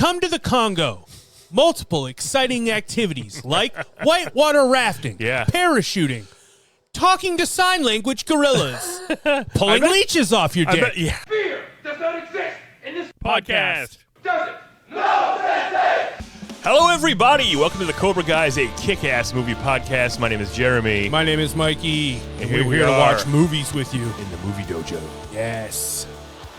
come to the Congo, multiple exciting activities like whitewater rafting, parachuting, talking to sign language gorillas, pulling leeches off your dick. Fear does not exist in this podcast. Does it? No, Sensei! Hello, everybody. Welcome to the Cobra Guys, a kick-ass movie podcast. My name is Jeremy. My name is Mikey, and here we're we here to are. watch movies with you. In the movie dojo. Yes.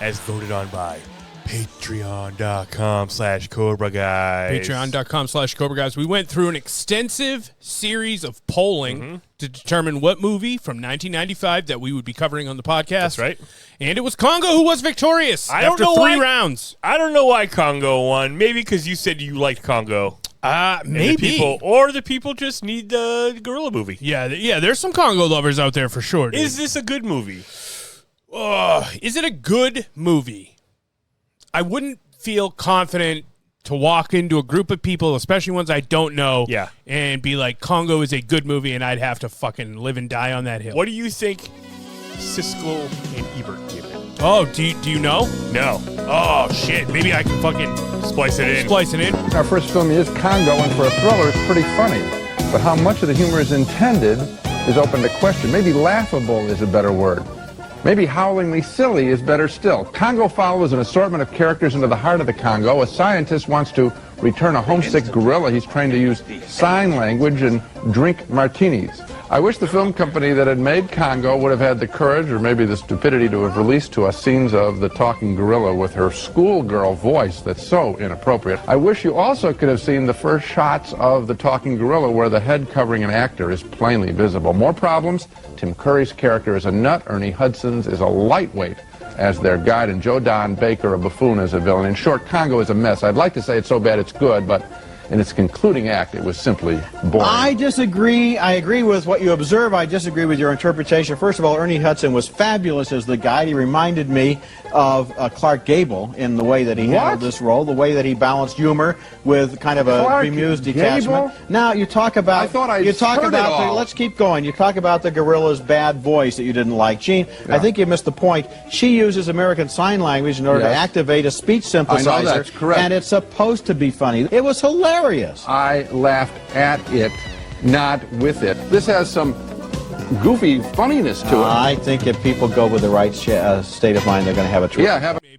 As voted on by Patreon.com/Cobra Guys. Patreon.com/Cobra Guys. We went through an extensive series of polling to determine what movie from 1995 that we would be covering on the podcast. That's right. And it was Congo who was victorious after three rounds. I don't know why Congo won. Maybe because you said you liked Congo. Maybe. The people just need the gorilla movie. Yeah, there's some Congo lovers out there for sure, dude. Is this a good movie? Is it a good movie? I wouldn't feel confident to walk into a group of people, especially ones I don't know, and be like, Congo is a good movie, and I'd have to fucking live and die on that hill. What do you think Siskel and Ebert gave it? Oh, do you know? No. Oh, shit. Maybe I can fucking Splice it in. Our first film is Congo, and for a thriller, it's pretty funny. But how much of the humor is intended is open to question. Maybe laughable is a better word. Maybe howlingly silly is better still. Congo follows an assortment of characters into the heart of the Congo. A scientist wants to return a homesick gorilla. He's trained to use sign language and drink martinis. I wish the film company that had made Congo would have had the courage or maybe the stupidity to have released to us scenes of the talking gorilla with her schoolgirl voice that's so inappropriate. I wish you also could have seen the first shots of the talking gorilla where the head covering an actor is plainly visible. More problems. Tim Curry's character is a nut. Ernie Hudson's is a lightweight as their guide, and Joe Don Baker, a buffoon, as a villain. In short, Congo is a mess. I'd like to say it's so bad it's good, but in its concluding act, it was simply boring. I disagree. I agree with what you observe. I disagree with your interpretation. First of all, Ernie Hudson was fabulous as the guide. He reminded me of Clark Gable in the way that he handled this role, the way that he balanced humor with kind of a bemused detachment. Now, you talk about... let's keep going. You talk about the gorilla's bad voice that you didn't like. Gene, I think you missed the point. She uses American Sign Language in order to activate a speech synthesizer. I know that's correct. And it's supposed to be funny. It was hilarious. I laughed at it, not with it. This has some goofy funniness to it. I think if people go with the right state of mind, they're going to have a trip.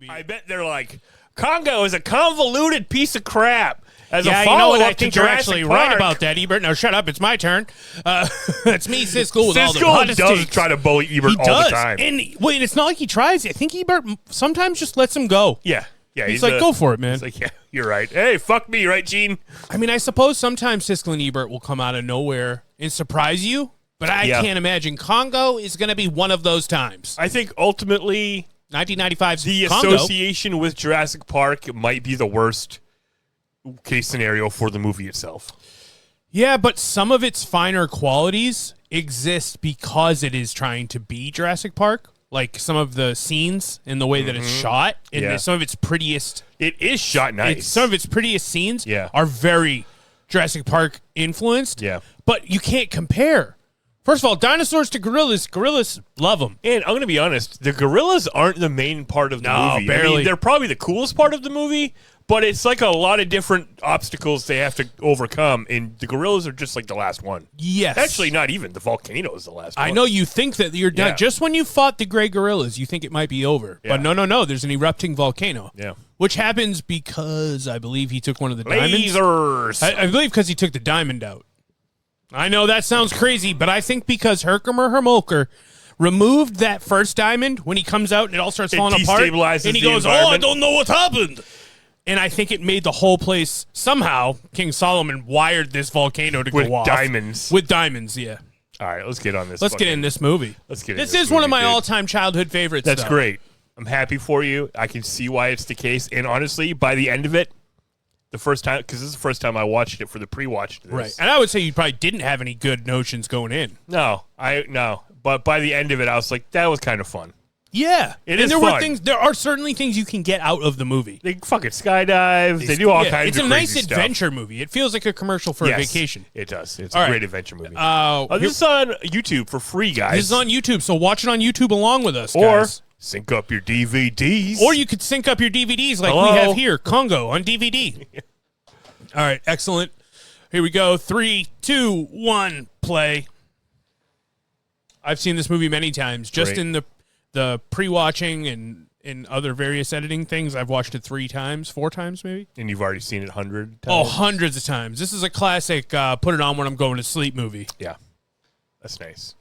I bet they're like, Congo is a convoluted piece of crap. As a you know follow-up what? I to think you're Jurassic actually Park. right about that, Ebert. Now, shut up. It's my turn. It's me, Siskel, with all the Siskel hottest does takes. try to bully Ebert all the time. And it's not like he tries. I think Ebert sometimes just lets him go. Yeah, he's like, go for it, man. He's like, yeah, you're right. Hey, fuck me, right, Gene? I mean, I suppose sometimes Siskel and Ebert will come out of nowhere and surprise you, but I can't imagine Congo is going to be one of those times. I think ultimately 1995's the Congo. association with Jurassic Park might be the worst case scenario for the movie itself. Yeah, but some of its finer qualities exist because it is trying to be Jurassic Park. Like some of the scenes and the way that it's shot, and some of its prettiest. It is shot nice. Some of its prettiest scenes Yeah. are very Jurassic Park influenced. Yeah. But you can't compare. First of all, dinosaurs to gorillas. Gorillas love them. And I'm going to be honest, the gorillas aren't the main part of the movie. Barely. I mean, they're probably the coolest part of the movie, but it's like a lot of different obstacles they have to overcome, and the gorillas are just like the last one. Yes. Actually, not even. The volcano is the last one. I know you think that you're done. Yeah. Just when you fought the gray gorillas, you think it might be over. Yeah. But no. There's an erupting volcano. Yeah. Which happens because I believe he took one of the diamonds. Lasers. I believe because he took the diamond out. I know that sounds crazy, but I think because Herkimer Hermolker removed that first diamond when he comes out and it all starts falling apart. Destabilizes And he the goes, environment. I don't know what happened. And I think it made the whole place, somehow, King Solomon wired this volcano to With go off. diamonds. With diamonds, yeah. All right, let's get on this. Let's get in this movie. Let's get in this. this Is one of movie, my dude. all-time childhood favorites. That's though. great. I'm happy for you. I can see why it's the case. And honestly, by the end of it, the first time, because this is the first time I watched it for the pre-watch to this. Right. And I would say you probably didn't have any good notions going in. No. But by the end of it, I was like, that was kind of fun. Yeah. It and is there fun. were things. There are certainly things you can get out of the movie. They fucking skydive. They do all kinds of crazy It's a nice stuff. adventure movie. It feels like a commercial for a vacation. It does. It's All a right. great adventure movie. Here- this is on YouTube for free, guys. This is on YouTube, so watch it on YouTube along with us, guys. Sync up your DVDs. Or you could sync up your DVDs like we have here, Congo on DVD. All right, excellent. Here we go. 3, 2, 1, play. I've seen this movie many times. Just in the pre-watching and in other various editing things, I've watched it 3 times, 4 times maybe. And you've already seen it 100 times? Oh, hundreds of times. This is a classic put it on when I'm going to sleep movie. Yeah. That's nice.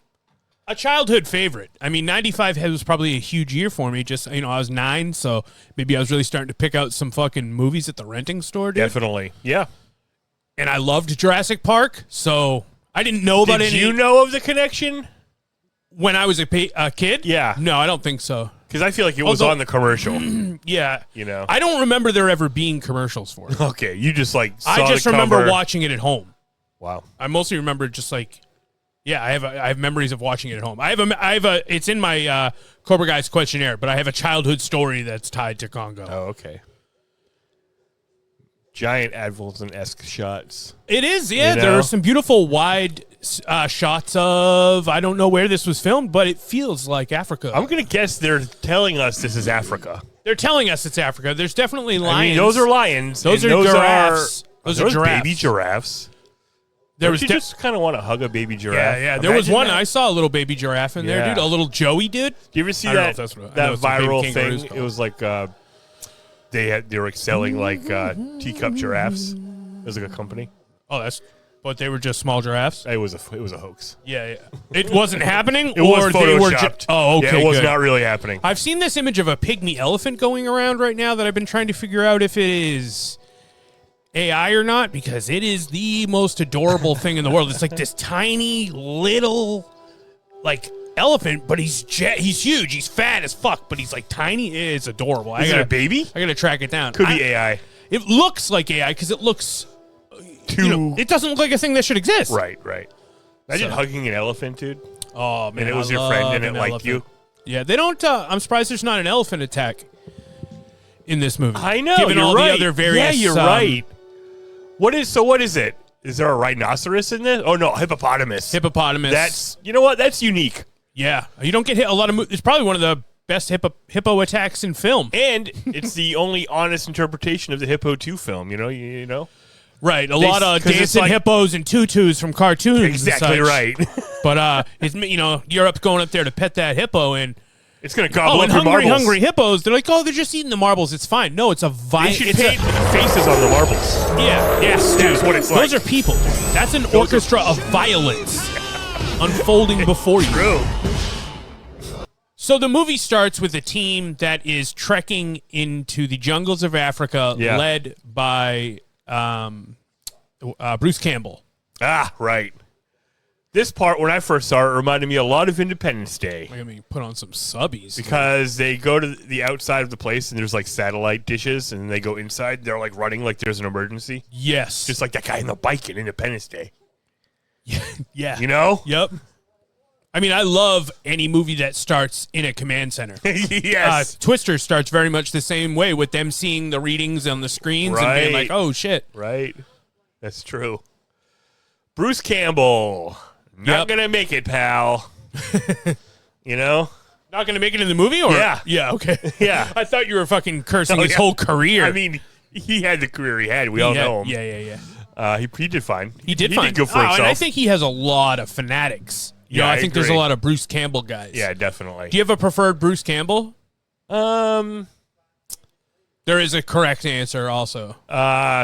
A childhood favorite. I mean, 95 was probably a huge year for me. Just, I was 9, so maybe I was really starting to pick out some fucking movies at the renting store, dude. Definitely. Yeah. And I loved Jurassic Park, so I didn't know about any. Did you know of the connection? When I was a kid? Yeah. No, I don't think so. Because I feel like it was on the commercial. Yeah. You know? I don't remember there ever being commercials for it. Okay, you just saw I just the remember cover. watching it at home. Wow. I mostly remember just like, yeah, I have memories of watching it at home. It's in my Cobra Guy's questionnaire, but I have a childhood story that's tied to Congo. Oh, okay. Giant Advilton-esque shots. It is, yeah. You know? There are some beautiful wide shots of, I don't know where this was filmed, but it feels like Africa. I'm going to guess they're telling us this is Africa. They're telling us it's Africa. There's definitely lions. I mean, those are lions. Those are giraffes. Those are giraffes. Baby giraffes. There was you just kind of want to hug a baby giraffe. Yeah. There was one. I saw a little baby giraffe in there, dude. A little Joey dude. Do you ever see that viral thing? Called. It was like they were selling like teacup giraffes. It was like a company. Oh, but they were just small giraffes. It was a hoax. Yeah. It wasn't happening. It was they were photoshopped. Oh, okay. Yeah, it was good. not really happening. I've seen this image of a pygmy elephant going around right now that I've been trying to figure out if it is AI or not, because it is the most adorable thing in the world. It's like this tiny little like elephant, but he's huge. He's fat as fuck, but he's like tiny. It's adorable. Is it a baby? I gotta track it down. Could be AI. It looks like AI because it looks it doesn't look like a thing that should exist. Right. Imagine hugging an elephant, dude. Oh man, and it was your friend and it liked you. Yeah, they don't. I'm surprised there's not an elephant attack in this movie. I know. Given all the other various. Yeah, you're right. What is it? Is there a rhinoceros in this? Oh no, hippopotamus. Hippopotamus. You know what? That's unique. Yeah, you don't get hit a lot of. It's probably one of the best hippo attacks in film, and it's the only honest interpretation of the Hippo 2 film. You know. Right, a lot of dancing hippos and tutus from cartoons. Exactly right. But it's Europe's going up there to pet that hippo and it's going to gobble up your marbles. Hungry hippos. They're like, they're just eating the marbles. It's fine. No, it's a violent. They should paint faces on the marbles. Yeah, yes, that's what it's like. Those are people. That's an orchestra of violence unfolding before you. True. So the movie starts with a team that is trekking into the jungles of Africa, led by Bruce Campbell. Ah, right. This part, when I first saw it, reminded me a lot of Independence Day. I mean, put on some subbies. Because they go to the outside of the place and there's like satellite dishes and they go inside. They're like running like there's an emergency. Yes. Just like that guy in the bike in Independence Day. Yeah. You know? Yep. I mean, I love any movie that starts in a command center. Yes. Twister starts very much the same way with them seeing the readings on the screens and being like, oh, shit. Right. That's true. Bruce Campbell. Not going to make it, pal. You know? Not going to make it in the movie? Or? Yeah. Yeah, okay. Yeah. I thought you were fucking cursing his whole career. I mean, he had the career he had. We all know him. Yeah. He did fine. He did fine. He did good for himself. And I think he has a lot of fanatics. I think there's a lot of Bruce Campbell guys. Yeah, definitely. Do you have a preferred Bruce Campbell? There is a correct answer also.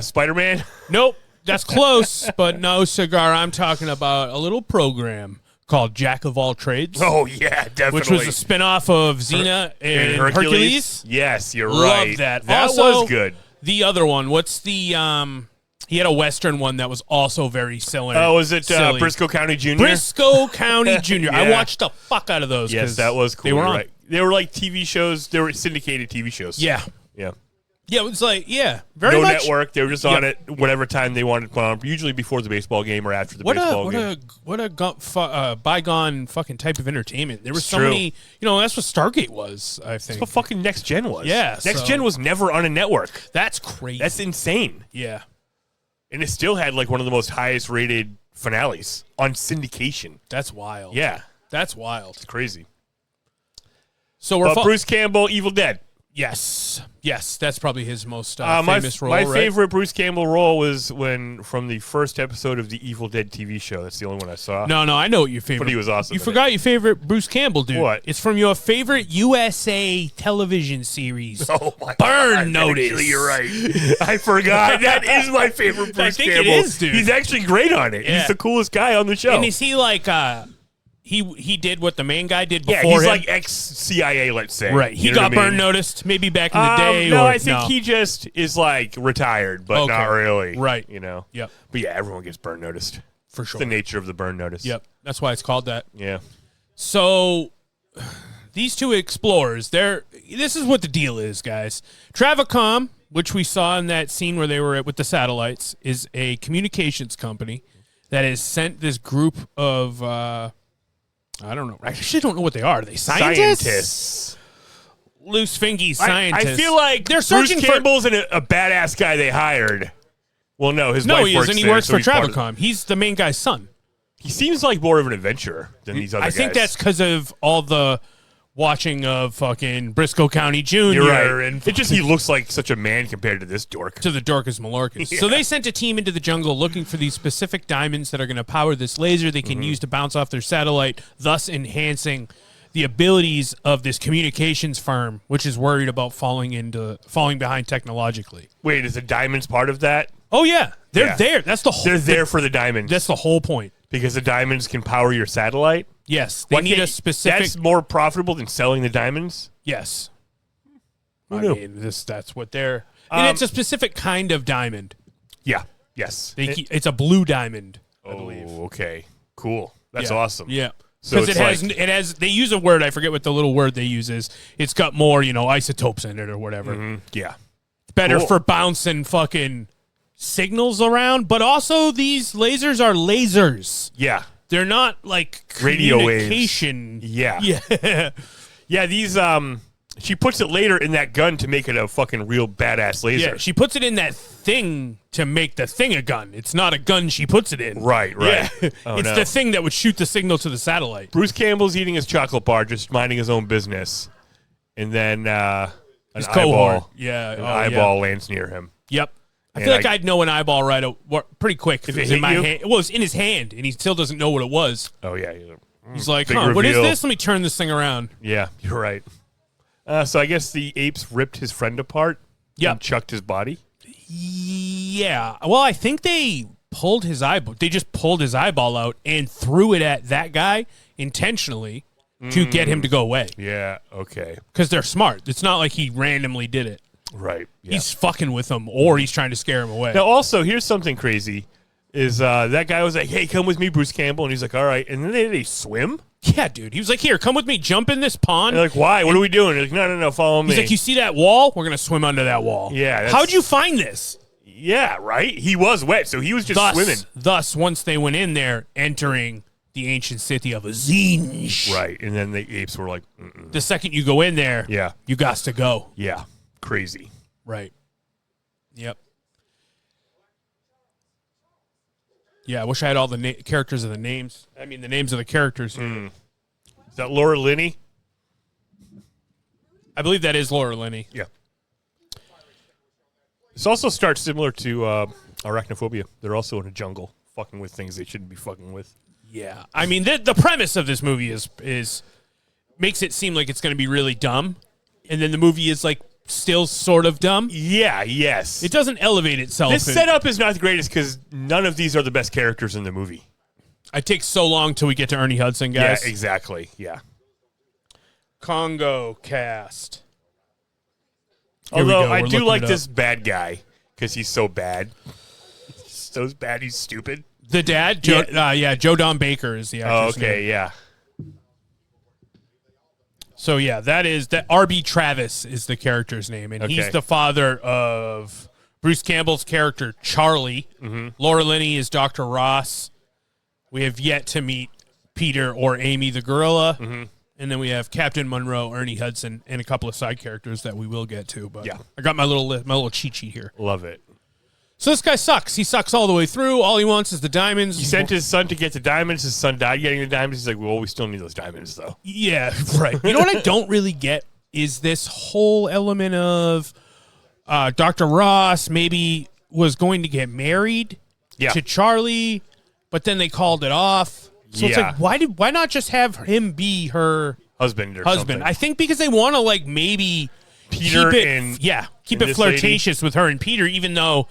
Spider-Man? Nope. That's close, but no cigar. I'm talking about a little program called Jack of All Trades. Oh, yeah, definitely. Which was a spin-off of Xena and Hercules. Yes, you're right. Love that. That also, was good. The other one, what's the... He had a Western one that was also very silly. Oh, was it Briscoe County Jr.? Briscoe County Jr. I watched the fuck out of those. Yes, that was cool. They were on. Right. They were like TV shows. They were syndicated TV shows. Yeah. Yeah. Yeah, it was like, very much. No network. They were just on it whatever time they wanted to put on, usually before the baseball game or after the baseball game. What a bygone fucking type of entertainment. There were so many, that's what Stargate was, I think. That's what fucking Next Gen was. Yeah. Next Gen was never on a network. That's crazy. That's insane. Yeah. And it still had like one of the most highest rated finales on syndication. That's wild. Yeah. That's wild. It's crazy. So we're Bruce Campbell, Evil Dead. Yes, that's probably his most famous role. My right? favorite Bruce Campbell role was from the first episode of the Evil Dead TV show. That's the only one I saw. No, I know what your favorite. But he was awesome. You forgot your favorite Bruce Campbell, dude. What? It's from your favorite USA television series. Oh my Burn God, Notice. Actually, you're right. I forgot. That is my favorite Bruce think Campbell. it is, dude. He's actually great on it. Yeah. He's the coolest guy on the show. And is he like he did what the main guy did before he's him? like ex-CIA, let's say. Right. He You know got what I mean? burn noticed maybe back in the day. No, or, I think he just is like retired, but Okay. not really. Right. You know. Yep. But yeah, everyone gets burn noticed. For It's sure. the nature of the burn notice. Yep. That's why it's called that. Yeah. So these two explorers, this is what the deal is, guys. Travacom, which we saw in that scene where they were with the satellites, is a communications company that has sent this group of I don't know. I actually don't know what they are. Are they scientists? Loose fingy scientists. I feel like they're searching Bruce Campbell's a badass guy they hired. Well, no, his wife he works isn't. He there, works so for he's part of- Travacom. He's the main guy's son. He seems like more of an adventurer than these other guys. I think that's because of all the watching of fucking Briscoe County Jr. You're right. and It just he looks like such a man compared to this dork. to the Dorcas Malorcas. Yeah. So they sent a team into the jungle looking for these specific diamonds that are going to power this laser they can use to bounce off their satellite, thus enhancing the abilities of this communications firm, which is worried about falling behind technologically. Wait, is the diamonds part of that? Oh yeah, they're Yeah. there. That's the whole. They're there for the diamonds. That's the whole point. Because the diamonds can power your satellite? Yes, they Why need a can't- specific. That's more profitable than selling the diamonds? Yes. Who I knew? mean, that's what they're. And it's a specific kind of diamond. Yeah. Yes. It's a blue diamond, I believe. Okay. Cool. That's Yeah. awesome. Yeah. So Because it's it has. They use a word. I forget what the little word they use is. It's got more, isotopes in it or whatever. Yeah. It's better Cool. for bouncing fucking signals around. But also, these lasers are lasers. Yeah. They're not like Radio waves. communication. Yeah. Yeah. Yeah, these she puts it later in that gun to make it a fucking real badass laser. Yeah, she puts it in that thing to make the thing a gun. It's not a gun she puts it in. Right. Yeah. Oh, it's no. the thing that would shoot the signal to the satellite. Bruce Campbell's eating his chocolate bar, just minding his own business. And then an His eyeball, cohort. Yeah. an Oh, eyeball lands near him. Yep. I And feel like I- I'd know an eyeball pretty quick if it was hit in my you? hand. Well, it was in his hand, and he still doesn't know what it was. Oh, yeah. He's like, Big what is reveal. this? Let me turn this thing around. Yeah, you're right. So I guess the apes ripped his friend apart Yep. and chucked his body. Yeah. Well, I think they pulled his eyeball. They just pulled his eyeball out and threw it at that guy intentionally to get him to go away. Yeah, okay. Because they're smart. It's not like he randomly did it. Right. Yeah. He's fucking with them, or he's trying to scare him away. Now, also, here's something crazy. Is that guy was like, hey, come with me, Bruce Campbell. And he's like, all right. And then they swim? Yeah, dude. He was like, here, come with me. Jump in this pond. And they're like, why? What are we doing? They're like, no, follow me. He's like, you see that wall? We're going to swim under that wall. Yeah, that's- How'd you find this? Yeah, right? He was wet, so he was just swimming. Thus, once they went in there, entering the ancient city of Azinj. Right. And then the apes were like, The second you go in there, yeah, you got to go. yeah, crazy. Right. Yep. Yeah, I wish I had all the characters of the names. I mean, the names of the characters here. Is that Laura Linney? I believe that is Laura Linney. Yeah. This also starts similar to Arachnophobia. They're also in a jungle, fucking with things they shouldn't be fucking with. Yeah. I mean, the premise of this movie is makes it seem like it's going to be really dumb, and then the movie is like still sort of dumb. Yeah, yes. It doesn't elevate itself. This setup is not the greatest because none of these are the best characters in the movie. It takes so long till we get to Ernie Hudson, guys. Yeah, exactly. Yeah. Congo cast. Here we Although go. I We're do looking like it this bad guy because he's so bad. He's so bad, he's stupid. The dad, Joe Don Baker is the Oh, actor's okay, name. yeah. So yeah, that R.B. Travis is the character's name, and he's Okay. the father of Bruce Campbell's character Charlie. Mm-hmm. Laura Linney is Dr. Ross. We have yet to meet Peter or Amy the gorilla, Mm-hmm. and then we have Captain Monroe, Ernie Hudson, and a couple of side characters that we will get to. But Yeah. I got my little cheat sheet here. Love it. So this guy sucks. He sucks all the way through. All he wants is the diamonds. He sent his son to get the diamonds. His son died getting the diamonds. He's like, well, we still need those diamonds, though. Yeah, right. You know what I don't really get is this whole element of Dr. Ross maybe was going to get married to Charlie, but then they called it off. So it's like, why not just have him be her husband? Something. I think because they want to like maybe Peter keep it flirtatious with her and Peter, even though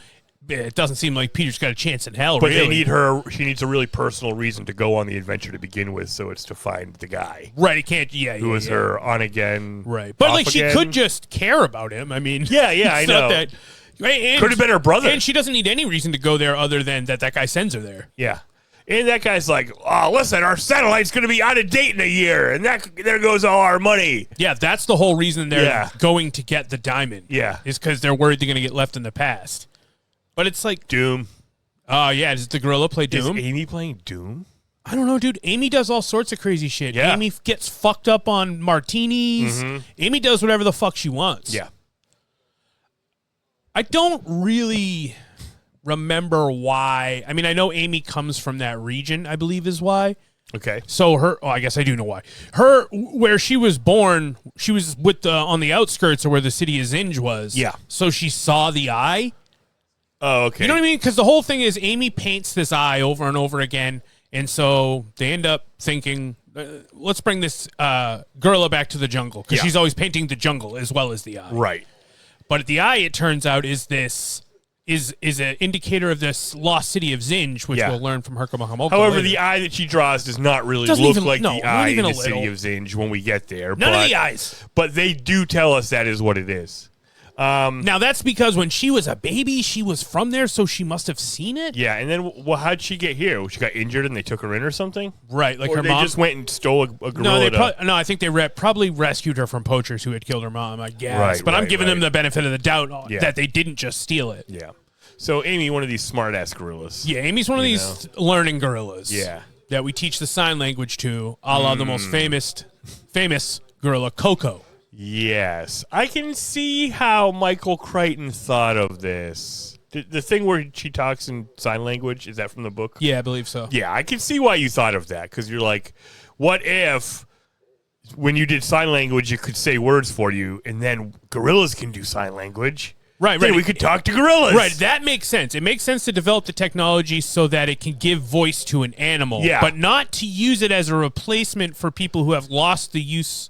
it doesn't seem like Peter's got a chance in hell. But really. they need her. She needs a really personal reason to go on the adventure to begin with. So it's to find the guy, right? It can't. Who is her on again, right? But like she could just care about him. I mean, I know that. Right? Could have been her brother, and she doesn't need any reason to go there other than that guy sends her there. Yeah. And that guy's like, oh, listen, our satellite's going to be out of date in a year, and there goes all our money. Yeah, that's the whole reason they're going to get the diamond. Yeah. Is because they're worried they're going to get left in the past. But it's like... Doom. Oh, yeah. Does the gorilla play Doom? Is Amy playing Doom? I don't know, dude. Amy does all sorts of crazy shit. Yeah. Amy gets fucked up on martinis. Mm-hmm. Amy does whatever the fuck she wants. Yeah. I don't really... remember why. I mean, I know Amy comes from that region, I believe is why. Okay. So I guess I do know why. Where she was born, she was on the outskirts of where the city of Zinj was. Yeah. So she saw the eye. Oh, okay. You know what I mean? Because the whole thing is Amy paints this eye over and over again. And so they end up thinking, let's bring this gorilla back to the jungle. Because she's always painting the jungle as well as the eye. Right. But the eye, it turns out, is an indicator of this lost city of Zinj, which we'll learn from Hercule Poirot. However, later. the eye that she draws does not really look like the eye in the city of Zinj when we get there. None of the eyes. But they do tell us that is what it is. Now, that's because when she was a baby, she was from there, so she must have seen it? Yeah, and then how'd she get here? She got injured and they took her in or something? Right, like or her they mom just went and stole a gorilla. No, I think they probably rescued her from poachers who had killed her mom, I guess. Right, but I'm giving them the benefit of the doubt that they didn't just steal it. Yeah. So Amy, one of these smart-ass gorillas. Yeah, Amy's one of these learning gorillas. Yeah. That we teach the sign language to, a la the most famous gorilla, Coco. Yes. I can see how Michael Crichton thought of this. The thing where she talks in sign language, is that from the book? Yeah, I believe so. Yeah, I can see why you thought of that, because you're like, what if when you did sign language, it could say words for you, and then gorillas can do sign language? Right. Then we could talk to gorillas. Right, that makes sense. It makes sense to develop the technology so that it can give voice to an animal, but not to use it as a replacement for people who have lost the use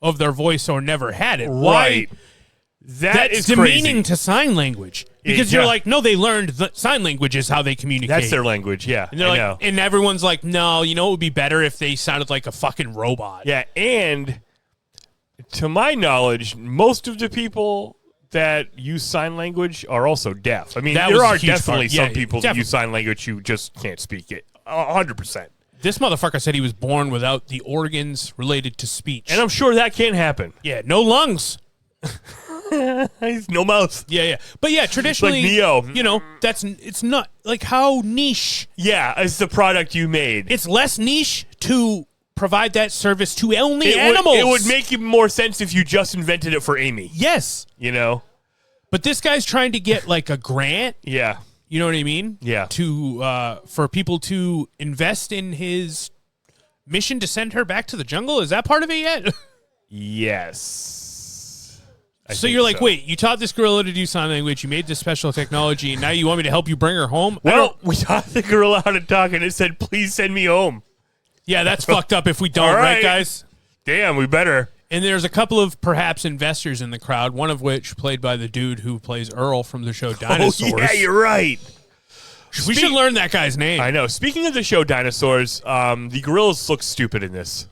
of their voice or never had it. Right. Why? That's demeaning to sign language. Because you're like, no, they learned the sign language is how they communicate. That's their language, yeah. And they're like, and everyone's like, no, you know it would be better if they sounded like a fucking robot. Yeah, and to my knowledge, most of the people that use sign language are also deaf. I mean, there are definitely some people that use sign language who just can't speak it. 100%. This motherfucker said he was born without the organs related to speech. And I'm sure that can't happen. Yeah, no lungs. No mouth. Yeah. But yeah, traditionally, like Neo. You know, it's not like how niche. Yeah, it's the product you made. It's less niche to provide that service to only animals. It would make more sense if you just invented it for Amy. Yes. You know? But this guy's trying to get like a grant. Yeah. You know what I mean? Yeah. For people to invest in his mission to send her back to the jungle. Is that part of it yet? Yes. So you're like, wait, you taught this gorilla to do sign language, you made this special technology, and now you want me to help you bring her home? Well, we taught the gorilla how to talk, and it said, please send me home. Yeah, that's fucked up if we don't, right, guys? Damn, we better. And there's a couple of perhaps investors in the crowd, one of which played by the dude who plays Earl from the show Dinosaurs. Oh, yeah, you're right. We should learn that guy's name. I know. Speaking of the show Dinosaurs, the gorillas look stupid in this.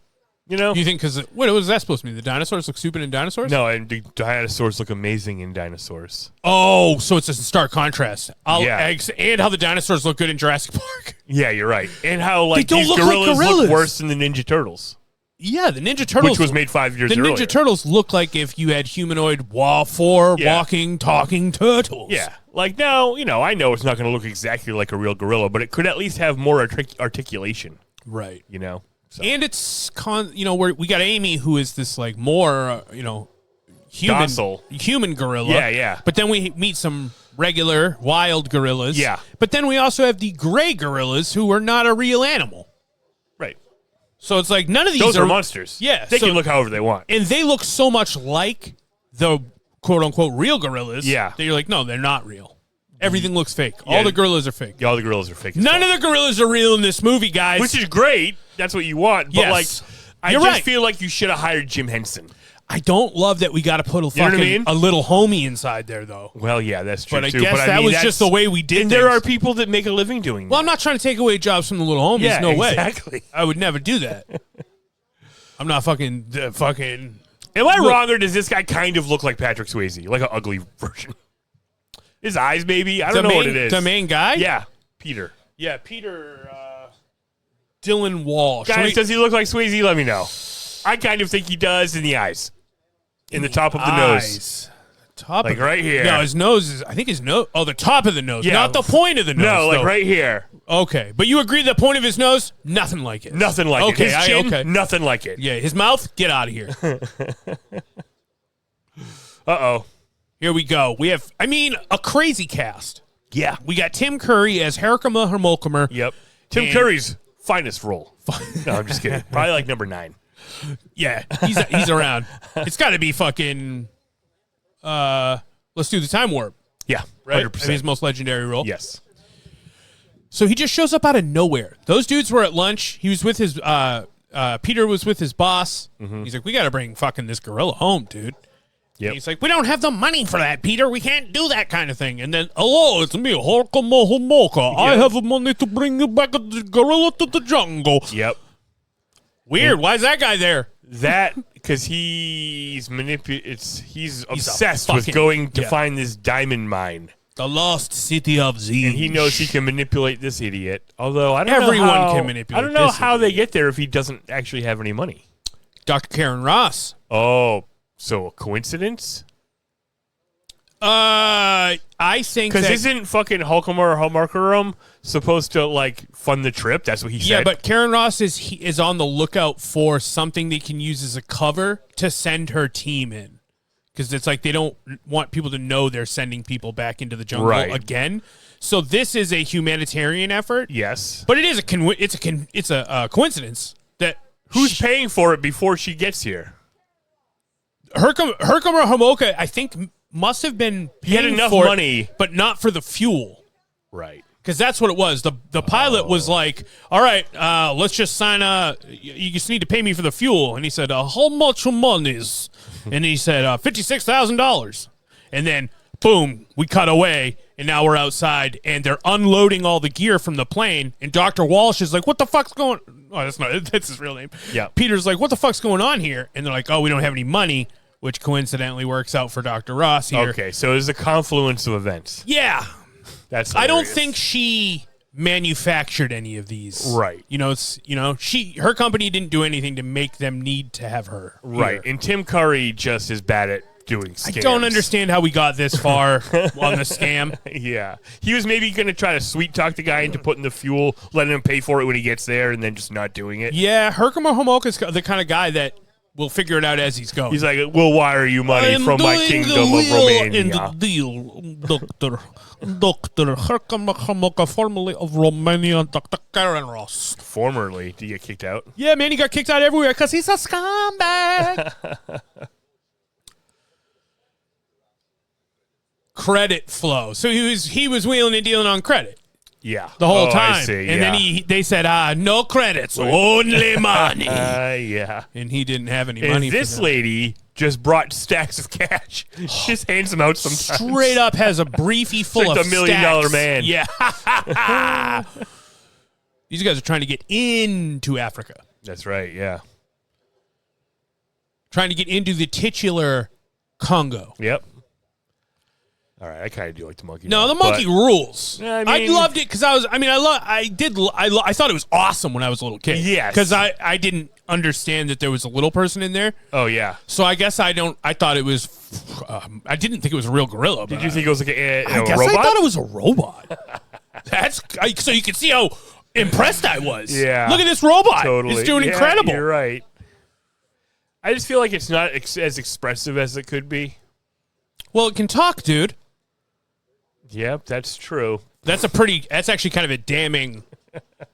You know? You think, because, what was that supposed to mean? The dinosaurs look stupid in Dinosaurs? No, and the dinosaurs look amazing in Dinosaurs. Oh, so it's a stark contrast. Yeah. And how the dinosaurs look good in Jurassic Park. Yeah, you're right. And how, like, they don't these look gorillas, like gorillas look worse than the Ninja Turtles. Yeah, the Ninja Turtles. Which was made 5 years earlier. The Ninja Turtles look like if you had humanoid walking, talking turtles. Yeah. Like, now, you know, I know it's not going to look exactly like a real gorilla, but it could at least have more articulation. Right. You know? So. And it's, we got Amy, who is this, like, more, human docile gorilla. Yeah. But then we meet some regular wild gorillas. Yeah. But then we also have the gray gorillas who are not a real animal. Right. So it's like none of these Those are monsters. Yeah. They can look however they want. And they look so much like the quote-unquote real gorillas that you're like, no, they're not real. Everything looks fake. All the gorillas are fake. All the gorillas are fake. None of the gorillas are real in this movie, guys. Which is great. That's what you want. But, I You're just right. feel like you should have hired Jim Henson. I don't love that we got to put a fucking a little homie inside there, though. Well, yeah, that's true, but I too. guess that was just the way we did And things. there are people that make a living doing that. Well, I'm not trying to take away jobs from the little homies. Yeah, no way. exactly. I would never do that. I'm not fucking. Am I wrong, or does this guy kind of look like Patrick Swayze? Like an ugly version? His eyes, maybe? I don't know what it is. The main guy? Yeah, Peter. Yeah, Peter Dylan Walsh. Guys, does he look like Swayze? Let me know. I kind of think he does in the eyes. In the top of the nose. Top like right here. No, his nose is, I think his nose, the top of the nose, not the point of the nose. No, like right here. Okay, but you agree the point of his nose, nothing like it. Nothing like it. His chin, nothing like it. Yeah, his mouth, get out of here. Uh-oh. Here we go. We have, a crazy cast. Yeah. We got Tim Curry as Herkimer Hermolkemer. Yep. Tim Curry's finest role. No, I'm just kidding. Probably like number 9. Yeah, he's around. It's got to be fucking, Let's Do the Time Warp. Yeah, right? 100%. His most legendary role. Yes. So he just shows up out of nowhere. Those dudes were at lunch. He was with his, Peter was with his boss. Mm-hmm. He's like, we got to bring fucking this gorilla home, dude. Yep. He's like, we don't have the money for that, Peter. We can't do that kind of thing. And then, hello, it's me, Herkimer Hermolkemer. I have the money to bring you back the gorilla to the jungle. Yep. Weird. Why is that guy there? That because he's obsessed with going to find this diamond mine, the lost city of Z, and he knows he can manipulate this idiot. Although I don't everyone know how, can manipulate. I don't know this how idiot. they get there if he doesn't actually have any money. Dr. Karen Ross. Oh, so a coincidence? I think because isn't fucking Herkimer Hermolkemer supposed to fund the trip? That's what he said. Yeah, but Karen Ross is on the lookout for something they can use as a cover to send her team in, because it's like they don't want people to know they're sending people back into the jungle again. So this is a humanitarian effort. Yes, but it is a coincidence that who's paying for it before she gets here. Herkimer Hermolkemer, I think, must have been paying he had enough for money, but not for the fuel. Right. Because that's what it was. The pilot was like, all right, let's just sign you just need to pay me for the fuel. And he said, how much money is? And he said, $56,000. And then, boom, we cut away, and now we're outside, and they're unloading all the gear from the plane, and Dr. Walsh is like, what the fuck's going on? Oh, that's his real name. Yeah. Peter's like, what the fuck's going on here? And they're like, oh, we don't have any money, which coincidentally works out for Dr. Ross here. Okay, so it's a confluence of events. Yeah. That's hilarious. I don't think she manufactured any of these. Right. Her company didn't do anything to make them need to have her. Right. Here. And Tim Curry just is bad at doing scams. I don't understand how we got this far on the scam. Yeah. He was maybe going to try to sweet talk the guy into putting the fuel, letting him pay for it when he gets there, and then just not doing it. Yeah, Herkimer Hermolkemer is the kind of guy that will figure it out as he's going. He's like, we'll wire you money from my kingdom of Romania. In the deal, Dr. Herkimer Hermolkemer, formerly of Romania, Dr. Karen Ross. Formerly. Did you get kicked out? Yeah, man, he got kicked out everywhere because he's a scumbag. Credit flow. So he was wheeling and dealing on credit. Yeah. The whole time. I see, and then they said, no credits, only money. Yeah. And he didn't have any and money. This lady just brought stacks of cash. She just hands them out sometimes. Straight up has a briefy full like of $1 million stacks. man. Yeah. These guys are trying to get into Africa. That's right, yeah. Trying to get into the titular Congo. Yep. All right, I kind of do like the monkey. No, the monkey rules. Yeah, I loved it because I thought it was awesome when I was a little kid. Yes. Because I didn't understand that there was a little person in there. Oh, yeah. So I guess I thought it was, I didn't think it was a real gorilla. Did you think it was like a I guess robot? I thought it was a robot. So you can see how impressed I was. Yeah. Look at this robot. Totally. It's doing incredible. You're right. I just feel like it's not as expressive as it could be. Well, it can talk, dude. Yep, that's true. That's actually kind of a damning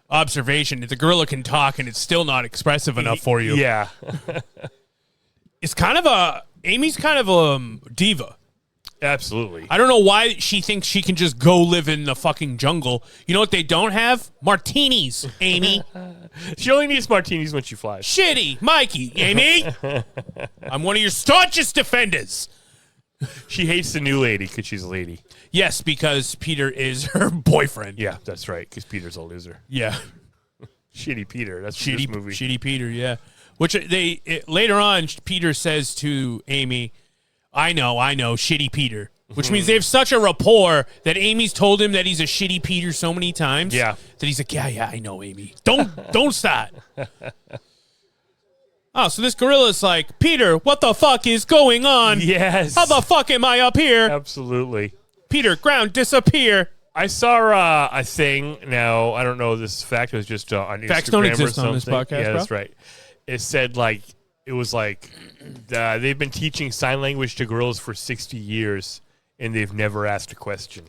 observation. If the gorilla can talk and it's still not expressive enough for you. Yeah. Amy's kind of a diva. Absolutely. I don't know why she thinks she can just go live in the fucking jungle. You know what they don't have? Martinis, Amy. She only needs martinis when she flies. Shitty, Mikey, Amy. I'm one of your staunchest defenders. She hates the new lady because she's a lady. Yes, because Peter is her boyfriend. Yeah, that's right, because Peter's a loser. Yeah. Shitty Peter. That's shitty this movie. Shitty Peter, yeah. Which later on, Peter says to Amy, I know, shitty Peter. Which means they have such a rapport that Amy's told him that he's a shitty Peter so many times. Yeah. That he's like, yeah, I know, Amy. Don't start. Oh, so this gorilla's like, Peter, what the fuck is going on? Yes. How the fuck am I up here? Absolutely. Peter, ground, disappear. I saw a thing. Now, I don't know if this fact. It was just on Instagram. Facts don't or exist something. on this podcast, Yeah, bro. that's right. It said, they've been teaching sign language to gorillas for 60 years, and they've never asked a question.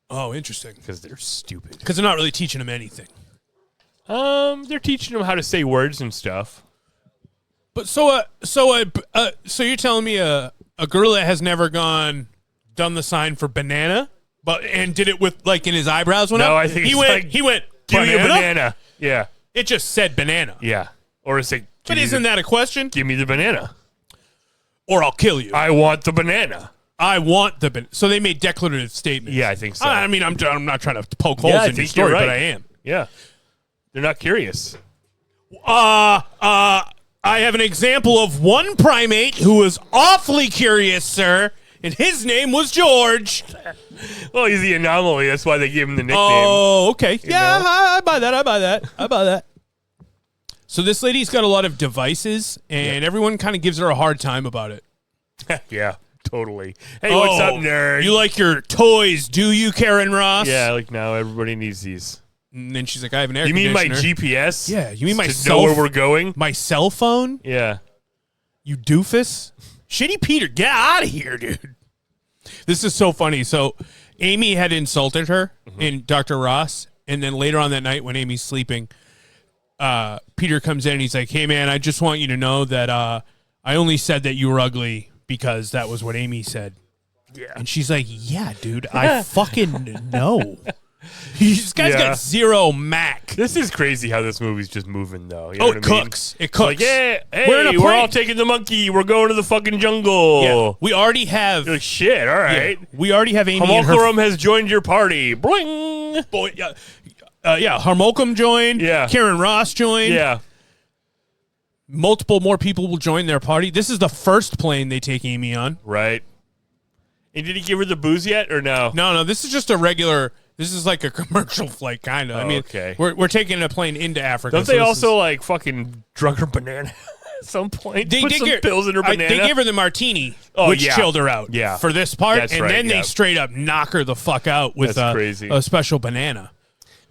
Oh, interesting. Because they're stupid. Because they're not really teaching them anything. They're teaching them how to say words and stuff. But so you're telling me a gorilla has never done the sign for banana, and did it with in his eyebrows went up? No, I think he went. Give me a banana. Yeah, it just said banana. yeah. Or it's like, But isn't that a question? give me the banana? Or I'll kill you. I want the banana. I want the banana. So they made declarative statements. Yeah, I think so. I mean, I'm not trying to poke holes I in your think story, you're right. but I am. Yeah, they're not curious. I have an example of one primate who was awfully curious, sir, and his name was George. Well, he's the anomaly. That's why they gave him the nickname. Oh, okay. Yeah, know? I buy that. So this lady's got a lot of devices, and everyone kind of gives her a hard time about it. Yeah, totally. Hey, what's up, nerd? You like your toys, do you, Karen Ross? Yeah, now everybody needs these. And then she's like, I have an air You mean my conditioner. GPS? Yeah, you mean my to know where we're going? My cell phone? Yeah. You doofus? Shitty Peter, get out of here, dude. This is so funny. So Amy had insulted her in Dr. Ross, and then later on that night when Amy's sleeping, Peter comes in and he's like, hey, man, I just want you to know that I only said that you were ugly because that was what Amy said. Yeah. And she's like, yeah, dude, I fucking know. This guy's got zero Mac. This is crazy how this movie's just moving, though. You know It what I mean? cooks. It cooks. Like, yeah, hey, We're we're all taking the monkey. We're going to the fucking jungle. Yeah. We already have. You're like, shit, all right. Yeah, we already have Amy and her. Homoculum has joined your party. Bling. Boy, Harmolkum joined. Yeah. Karen Ross joined. Yeah. Multiple more people will join their party. This is the first plane they take Amy on. Right. And did he give her the booze yet or no? No. This is just a regular. This is like a commercial flight, kind of. I mean, okay. We're taking a plane into Africa. Don't they also fucking drug her banana at some point? They Put did some pills in her banana. They gave her the martini, which chilled her out. Yeah. For this part, That's and right, then they straight up knock her the fuck out with crazy. a special banana.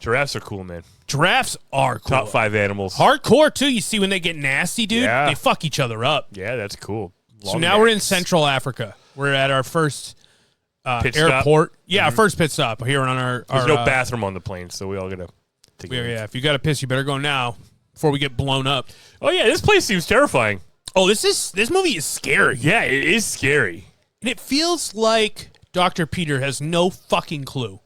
Giraffes are cool, man. Giraffes are cool. Top 5 animals. Hardcore too. You see when they get nasty, dude. Yeah. They fuck each other up. Yeah, that's cool. So now we're in Central Africa. We're at our first Pit airport. stop? Yeah, our first pit stop here on our. There's no bathroom on the plane, so we all gotta take it. Yeah, if you got to piss, you better go now before we get blown up. Oh yeah, this place seems terrifying. Oh, this movie is scary. Yeah, it is scary. And it feels like Dr. Peter has no fucking clue.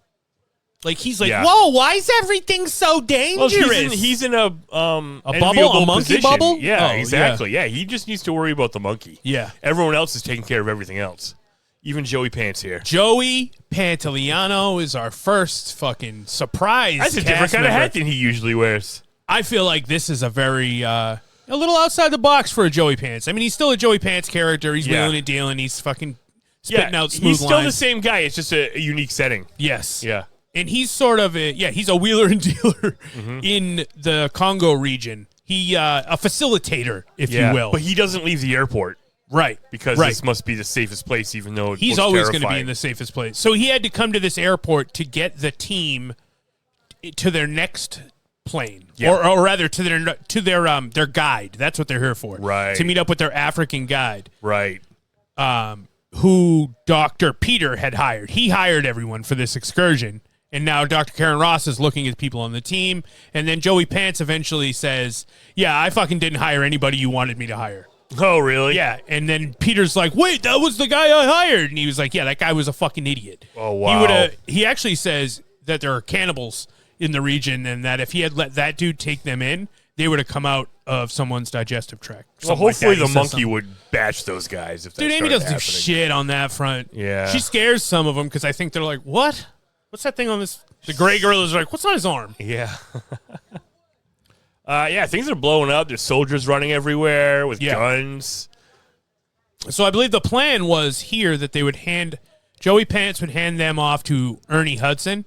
Like he's like, whoa, why is everything so dangerous? Well, he's in a bubble, a monkey position. bubble. Yeah, Oh, exactly. Yeah, he just needs to worry about the monkey. Yeah. Everyone else is taking care of everything else. Even Joey Pants here. Joey Pantoliano is our first fucking surprise. That's a different kind of hat than he usually wears. I feel like this is a very a little outside the box for a Joey Pants. I mean, he's still a Joey Pants character. He's wheeling and dealing. He's fucking spitting out smooth he's still lines. the same guy. It's just a unique setting. Yes. Yeah. And he's sort of he's a wheeler and dealer in the Congo region. He a facilitator, if you will. But he doesn't leave the airport. Right. Because this must be the safest place, even though he's always going to be in the safest place. So he had to come to this airport to get the team to their next plane, or rather to their guide. That's what they're here for, right? To meet up with their African guide, right? who Dr. Peter had hired. He hired everyone for this excursion. And now Dr. Karen Ross is looking at people on the team. And then Joey Pants eventually says, yeah, I fucking didn't hire anybody you wanted me to hire. Oh, really? Yeah. And then Peter's like, wait, that was the guy I hired. And he was like, yeah, that guy was a fucking idiot. Oh, wow. He actually says that there are cannibals in the region and that if he had let that dude take them in, they would have come out of someone's digestive tract. Well, hopefully the monkey would bash those guys if that Dude, Amy started doesn't do shit on that front. Yeah. She scares some of them because I think they're like, what? What's that thing on this? The gray gorilla's like, what's on his arm? Yeah. Yeah, things are blowing up. There's soldiers running everywhere with guns. So I believe the plan was here that they would Joey Pants would hand them off to Ernie Hudson,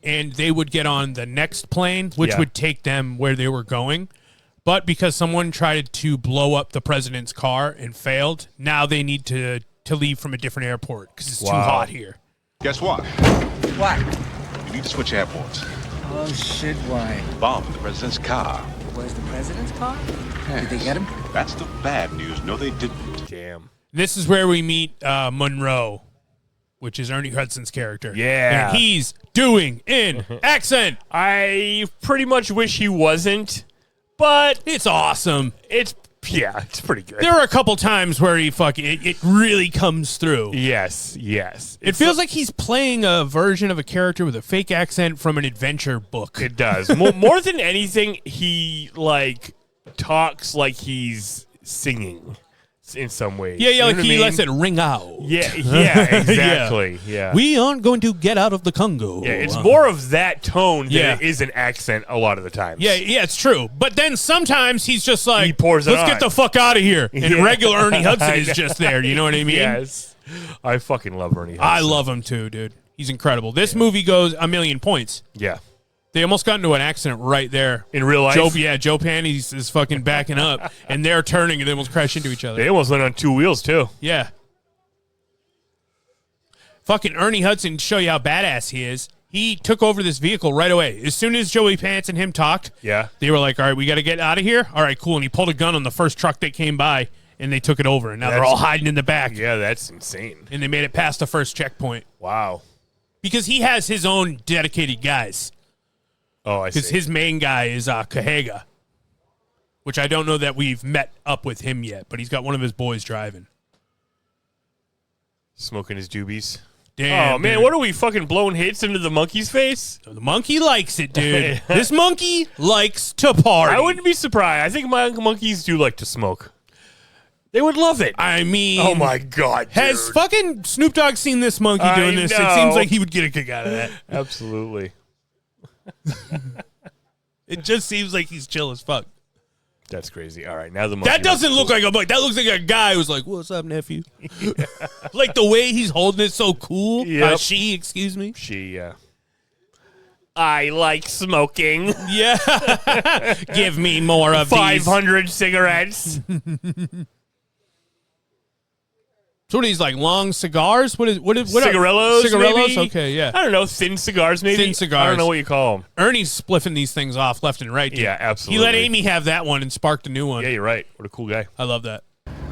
and they would get on the next plane, which would take them where they were going. But because someone tried to blow up the president's car and failed, now they need to leave from a different airport because it's too hot here. Guess what? What? You need to switch airports. Oh, shit, why? Bomb in the president's car. Where's the president's car? Yes. Did they get him? That's the bad news. No, they didn't. Damn. This is where we meet Monroe, which is Ernie Hudson's character. Yeah. And he's doing an accent. I pretty much wish he wasn't, but It's awesome. it's pretty good. There are a couple times where it really comes through. Yes. It feels like he's playing a version of a character with a fake accent from an adventure book. It does. More than anything, he talks like he's singing in some ways. Yeah, You know like what he I mean? lets it ring out. Yeah, exactly. Yeah. We aren't going to get out of the Congo. Yeah, it's more of that tone than it is an accent a lot of the times. Yeah, it's true. But then sometimes he's just like, He pours it let's on. get the fuck out of here. And regular Ernie Hudson is just there. You know what I mean? Yes. I fucking love Ernie Hudson. I love him too, dude. He's incredible. This movie goes a million points. Yeah. They almost got into an accident right there. In real life? Joe Panties is fucking backing up, and they're turning, and they almost crash into each other. They almost went on two wheels, too. Yeah. Fucking Ernie Hudson, to show you how badass he is, he took over this vehicle right away. As soon as Joey Pants and him talked, they were like, all right, we got to get out of here? All right, cool. And he pulled a gun on the first truck that came by, and they took it over. And now they're all hiding in the back. Yeah, that's insane. And they made it past the first checkpoint. Wow. Because he has his own dedicated guys. Oh, I see. Because his main guy is Kahega, which I don't know that we've met up with him yet, but he's got one of his boys driving. Smoking his doobies. Damn, oh, man, dude. what are we fucking blowing hits into the monkey's face? The monkey likes it, dude. This monkey likes to party. I wouldn't be surprised. I think my monkeys do like to smoke. They would love it. I mean, oh my God, dude. Has fucking Snoop Dogg seen this monkey doing this? know. It seems like he would get a kick out of that. Absolutely. It just seems like he's chill as fuck. That's crazy. All right, now the monkey. That doesn't look like a monkey. That looks like a guy who's like, "What's up, nephew?" Like the way he's holding it so cool. Yep. She, excuse me. She, I like smoking. Yeah. Give me more of 500 cigarettes. So what are these, like long cigars? What cigarillos? Cigarillos? Maybe? Okay, yeah. I don't know, thin cigars maybe. Thin cigars. I don't know what you call them. Ernie's spliffing these things off left and right. Dude. Yeah, absolutely. He let Amy have that one and sparked a new one. Yeah, you're right. What a cool guy. I love that.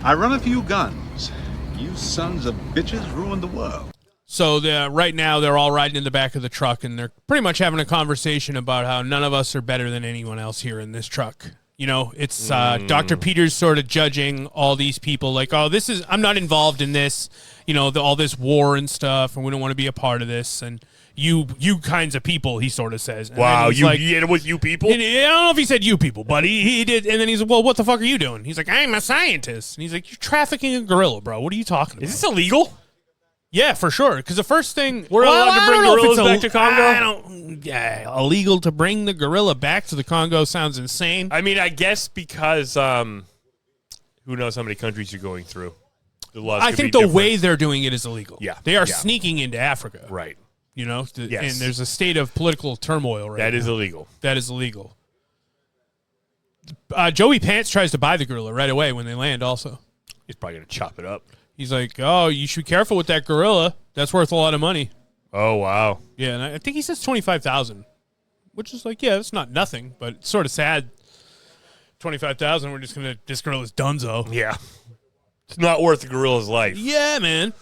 I run a few guns. You sons of bitches ruined the world. So right now they're all riding in the back of the truck, and they're pretty much having a conversation about how none of us are better than anyone else here in this truck. You know, it's Dr. Peters sort of judging all these people like, oh, I'm not involved in this, you know, all this war and stuff, and we don't want to be a part of this. And you kinds of people, he sort of says. And wow, you hit him with you people? I don't know if he said you people, but he did. And then he's like, well, what the fuck are you doing? He's like, I'm a scientist. And he's like, you're trafficking a gorilla, bro. What are you talking about? Is this illegal? Yeah, for sure. Because the first thing we're allowed to bring gorillas back to Congo. Illegal to bring the gorilla back to the Congo sounds insane. I mean, I guess because who knows how many countries you're going through. The laws I think the way they're doing it is illegal. Yeah, they are sneaking into Africa. Right. You know, yes. And there's a state of political turmoil right now. That is illegal. That is illegal. Joey Pants tries to buy the gorilla right away when they land. Also, he's probably gonna chop it up. He's like, oh, you should be careful with that gorilla. That's worth a lot of money. Oh, wow. Yeah, and I think he says $25,000, which is like, yeah, that's not nothing, but it's sort of sad. $25,000, we're just going to, this gorilla's dunzo. Yeah. It's not worth a gorilla's life. Yeah, man.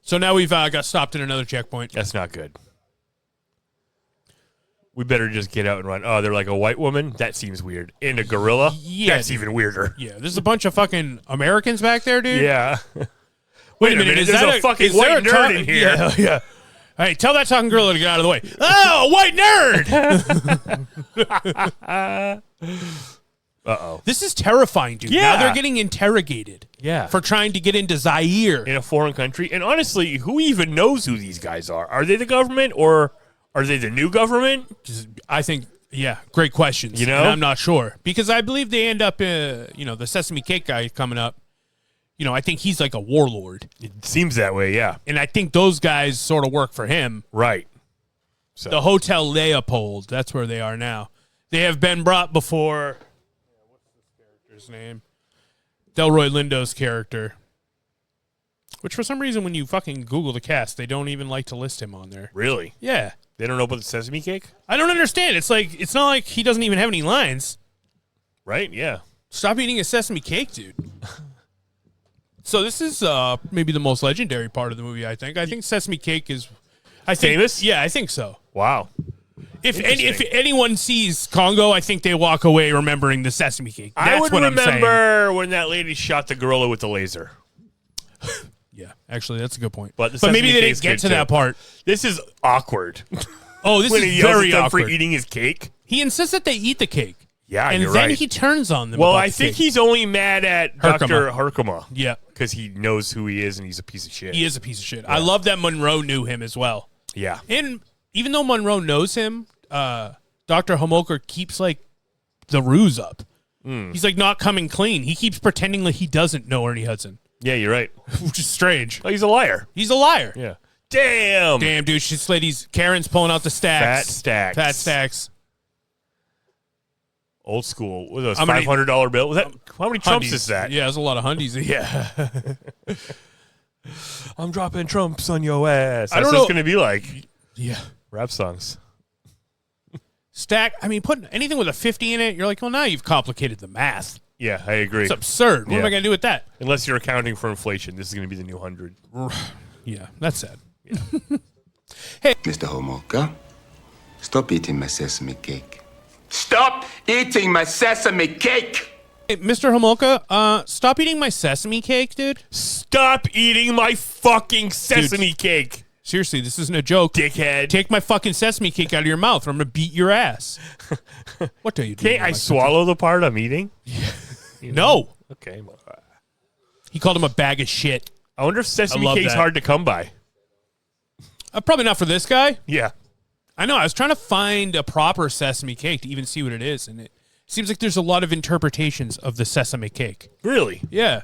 So now we've got stopped at another checkpoint. That's not good. We better just get out and run. Oh, they're like a white woman? That seems weird. And a gorilla? Yeah. That's even weirder. Yeah, there's a bunch of fucking Americans back there, dude. Yeah. Wait a minute. Is there's that a fucking white nerd in here. Yeah, yeah. All right, tell that talking gorilla to get out of the way. Oh, white nerd! Uh-oh. This is terrifying, dude. Yeah. Now they're getting interrogated. Yeah. For trying to get into Zaire. In a foreign country. And honestly, who even knows who these guys are? Are they the government or are they the new government? I think, yeah, great questions. You know? And I'm not sure. Because I believe they end up, the Sesame Cake guy coming up. I think he's like a warlord. It seems that way, yeah. And I think those guys sort of work for him. Right. So. The Hotel Leopold, that's where they are now. They have been brought before, what's this character's name? Delroy Lindo's character. Which for some reason when you fucking Google the cast, they don't even like to list him on there. Really? Yeah. They don't know about the Sesame Cake? I don't understand. It's not like he doesn't even have any lines. Right? Yeah. Stop eating a sesame cake, dude. So this is maybe the most legendary part of the movie, I think. I think Sesame Cake is... famous? Yeah, I think so. Wow. If anyone sees Congo, I think they walk away remembering the Sesame Cake. That's I would what I'm saying. remember when that lady shot the gorilla with the laser. Yeah, actually, that's a good point. But maybe they didn't get to that part. This is awkward. Oh, this when is he yells very at them awkward. for eating his cake. He insists that they eat the cake. Yeah, and you're then right. he turns on them. Well, about I the think cake. he's only mad at Dr. Herkema. Yeah. Because he knows who he is and he's a piece of shit. He is a piece of shit. Yeah. I love that Monroe knew him as well. Yeah. And even though Monroe knows him, Dr. Homolka keeps like the ruse up. He's like not coming clean. He keeps pretending like he doesn't know Ernie Hudson. Yeah, you're right. Which is strange. Oh, he's a liar. He's a liar. Yeah. Damn, dude. She's ladies. Karen's pulling out the stacks. Fat stacks. Old school. What was those $500 bill? Was that how many trumps is that? Yeah, there's a lot of hundies. Yeah. I'm dropping trumps on your ass. I don't That's know. what it's gonna be like. Yeah. Rap songs. Stack. I mean, putting anything with a 50 in it, you're like, well, now you've complicated the math. Yeah, I agree. It's absurd. What am I going to do with that? Unless you're accounting for inflation, this is going to be the new 100. Yeah, that's sad. Yeah. Hey, Mr. Homolka, stop eating my sesame cake. Stop eating my sesame cake! Hey, Mr. Homolka, stop eating my sesame cake, dude. Stop eating my fucking sesame cake. Seriously, this isn't a joke. Dickhead. Take my fucking sesame cake out of your mouth or I'm going to beat your ass. What do you do? Can't I swallow the part I'm eating? No. Okay. He called him a bag of shit. I wonder if sesame cake's hard to come by. Probably not for this guy. Yeah. I know. I was trying to find a proper sesame cake to even see what it is, and it seems like there's a lot of interpretations of the sesame cake. Really? Yeah.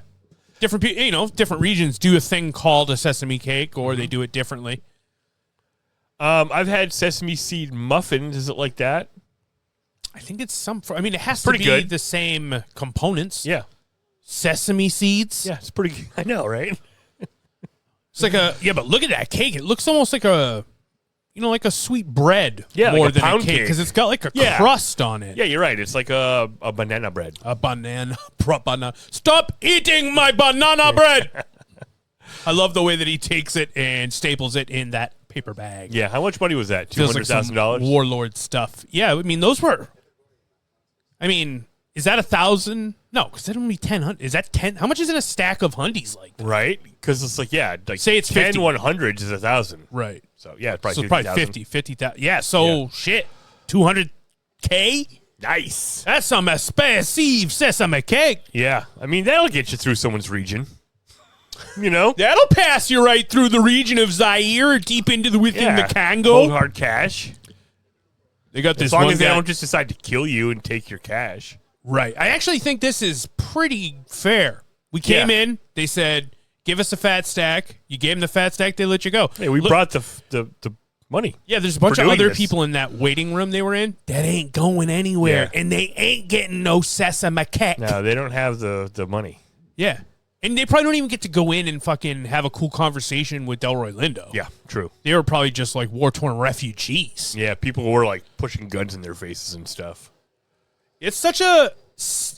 Different people, different regions do a thing called a sesame cake, or they do it differently. I've had sesame seed muffins. Is it like that? I think it's it has to be good. the same components. Yeah. Sesame seeds. Yeah, it's pretty good. I know, right? It's like but look at that cake. It looks almost like a sweet bread. Yeah, more like a than pound a cake cake. because it's got like a crust on it. Yeah, you're right. It's like a banana bread. A banana. Stop eating my banana bread. I love the way that he takes it and staples it in that paper bag. Yeah, how much money was that? $200,000. $200,000? Warlord stuff. Yeah, I mean those were. I mean, is that 1,000? No, because that would be 10. Is that 10? How much is in a stack of hundies like? Right, because it's like say it's 10 50. 100s is 1,000. Right. So yeah, it's probably so 50,000. 50,000. Yeah. So shit, 200K. Nice. That's some expensive sesame cake. Yeah, I mean that'll get you through someone's region. You know, that'll pass you right through the region of Zaire, deep into within the Congo. Cold hard cash. They got this. As long one as they guy. don't just decide to kill you and take your cash. Right. I actually think this is pretty fair. We came in. They said, "Give us a fat stack." You gave them the fat stack. They let you go. Hey, we brought the money. Yeah, there's a bunch of other people in that waiting room they were in that ain't going anywhere, and they ain't getting no sesame cake. No, they don't have the money. Yeah. And they probably don't even get to go in and fucking have a cool conversation with Delroy Lindo. Yeah, true. They were probably just like war-torn refugees. Yeah, people were like pushing guns in their faces and stuff. It's such a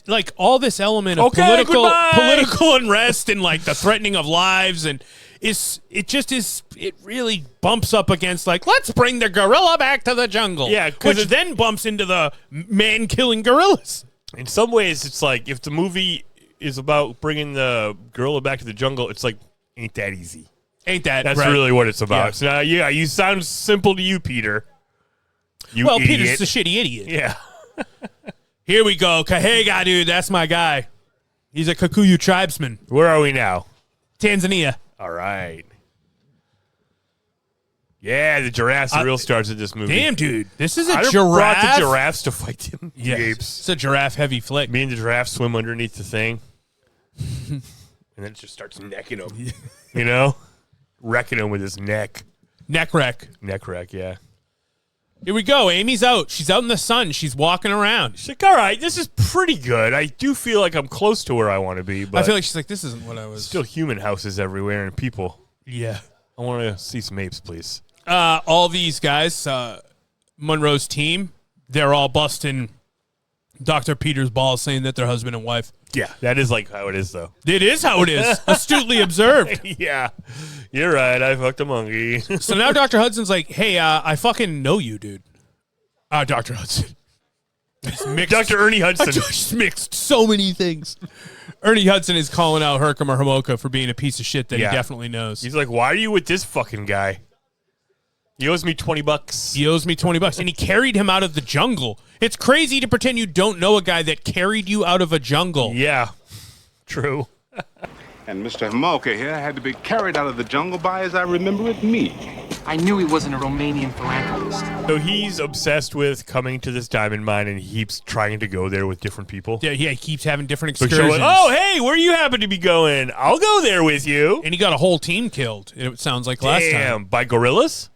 like all this element of political unrest and like the threatening of lives, and it really bumps up against like, let's bring the gorilla back to the jungle. Yeah, which then bumps into the man killing gorillas. In some ways, it's like if the movie is about bringing the gorilla back to the jungle, it's like, ain't that easy. That's right. really what it's about. Yeah. So now, you sound simple to you, Peter. Idiot. Peter's the shitty idiot. Yeah. Here we go. Kahega, dude. That's my guy. He's a Kikuyu tribesman. Where are we now? Tanzania. All right. Yeah, the giraffes are real stars of this movie. Damn, dude. This is I giraffe. brought the giraffes to fight them. Yes. The apes. It's a giraffe-heavy flick. Me and the giraffe swim underneath the thing. And then it just starts necking them. You know? Wrecking him with his neck. Neck wreck. Neck wreck, yeah. Here we go. Amy's out. She's out in the sun. She's walking around. She's like, all right, this is pretty good. I do feel like I'm close to where I want to be, but I feel like she's like, this isn't what I was. Still human houses everywhere and people. Yeah. I want to see some apes, please. All these guys, Monroe's team, they're all busting Dr. Peter's balls, saying that they're husband and wife. Yeah, that is like how it is, though. It is how it is. Astutely observed. Yeah, you're right. I fucked a monkey. So now Dr. Hudson's like, hey, I fucking know you, dude. Dr. Hudson. Dr. Ernie Hudson. I just mixed so many things. Ernie Hudson is calling out Herkimer Hamoka for being a piece of shit that he definitely knows. He's like, why are you with this fucking guy? He owes me $20. He owes me $20, and he carried him out of the jungle. It's crazy to pretend you don't know a guy that carried you out of a jungle. Yeah, true. And Mr. Homolka here had to be carried out of the jungle by, as I remember it, me. I knew he wasn't a Romanian philanthropist. So he's obsessed with coming to this diamond mine, and he keeps trying to go there with different people. Yeah, he keeps having different Like, excursions. oh, hey, where you happen to be going? I'll go there with you. And he got a whole team killed, it sounds like last time. Damn, by gorillas?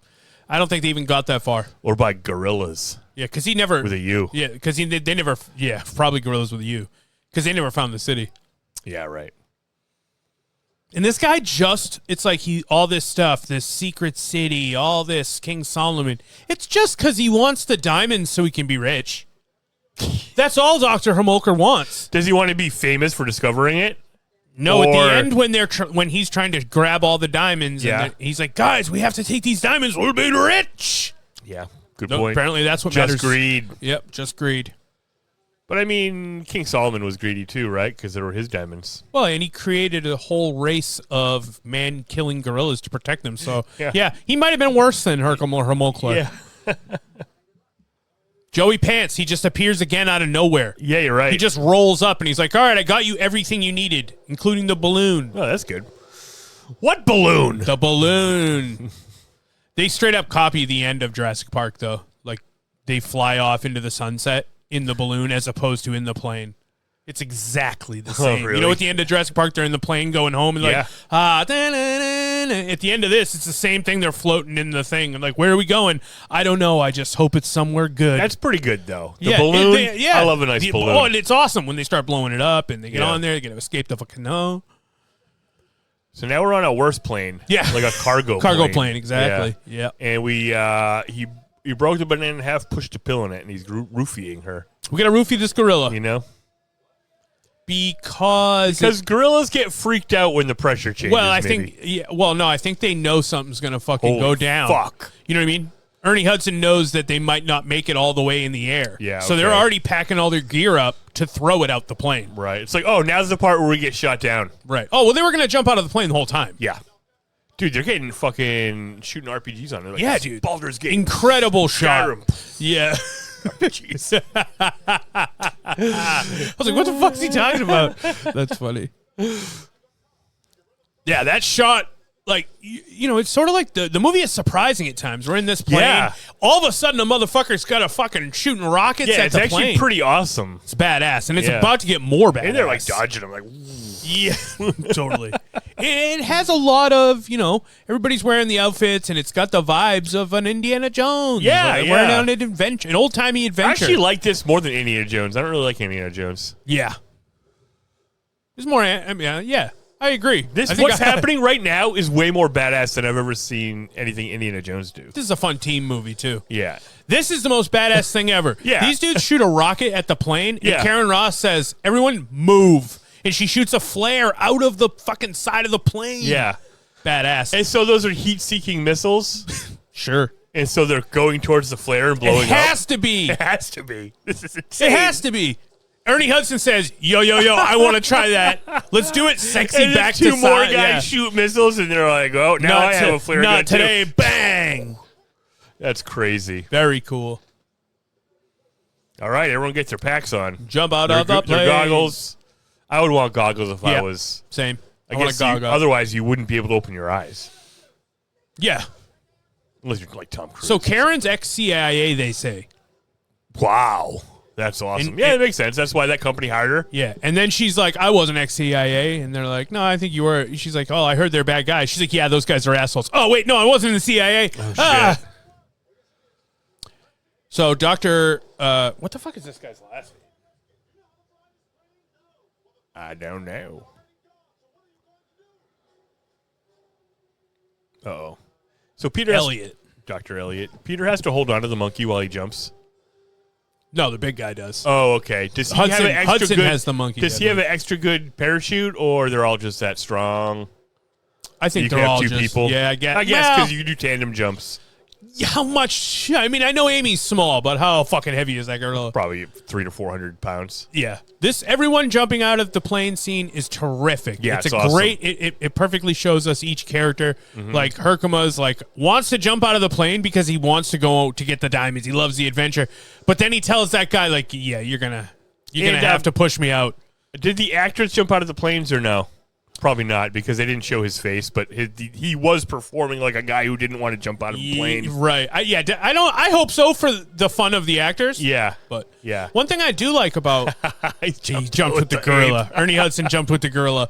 I don't think they even got that far. Or by gorillas. Yeah, because he never... With a U. Yeah, because they never... Yeah, probably gorillas with a U. Because they never found the city. Yeah, right. And this guy it's like all this stuff, this secret city, all this King Solomon. It's just because he wants the diamonds so he can be rich. That's all Dr. Homolka wants. Does he want to be famous for discovering it? No, at the end when he's trying to grab all the diamonds, and he's like, guys, we have to take these diamonds. We'll be rich. Yeah, good point. Apparently that's what just matters. Greed. Yep, just greed. But I mean, King Solomon was greedy too, right? Because they were his diamonds. Well, and he created a whole race of man-killing gorillas to protect them. So, yeah he might have been worse than Herkimer Hamoka. Yeah. Joey Pants, he just appears again out of nowhere. Yeah, you're right. He just rolls up and he's like, all right, I got you everything you needed, including the balloon. Oh, that's good. What balloon? The balloon. They straight up copy the end of Jurassic Park, though. Like, they fly off into the sunset in the balloon as opposed to in the plane. It's exactly the same. Oh, really? You know, at the end of Jurassic Park, they're in the plane going home and like, at the end of this, it's the same thing. They're floating in the thing. And like, where are we going? I don't know. I just hope it's somewhere good. That's pretty good, though. The balloon? I love a nice balloon. Oh, and it's awesome when they start blowing it up and they get on there. They're going to escape the fucking no. So now we're on a worse plane. Yeah. Like a cargo plane, exactly. Yeah. And he broke the banana in half, pushed a pill in it, and he's roofieing her. We got to roofie this gorilla. You know? Because gorillas get freaked out when the pressure changes. Well, I think they know something's going to fucking go down. Fuck. You know what I mean? Ernie Hudson knows that they might not make it all the way in the air. Yeah. So they're already packing all their gear up to throw it out the plane. Right. It's like, oh, now's the part where we get shot down. Right. Oh, well, they were going to jump out of the plane the whole time. Yeah. Dude, they're getting fucking shooting RPGs on it. Like, yeah, dude. Baldur's Gate. Incredible shot. Skyrim. Yeah. RPGs. I was like, what the fuck is he talking about? That's funny. Yeah, that shot, like, you know, it's sort of like the movie is surprising at times. We're in this plane. Yeah. All of a sudden, a motherfucker's got a fucking shooting rockets at the plane. Yeah, it's actually pretty awesome. It's badass, and it's about to get more badass. And they're, like, dodging them, like... Yeah, totally. It has a lot of, you know, everybody's wearing the outfits, and it's got the vibes of an Indiana Jones. Yeah, like wearing on an old-timey adventure. I actually like this more than Indiana Jones. I don't really like Indiana Jones. Yeah. It's more, I I agree. What's happening right now is way more badass than I've ever seen anything Indiana Jones do. This is a fun team movie, too. Yeah. This is the most badass thing ever. Yeah. These dudes shoot a rocket at the plane, and Karen Ross says, everyone move. And she shoots a flare out of the fucking side of the plane. Yeah. Badass. And so those are heat-seeking missiles? Sure. And so they're going towards the flare and blowing up? It has to be. It has to be. This is insane. It has to be. Ernie Hudson says, yo, I want to try that. Let's do it sexy and back to two more side. guys shoot missiles, and they're like, oh, now I have a flare gun, not today. Bang. That's crazy. Very cool. All right, everyone gets their packs on. Jump out of the plane. Their goggles. I would want goggles if I was. Same. I guess otherwise you wouldn't be able to open your eyes. Yeah. Unless you're like Tom Cruise. So Karen's ex-CIA, they say. Wow. That's awesome. It makes sense. That's why that company hired her. Yeah. And then she's like, I wasn't ex-CIA. And they're like, no, I think you were. She's like, oh, I heard they're bad guys. She's like, yeah, those guys are assholes. Oh, wait, no, I wasn't in the CIA. Oh, shit. So Dr. What the fuck is this guy's last name? I don't know. Uh-oh. So Peter Elliot. Dr. Elliot. Peter has to hold on to the monkey while he jumps. No, the big guy does. Oh, okay. Does he Hudson, have an extra Hudson good, has the monkey. Does he have an extra good parachute, or they're all just that strong? I think you they're can all have two just, people. Yeah, I guess. I guess because you do tandem jumps. How much? I mean, I know Amy's small, but how fucking heavy is that girl? Probably 300 to 400 pounds. Yeah. Everyone jumping out of the plane scene is terrific. Yeah, it's awesome. great. It perfectly shows us each character. Like Herkima's wants to jump out of the plane because he wants to go to get the diamonds. He loves the adventure, but then he tells that guy yeah, you're gonna have to push me out. Did the actors jump out of the planes or no? Probably not, because they didn't show his face, but he was performing like a guy who didn't want to jump out of the plane. Right. I hope so for the fun of the actors. Yeah. But yeah. One thing I do like about he jumped with the gorilla. Ernie Hudson jumped with the gorilla.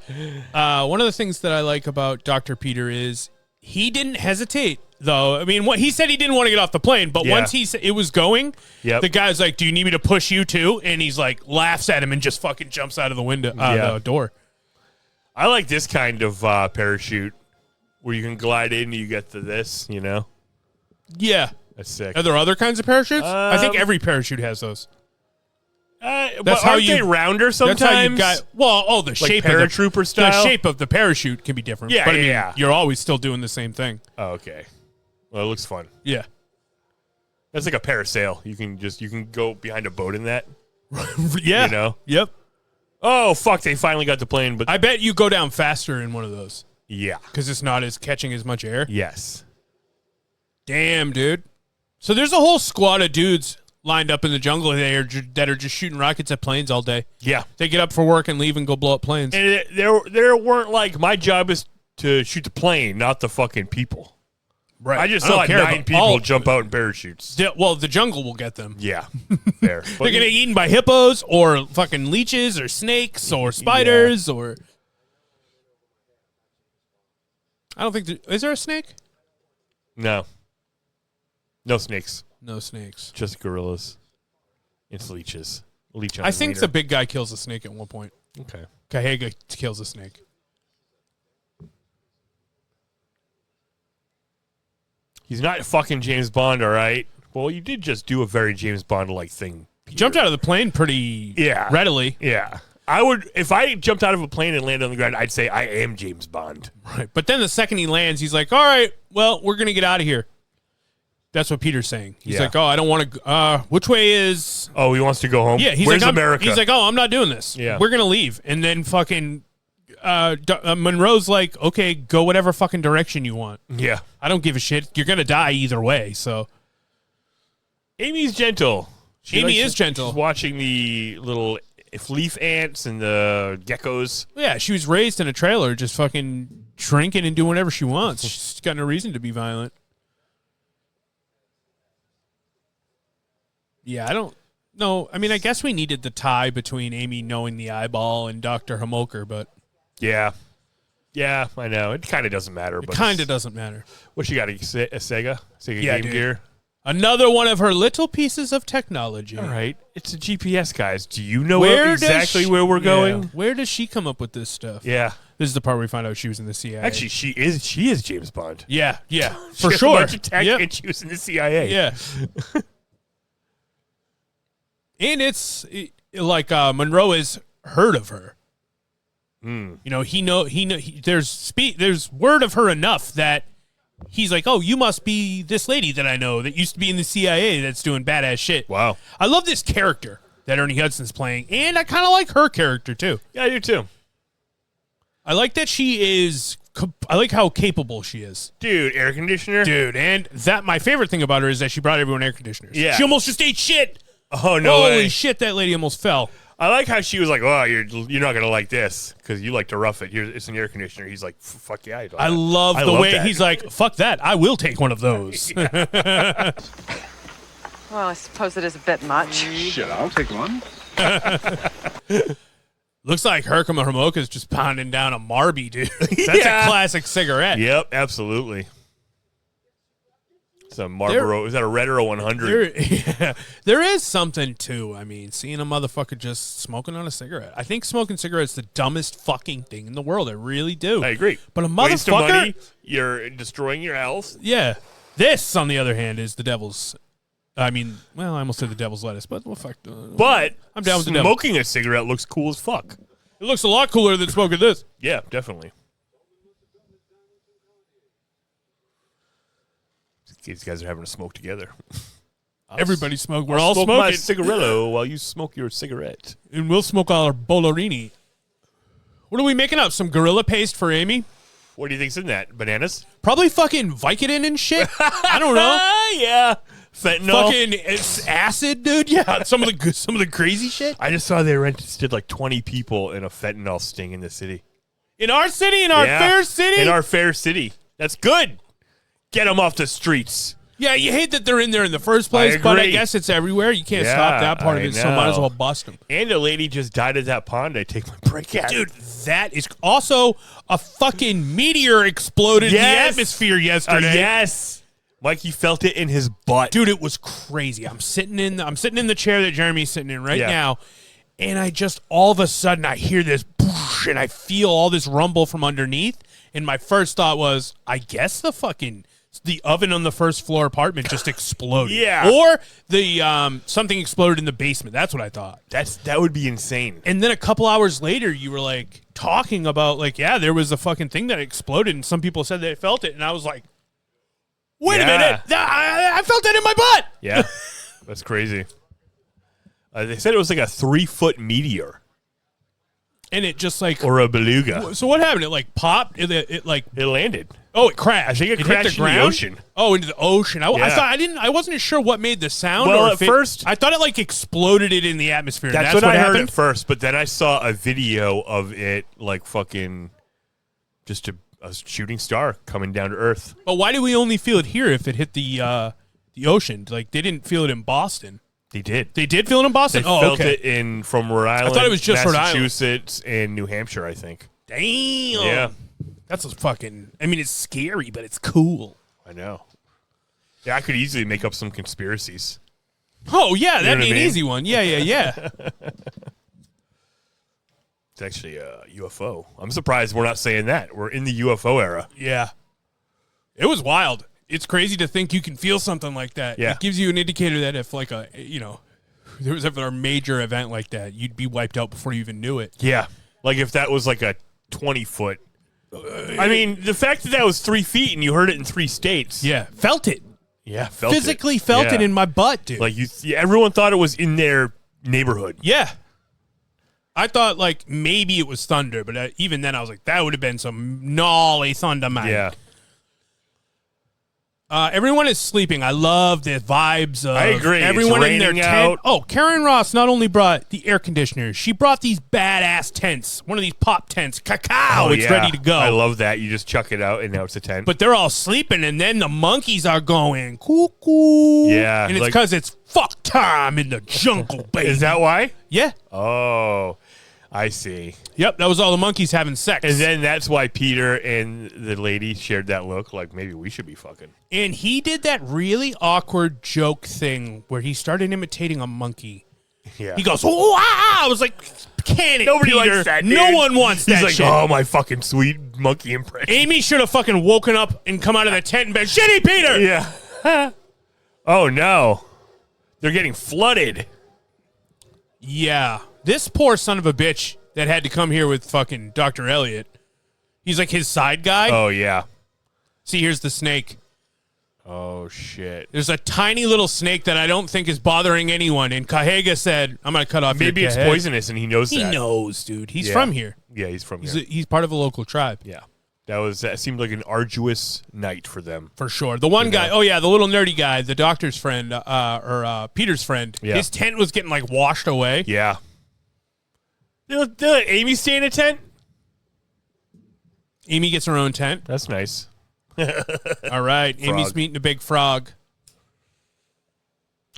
One of the things that I like about Dr. Peter is he didn't hesitate, though. I mean, he said he didn't want to get off the plane, but once he said it was going, the guy's like, "Do you need me to push you too?" And he's like, laughs at him and just fucking jumps out of the window, the door. I like this kind of parachute where you can glide in and you get to this, you know? Yeah. That's sick. Are there other kinds of parachutes? I think every parachute has those. That's how they rounder sometimes. That's how you got, the shape paratrooper of style. The shape of the parachute can be different. Yeah, but I mean, you're always still doing the same thing. Oh, okay. Well, it looks fun. Yeah. That's like a parasail. You can go behind a boat in that. Yeah. You know? Yep. Oh, fuck, they finally got the plane. But I bet you go down faster in one of those. Yeah. Because it's not catching as much air. Yes. Damn, dude. So there's a whole squad of dudes lined up in the jungle that are just shooting rockets at planes all day. Yeah. They get up for work and leave and go blow up planes. And there weren't my job is to shoot the plane, not the fucking people. Right. I just saw 9 people jump out in parachutes. The jungle will get them. Yeah. Fair. They're going to get eaten by hippos or fucking leeches or snakes or spiders or... I don't think... Is there a snake? No. No snakes. No snakes. Just gorillas. It's leeches. I think the big guy kills a snake at one point. Okay. Kahega kills a snake. He's not fucking James Bond, all right? Well, you did just do a very James Bond-like thing, Peter. He jumped out of the plane pretty readily. Yeah. I would, if I jumped out of a plane and landed on the ground, I'd say I am James Bond. Right. But then the second he lands, he's like, all right, well, we're going to get out of here. That's what Peter's saying. He's like, oh, I don't want to, which way is... Oh, he wants to go home? Yeah. He's Where's like, America? He's like, oh, I'm not doing this. Yeah. We're going to leave. And then fucking... Monroe's like, okay, go whatever fucking direction you want. Yeah. I don't give a shit. You're going to die either way, so. Amy's gentle. Amy is gentle. She's watching the little leaf ants and the geckos. Yeah, she was raised in a trailer just fucking drinking and doing whatever she wants. She's got no reason to be violent. Yeah, I don't know. I mean, I guess we needed the tie between Amy knowing the eyeball and Dr. Homolker, but... Yeah. Yeah, I know. It kind of doesn't matter. It kind of doesn't matter. What, she got a Sega? Sega Game Gear? Another one of her little pieces of technology. All right. It's a GPS, guys. Do you know exactly where we're going? Where does she come up with this stuff? Yeah. This is the part where we find out she was in the CIA. Actually, she is James Bond. Yeah, for sure. A bunch of tech, and she was in the CIA. Yeah. And it's like Monroe has heard of her. You know, there's word of her enough that he's like, oh, you must be this lady that I know that used to be in the CIA that's doing badass shit. Wow. I love this character that Ernie Hudson's playing, and I kind of like her character too. Yeah, I do too. I like that she is. I like how capable she is. Dude, air conditioner? Dude, and that my favorite thing about her is that she brought everyone air conditioners. Yeah. She almost just ate shit. Oh, no Holy way. shit, that lady almost fell. I like how she was like, "Oh, you're not gonna like this because you like to rough it. It's an air conditioner." He's like, "Fuck yeah, I love the way he's like, fuck that, I will take one of those." Well, I suppose it is a bit much. Shit, I'll take one. Looks like Herkimer Hamoka's just pounding down a Marby, dude. That's a classic cigarette. Yep, absolutely. It's a Marlboro. Is that a Red or a 100? There is something too. I mean, seeing a motherfucker just smoking on a cigarette. I think smoking cigarettes is the dumbest fucking thing in the world. I really do. I agree. But a Waste of motherfucker, money, you're destroying your health. yeah. This, on the other hand, is the devil's. I mean, well, I almost said the devil's lettuce, but well, fuck. But I'm down with the devil. Smoking a cigarette looks cool as fuck. It looks a lot cooler than smoking this. Yeah, definitely. These guys are having a smoke together. Everybody smoke. We're I'll all smoke smoking. my cigarillo while you smoke your cigarette. And we'll smoke our Bolorini. What are we making up? Some gorilla paste for Amy? What do you think's in that? Bananas? Probably fucking Vicodin and shit. I don't know. Yeah. Fentanyl. Fucking it's acid, dude. Yeah, some of the crazy shit. I just saw they arrested like 20 people in a fentanyl sting in the city. In our city? In our fair city? In our fair city. That's good. Get them off the streets. Yeah, you hate that they're in there in the first place, but I guess it's everywhere. You can't stop that part of it, so might as well bust them. And a lady just died at that pond. I take my break at. Dude, that is also a fucking meteor exploded in the atmosphere yesterday. Yes. Mikey felt it in his butt. Dude, it was crazy. I'm sitting in the chair that Jeremy's sitting in right now, and I just all of a sudden I hear this boosh, and I feel all this rumble from underneath, and my first thought was, I guess the oven on the first floor apartment just exploded. Yeah. Or the something exploded in the basement. That's what I thought. That would be insane. And then a couple hours later, you were like talking about like, yeah, there was a fucking thing that exploded, and some people said they felt it, and I was like, wait a minute, I felt that in my butt. Yeah, that's crazy. They said it was like a 3-foot meteor. And it just like or a beluga. So what happened? It like popped. It landed. Oh, it crashed. I think it hit crashed the in ground? the ocean. Oh, into the ocean. I thought I wasn't sure what made the sound. Well, or at first I thought it like exploded it in the atmosphere. That's what I heard at first. But then I saw a video of it like fucking just a shooting star coming down to Earth. But why do we only feel it here if it hit the ocean? Like they didn't feel it in Boston. They did. They did feel it in Boston? They felt it from Rhode Island, I thought it was just Rhode Island. Massachusetts, and New Hampshire, I think. Damn. Yeah. That's a fucking... I mean, it's scary, but it's cool. I know. Yeah, I could easily make up some conspiracies. Oh, yeah, that'd be an easy one. Yeah. It's actually a UFO. I'm surprised we're not saying that. We're in the UFO era. Yeah. It was wild. It's crazy to think you can feel something like that. Yeah. It gives you an indicator that if like there was ever a major event like that, you'd be wiped out before you even knew it. Yeah. Like if that was like a 20-foot. I mean, the fact that was 3 feet and you heard it in 3 states. Yeah. Felt it. Yeah. Felt Physically felt it in my butt, dude. Like everyone thought it was in their neighborhood. Yeah. I thought like maybe it was thunder, but even then I was like, that would have been some gnarly thunder, man. Yeah. Everyone is sleeping. I love the vibes of I agree. Everyone It's in their raining tent. out. Oh, Karen Ross not only brought the air conditioners, she brought these badass tents. One of these pop tents. Cacao. It's ready to go. I love that. You just chuck it out and now it's a tent. But they're all sleeping, and then the monkeys are going cuckoo. Yeah. And it's because it's fuck time in the jungle, baby. Is that why? Yeah. Oh, I see. Yep, that was all the monkeys having sex. And then that's why Peter and the lady shared that look, like maybe we should be fucking. And he did that really awkward joke thing where he started imitating a monkey. Yeah. He goes, oh, ah! I was like, Can it, Nobody Peter? likes that, No dude. one wants that He's like, shit. oh, my fucking sweet monkey impression. Amy should have fucking woken up and come out of the tent and been, shitty Peter! Yeah. Oh, no. They're getting flooded. Yeah. This poor son of a bitch that had to come here with fucking Dr. Elliot. He's like his side guy. Oh, yeah. See, here's the snake. Oh, shit. There's a tiny little snake that I don't think is bothering anyone. And Kahega said, I'm going to cut off Maybe your it's head. poisonous and he knows that. He knows, dude. He's from here. Yeah, he's from here. He's part of a local tribe. Yeah. That seemed like an arduous night for them. For sure. The one guy, the little nerdy guy, the doctor's friend, or Peter's friend, his tent was getting like washed away. Yeah. They let Amy stay in a tent? Amy gets her own tent. That's nice. All right. Amy's meeting a big frog.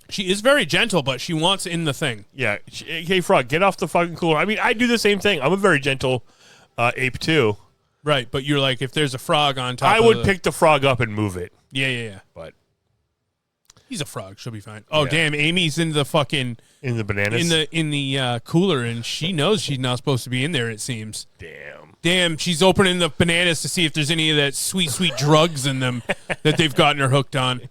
She is very gentle, but she wants in the thing. Yeah. Hey, frog, get off the fucking cooler. I mean, I do the same thing. I'm a very gentle ape, too. Right, but you're like, if there's a frog on top I would pick the frog up and move it. Yeah. But he's a frog. She'll be fine. Oh, damn. Amy's in the fucking... In the bananas? In the cooler, and she knows she's not supposed to be in there, it seems. Damn, she's opening the bananas to see if there's any of that sweet, sweet drugs in them that they've gotten her hooked on.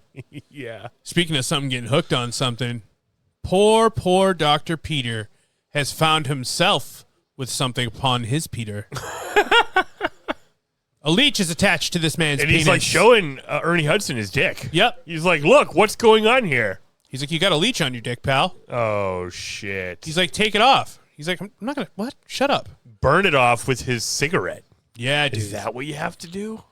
Yeah. Speaking of something getting hooked on something, poor Dr. Peter has found himself with something upon his Peter. A leech is attached to this man's and penis. he's like showing Ernie Hudson his dick. Yep. He's like, look, what's going on here? He's like, you got a leech on your dick, pal. Oh, shit. He's like, take it off. He's like, I'm not going to, what? Shut up. Burn it off with his cigarette. Yeah, dude. Is that what you have to do?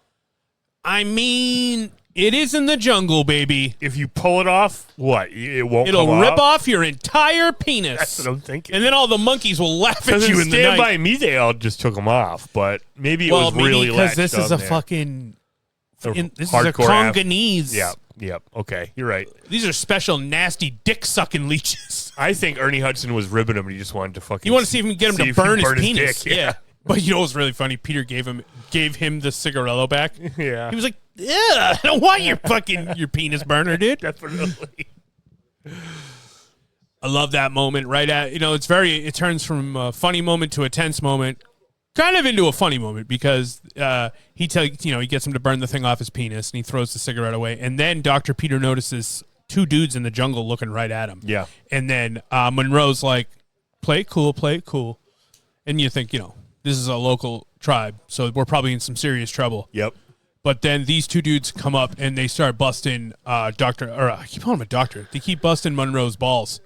I mean, it is in the jungle, baby. If you pull it off, what? It'll rip off your entire penis. That's what I'm thinking. And then all the monkeys will laugh at you in the night. Stand By Me, they all just took them off, but maybe it was really because this is a there. fucking... this is a Hardcore Congolese. Yep. Okay, you're right. These are special, nasty, dick-sucking leeches. I think Ernie Hudson was ribbing him, and he just wanted to fucking... You want to see if we can get him to burn his penis. Dick, yeah. But you know what's really funny? Peter gave him the cigarello back. Yeah. He was like, yeah, I don't want your penis burner, dude. Definitely. I love that moment. It turns from a funny moment to a tense moment, kind of into a funny moment because he gets him to burn the thing off his penis and he throws the cigarette away. And then Dr. Peter notices two dudes in the jungle looking right at him. Yeah. And then Monroe's like, play it cool. And you think, this is a local tribe, so we're probably in some serious trouble. Yep. But then these two dudes come up and they start busting I keep calling him a doctor. They keep busting Monroe's balls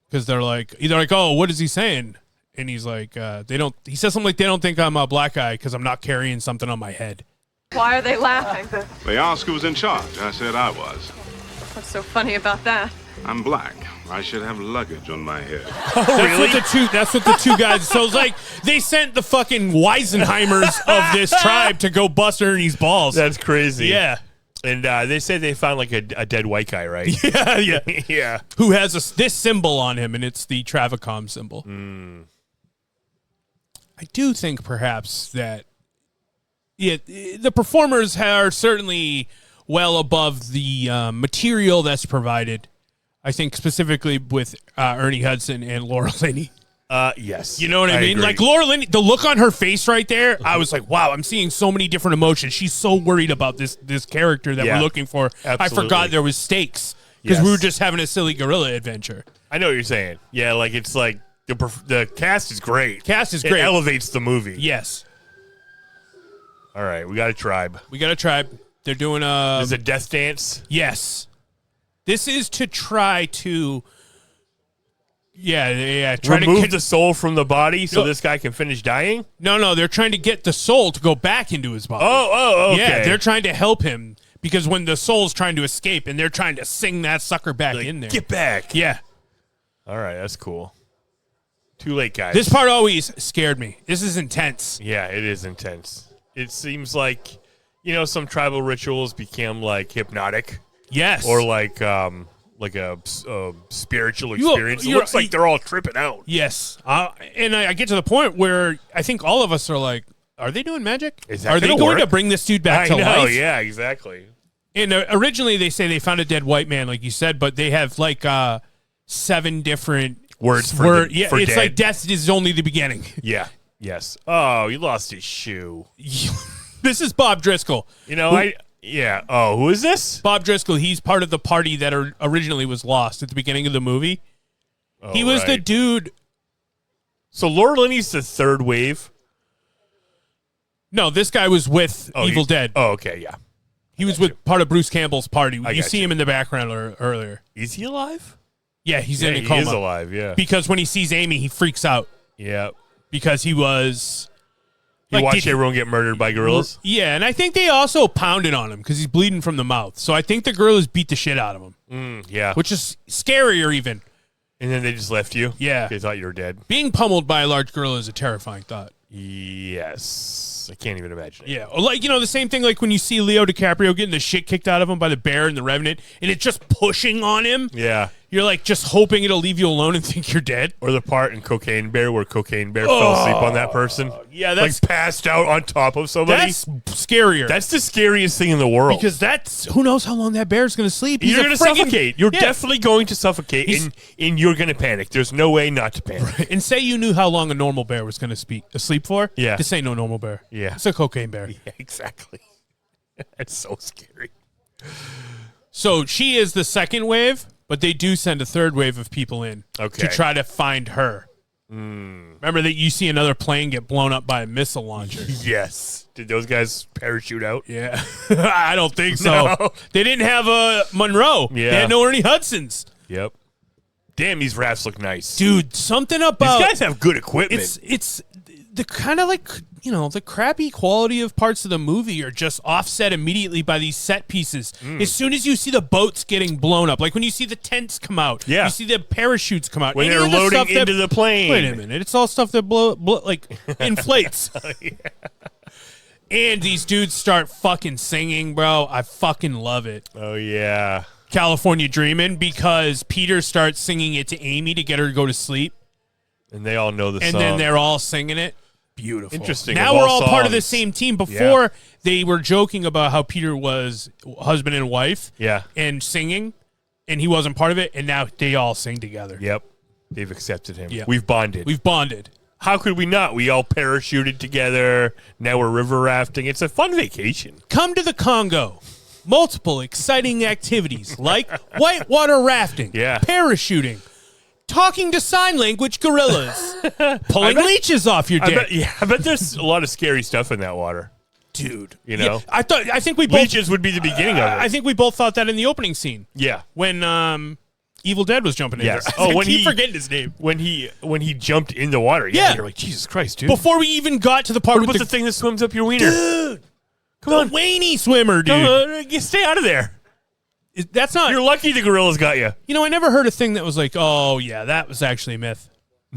because they're like, oh, what is he saying? And he's like, he says something like they don't think I'm a black guy because I'm not carrying something on my head. Why are they laughing? They asked who was in charge. I said I was. What's so funny about that? I'm black. I should have luggage on my head. That's what the two guys. So it's like they sent the fucking Weisenheimers of this tribe to go bust Ernie's balls. That's crazy. Yeah. And they said they found like a dead white guy, right? Yeah. Who has this symbol on him, and it's the Travacom symbol. I do think perhaps that, the performers are certainly well above the material that's provided. I think specifically with Ernie Hudson and Laura Linney. Yes. You know what I mean? agree. Like Laura Linney, the look on her face right there, I was like, wow, I'm seeing so many different emotions. She's so worried about this character that we're looking for. Absolutely. I forgot there was stakes because we were just having a silly gorilla adventure. I know what you're saying. Yeah, like it's like the cast is great. It elevates the movie. Yes. All right, we got a tribe. They're doing There's a death dance. Yes. This is to try to... Yeah. Remove the soul from the body so this guy can finish dying? No, they're trying to get the soul to go back into his body. Oh, okay. Yeah, they're trying to help him because when the soul's trying to escape and they're trying to sing that sucker back in there. Get back. Yeah. All right, that's cool. Too late, guys. This part always scared me. This is intense. Yeah, it is intense. It seems like, some tribal rituals became like hypnotic. Yes. Or like a spiritual experience. It looks like they're all tripping out. Yes. And I get to the point where I think all of us are like, are they doing magic? Is that are they gonna going work? to bring this dude back to I know, life? yeah, exactly. And originally they say they found a dead white man, like you said, but they have like 7 different words for it's dead. like death is only the beginning. Yeah. Yes. Oh, he lost his shoe. This is Bob Driscoll. Yeah. Oh, who is this? Bob Driscoll. He's part of the party that originally was lost at the beginning of the movie. Oh, he was the dude. So Lord Linney's the third wave? No, this guy was with Evil Dead. Oh, okay, yeah. He was with part of Bruce Campbell's party. You see him in the background earlier. Is he alive? Yeah, he's in a coma. He is alive, yeah. Because when he sees Amy, he freaks out. Yeah. Because he was... He watched everyone get murdered by gorillas? Yeah, and I think they also pounded on him because he's bleeding from the mouth. So I think the gorillas beat the shit out of him. Yeah. Which is scarier even. And then they just left you? Yeah. They thought you were dead? Being pummeled by a large gorilla is a terrifying thought. Yes. I can't even imagine it. Yeah. Like, the same thing like when you see Leo DiCaprio getting the shit kicked out of him by the bear in The Revenant, and it's just pushing on him. Yeah. You're like just hoping it'll leave you alone and think you're dead. Or the part in Cocaine Bear where Cocaine Bear fell asleep on that person. Yeah, that's... Like passed out on top of somebody. That's scarier. That's the scariest thing in the world. Because who knows how long that bear's going to sleep. You're going to suffocate. You're definitely going to suffocate, and you're going to panic. There's no way not to panic. Right. And say you knew how long a normal bear was going to sleep for. Yeah. This ain't no normal bear. Yeah. It's a cocaine bear. Yeah, exactly. That's so scary. So she is the second wave, but they do send a third wave of people in to try to find her. Remember that you see another plane get blown up by a missile launcher. Yes. Did those guys parachute out? Yeah. I don't think so. No. They didn't have a Monroe. Yeah. They had no Ernie Hudsons. Yep. Damn, these rafts look nice. Dude, something about... These guys have good equipment. It's the kind of like, the crappy quality of parts of the movie are just offset immediately by these set pieces. As soon as you see the boats getting blown up, like when you see the tents come out, you see the parachutes come out. When they're loading into the plane. Wait a minute. It's all stuff that inflates. Yeah. And these dudes start fucking singing, bro. I fucking love it. Oh, yeah. California Dreamin', because Peter starts singing it to Amy to get her to go to sleep. And they all know the song. And then they're all singing it. Beautiful. Interesting. Now we're all part of the same team. Before, they were joking about how Peter was husband and wife and singing, and he wasn't part of it, and now they all sing together. Yep. They've accepted him. Yep. We've bonded. How could we not? We all parachuted together. Now we're river rafting. It's a fun vacation. Come to the Congo. Multiple exciting activities like whitewater rafting, parachuting, talking to sign language gorillas, pulling leeches off your dick. I bet there's a lot of scary stuff in that water. Dude. Yeah, I think we both... Leeches would be the beginning of it. I think we both thought that in the opening scene. Yeah. When Evil Dead was jumping in there. I keep forgetting his name. When he jumped in the water. Yeah. You're like, Jesus Christ, dude. Before we even got to the part with the thing that swims up your wiener? Dude. Come on. Waney swimmer, dude. Come on, you stay out of there. That's not... You're lucky the gorillas got you. I never heard a thing that was like, oh, yeah, that was actually a myth.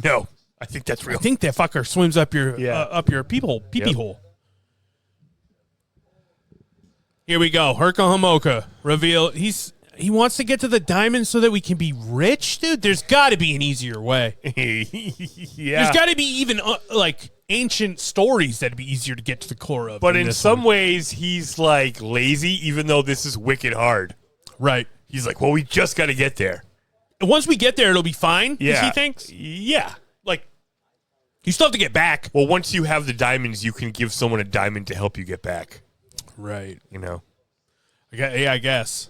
No. I think that's real. I think that fucker swims up your pee-pee hole. Here we go. Herka Homoka reveal. He wants to get to the diamond so that we can be rich, dude. There's got to be an easier way. There's got to be even ancient stories that'd be easier to get to the core of. But in some ways, he's like lazy, even though this is wicked hard. Right. He's like, well, we just got to get there. And once we get there, it'll be fine. Yeah. He thinks. Yeah. Like, you still have to get back. Well, once you have the diamonds, you can give someone a diamond to help you get back. Right. I guess.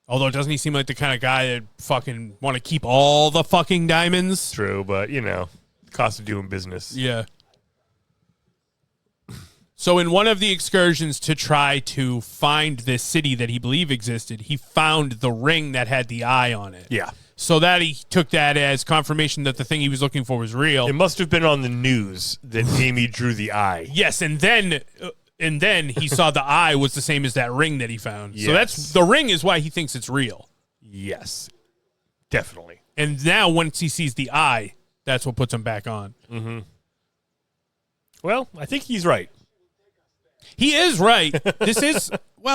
Although, doesn't he seem like the kind of guy that fucking want to keep all the fucking diamonds? True, but, cost of doing business. Yeah. So in one of the excursions to try to find this city that he believed existed, he found the ring that had the eye on it. Yeah. So that he took that as confirmation that the thing he was looking for was real. It must have been on the news that Amy drew the eye. Yes, and then he saw the eye was the same as that ring that he found. Yes. So that's the ring is why he thinks it's real. Yes. Definitely. And now once he sees the eye, that's what puts him back on. Mm-hmm. Well, I think he's right. He is right. This is, we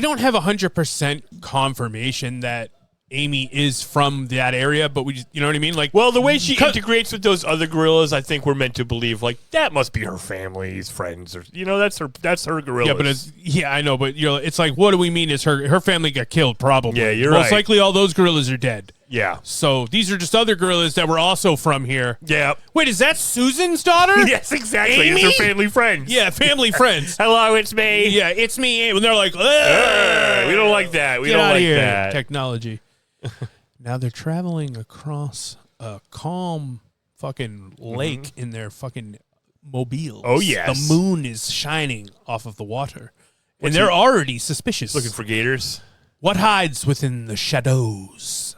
don't have 100% confirmation that Amy is from that area, but we just, you know what I mean? Like, well, the way she integrates with those other gorillas, I think we're meant to believe like that must be her family's friends, or that's her gorillas. Yeah, but I know, but it's like, what do we mean? Is her family got killed? Probably. Yeah, you're most likely all those gorillas are dead. Yeah. So these are just other gorillas that were also from here. Yeah. Wait, is that Susan's daughter? Yes, exactly. Amy? It's her family friends. Yeah, family friends. Hello, it's me. Yeah, it's me. And they're like, we don't like that. We Get don't out like of here. that. Technology. Now they're traveling across a calm fucking lake in their fucking mobiles. Oh, yes. The moon is shining off of the water. And they're already suspicious. Looking for gators. What hides within the shadows?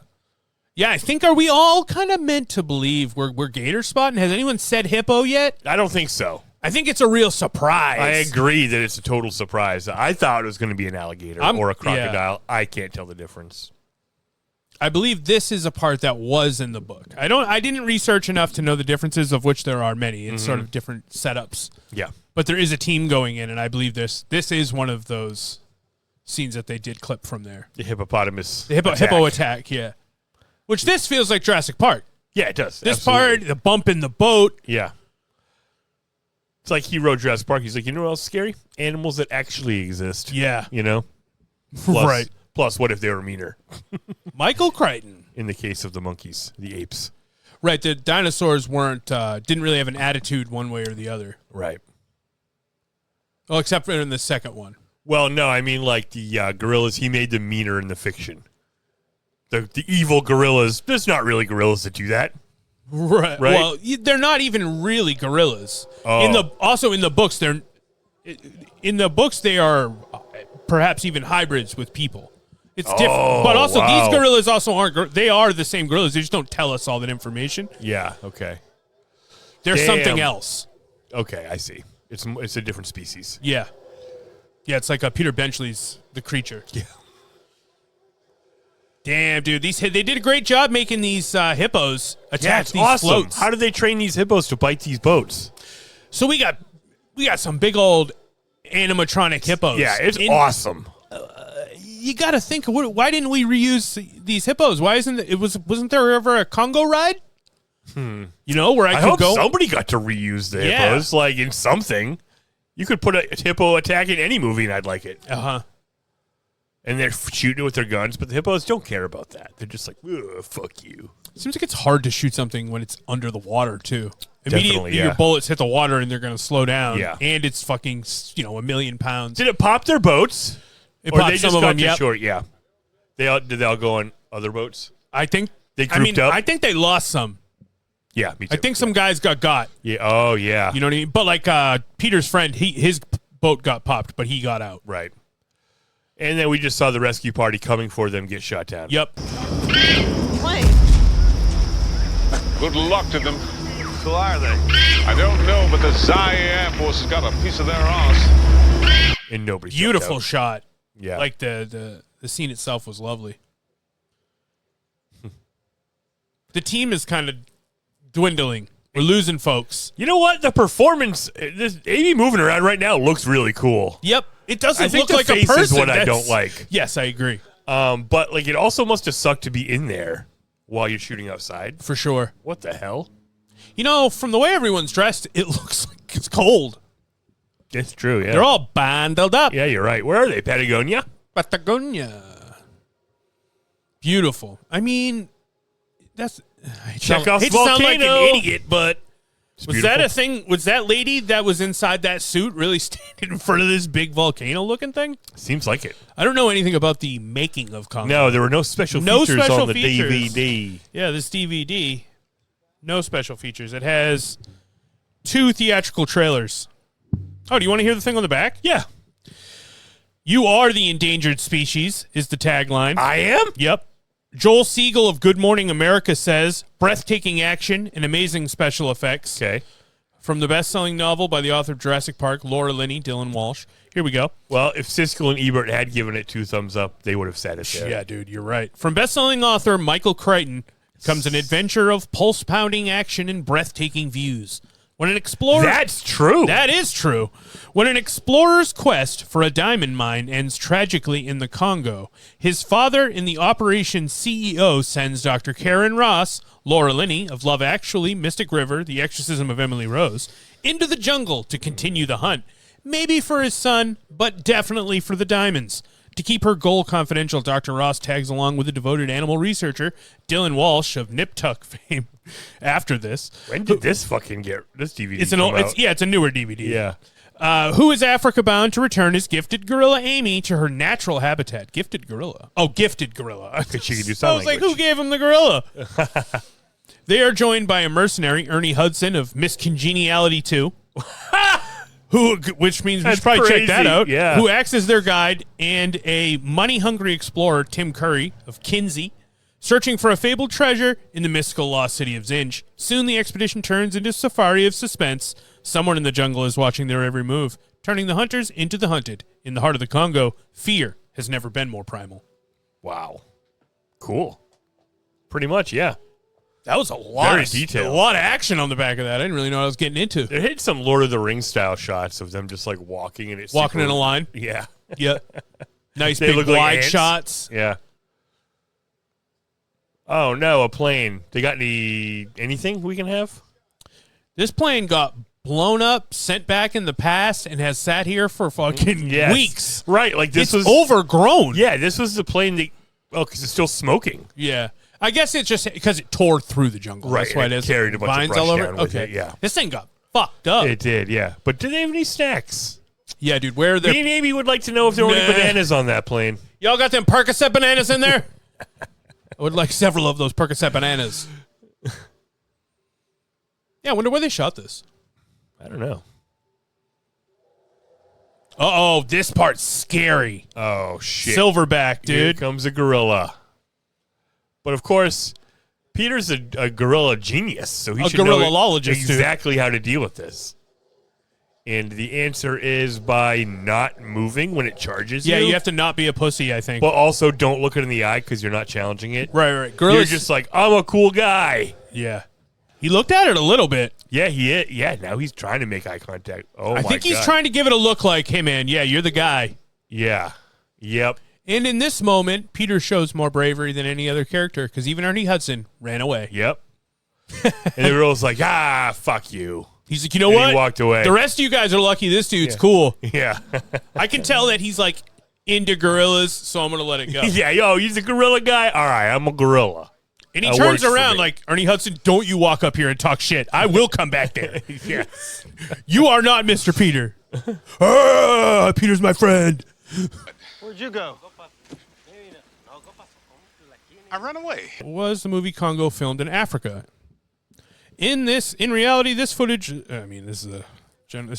Yeah, I think, are we all kind of meant to believe we're gator spotting? Has anyone said hippo yet? I don't think so. I think it's a real surprise. I agree that it's a total surprise. I thought it was going to be an alligator or a crocodile. Yeah. I can't tell the difference. I believe this is a part that was in the book. I didn't research enough to know the differences, of which there are many. It's sort of different setups. Yeah. But there is a team going in, and I believe this is one of those scenes that they did clip from there. The hippopotamus. The hippo attack, yeah. Which this feels like Jurassic Park. Yeah, it does. This Absolutely. part, the bump in the boat. Yeah. It's like he wrote Jurassic Park. He's like, you know what else is scary? Animals that actually exist. Yeah. Plus, Plus, what if they were meaner? Michael Crichton. In the case of the monkeys, the apes. Right, the dinosaurs didn't really have an attitude one way or the other. Right. Well, except for in the second one. Well, no, I mean like the gorillas, he made them meaner in the fiction. The evil gorillas, there's not really gorillas that do that. Right. Well, they're not even really gorillas. Oh. In the books they are perhaps even hybrids with people. It's different. But also these gorillas also aren't they are the same gorillas. They just don't tell us all that information. Yeah, okay. They're something else. Okay, I see. It's a different species. Yeah. Yeah, it's like Peter Benchley's The Creature. Yeah. Damn, dude, they did a great job making these hippos attack these awesome. floats. How did they train these hippos to bite these boats? So we got some big old animatronic hippos. Yeah, it's awesome. You got to think, why didn't we reuse these hippos? Why wasn't there ever a Congo ride? Where I could go. Somebody got to reuse the hippos, like in something. You could put a hippo attack in any movie, and I'd like it. And they're shooting it with their guns, but the hippos don't care about that. They're just like, fuck you. Seems like it's hard to shoot something when it's under the water, too. Definitely, Immediately, your bullets hit the water, and they're going to slow down. Yeah. And it's fucking, 1,000,000 pounds. Did it pop their boats? It or popped they some just of got them, too short? Yeah. Did they all go on other boats? I think they grouped up. I think they lost some. Yeah, me too. I think some guys got. Yeah. Oh, yeah. You know what I mean? But like Peter's friend, his boat got popped, but he got out. Right. And then we just saw the rescue party coming for them get shot down. Yep. Good luck to them. Who are they? I don't know, but the Zaire Air Force has got a piece of their arse. And nobody. Beautiful shot. Yeah. Like the scene itself was lovely. The team is kind of dwindling. We're losing folks. You know what? The performance, this Amy moving around right now looks really cool. Yep. It doesn't look the like face a person. Is what I don't like. Yes, I agree. But like it also must have sucked to be in there while you're shooting outside. For sure. What the hell? From the way everyone's dressed, it looks like it's cold. It's true, yeah. They're all bundled up. Yeah, you're right. Where are they? Patagonia? Beautiful. I mean, that's... Chekhov's I sound like volcano. an idiot, but was that beautiful. a thing? Was that lady that was inside that suit really standing in front of this big volcano-looking thing? Seems like it. I don't know anything about the making of Congo. No, there were no special features on the DVD. Yeah, this DVD, no special features. It has 2 theatrical trailers. Oh, do you want to hear the thing on the back? Yeah. You are the endangered species is the tagline. I am? Yep. Joel Siegel of Good Morning America says, breathtaking action and amazing special effects. Okay. From the best-selling novel by the author of Jurassic Park, Laura Linney, Dylan Walsh. Here we go. Well, if Siskel and Ebert had given it 2 thumbs up, they would have said it there. Yeah, dude, you're right. From best-selling author Michael Crichton comes an adventure of pulse-pounding action and breathtaking views. When an explorer... That's true. That is true. When an explorer's quest for a diamond mine ends tragically in the Congo, his father in the operation CEO sends Dr. Karen Ross, Laura Linney of Love Actually, Mystic River, The Exorcism of Emily Rose, into the jungle to continue the hunt. Maybe for his son, but definitely for the diamonds. To keep her goal confidential, Dr. Ross tags along with a devoted animal researcher, Dylan Walsh of Nip Tuck fame. After this, when did this fucking get this DVD? It's it's a newer DVD. Yeah. Who is Africa bound to return his gifted gorilla Amy to her natural habitat? Gifted gorilla. Oh, gifted gorilla. I she could do I sign was like, language. who gave him the gorilla? They are joined by a mercenary, Ernie Hudson of Miss Congeniality 2. Which means we should probably check that out. Yeah. Who acts as their guide, and a money-hungry explorer, Tim Curry of Kinsey, searching for a fabled treasure in the mystical lost city of Zinj. Soon the expedition turns into a safari of suspense. Someone in the jungle is watching their every move, turning the hunters into the hunted. In the heart of the Congo, fear has never been more primal. Wow. Cool. Pretty much, yeah. That was a lot Very of detailed. A lot of action on the back of that. I didn't really know what I was getting into. There hit some Lord of the Rings style shots of them just like walking in Walking in a line. Yeah. Yep. Nice They big look like wide ants. shots. Yeah. Oh no, a plane. They got anything we can have? This plane got blown up, sent back in the past, and has sat here for fucking Yes. weeks. Right, like this It's was overgrown. Yeah, this was the plane that because it's still smoking. Yeah. I guess it's just because it tore through the jungle. Right, That's why and it it has carried a bunch of vines brush all over down it. with Okay. it, yeah. This thing got fucked up. It did, yeah. But did they have any snacks? Yeah, dude. Where are the... Me and Amy would like to know if there were any Nah. bananas on that plane. Y'all got them Percocet bananas in there? I would like several of those Percocet bananas. Yeah, I wonder where they shot this. I don't know. Uh-oh, this part's scary. Oh, shit. Silverback, Here dude. comes a gorilla. But, of course, Peter's a gorilla genius, so he A should know gorillologist, dude. exactly how to deal with this. And the answer is by not moving when it charges Yeah, you. you have to not be a pussy, I think. But also don't look it in the eye because you're not challenging it. Right. You're Gorillas just like, I'm a cool guy. Yeah. He looked at it a little bit. Yeah, he is. Yeah, now he's trying to make eye contact. Oh, I my think he's God. trying to give it a look like, hey, man, yeah, you're the guy. Yeah. Yep. And in this moment, Peter shows more bravery than any other character because even Ernie Hudson ran away. Yep. And the girl's like, fuck you. He's like, you know And what? he walked away. The rest of you guys are lucky. This dude's Yeah. cool. Yeah. I can tell that he's like into gorillas, so I'm going to let it go. Yeah, yo, he's a gorilla guy. All right, I'm a gorilla. And he That turns works for around me. like, Ernie Hudson, don't you walk up here and talk shit. I will come back there. Yes. You are not Mr. Peter. Peter's my friend. Where'd you go? I ran away. Was the movie Congo filmed in Africa? In reality, this footage, this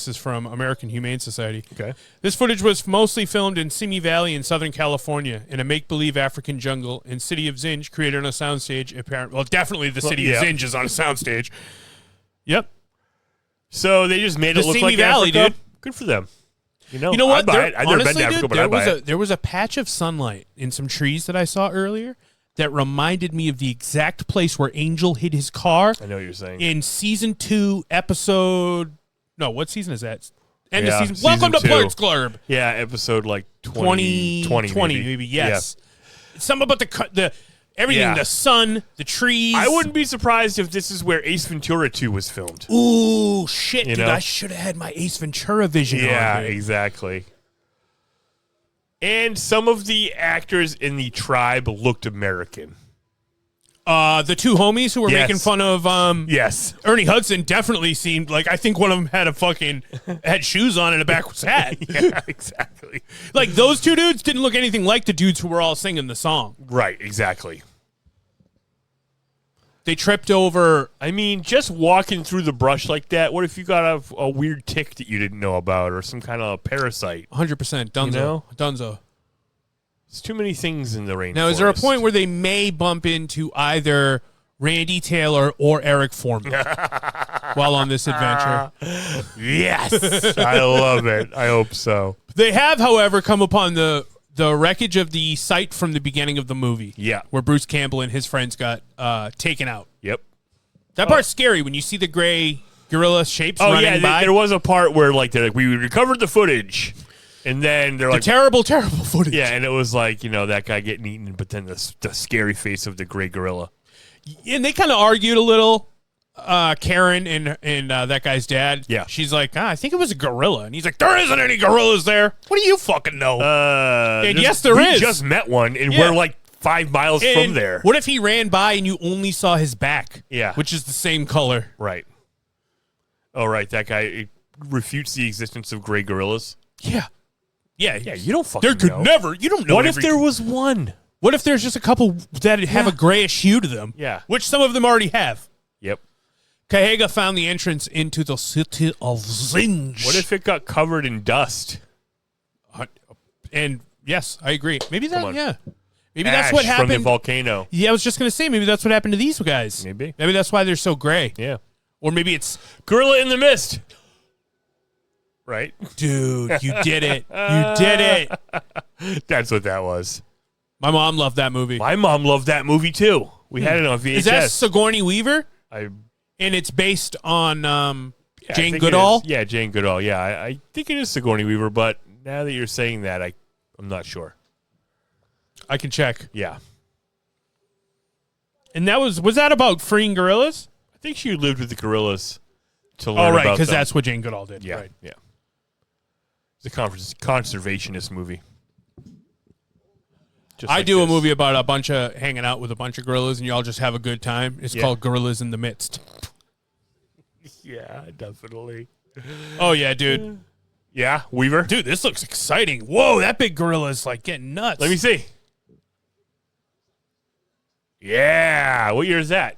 is from American Humane Society. Okay. This footage was mostly filmed in Simi Valley in Southern California in a make-believe African jungle in city of Zinj, created on a soundstage. Definitely the city of Zinj is on a soundstage. Yep. So they just made it The look Simi like Valley, Africa? dude. Good for them. You know You know what? I'd buy it. I've never been to Africa, but I'd buy it. There was a patch of sunlight in some trees that I saw earlier that reminded me of the exact place where Angel hid his car. I know what you're saying. In season 2, episode... No, what season is that? End Yeah, of season. season Welcome to 2. Blurt's Glurb. Yeah, episode like 20 20 maybe. Yes. Something about the everything, Yeah. the sun, the trees. I wouldn't be surprised if this is where Ace Ventura 2 was filmed. Ooh, shit, You dude. know? I should have had my Ace Ventura vision Yeah, on. Dude. exactly. And some of the actors in the tribe looked American. The two homies who were Yes. making fun of Yes. Ernie Hudson definitely seemed like, I think one of them had shoes on and a backwards hat. Yeah, exactly. Like those two dudes didn't look anything like the dudes who were all singing the song. Right, exactly. They tripped over. I mean, just walking through the brush like that, what if you got a weird tick that you didn't know about or some kind of parasite? 100% Dunzo. You know? Dunzo. There's too many things in the rainforest. Now, is there a point where they may bump into either Randy Taylor or Eric Foreman while on this adventure? Yes. I love it. I hope so. They have, however, come upon the wreckage of the site from the beginning of the movie. Yeah. Where Bruce Campbell and his friends got taken out. Yep. That part's scary when you see the gray gorilla shapes running by. There was a part where they're like, we recovered the footage. And then they're like... terrible footage. Yeah, and it was like, that guy getting eaten, but then the scary face of the gray gorilla. And they kind of argued a little, Karen and that guy's dad. Yeah. She's like, I think it was a gorilla. And he's like, there isn't any gorillas there. What do you fucking know? And yes, there is. We just met one, and we're like 5 miles from there. What if he ran by and you only saw his back? Yeah. Which is the same color. Right. Oh, right. That guy refutes the existence of gray gorillas. Yeah. Yeah, you don't fucking know. There could never. You don't know. What if there was one? What if there's just a couple that have a grayish hue to them? Yeah. Which some of them already have. Yep. Kahega found the entrance into the city of Zinj. What if it got covered in dust? And yes, I agree. Maybe that, yeah. Maybe Ash that's what happened. from the volcano. Yeah, I was just going to say, maybe that's what happened to these guys. Maybe that's why they're so gray. Yeah. Or maybe it's... Gorilla in the Mist. Right? Dude, you did it. You did it. That's what that was. My mom loved that movie. My mom loved that movie, too. We had it on VHS. Is that Sigourney Weaver? And it's based on Jane Goodall? Yeah, Jane Goodall. Yeah, I think it is Sigourney Weaver, but now that you're saying that, I'm not sure. I can check. Yeah. And that was that about freeing gorillas? I think she lived with the gorillas to learn about them. because that's what Jane Goodall did. Yeah, right. yeah. It's a conservationist movie. I do a movie about a bunch of hanging out with a bunch of gorillas and y'all just have a good time. It's called Gorillas in the Midst. Yeah, definitely. Oh, yeah, dude. Yeah, Weaver? Dude, this looks exciting. Whoa, that big gorilla is like getting nuts. Let me see. Yeah. What year is that?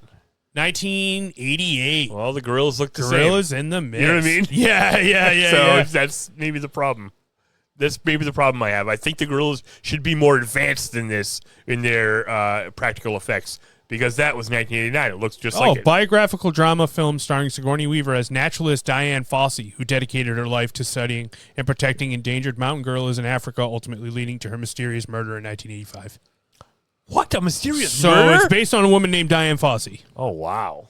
1988. Well, the gorillas look the same. Gorillas in the Midst. You know what I mean? Yeah. So that's maybe the problem. That's maybe the problem I have. I think the gorillas should be more advanced than this in their practical effects because that was 1989. It looks just like it. Biographical drama film starring Sigourney Weaver as naturalist Diane Fossey, who dedicated her life to studying and protecting endangered mountain gorillas in Africa, ultimately leading to her mysterious murder in 1985. What? A mysterious murder? So it's based on a woman named Diane Fossey. Oh, wow.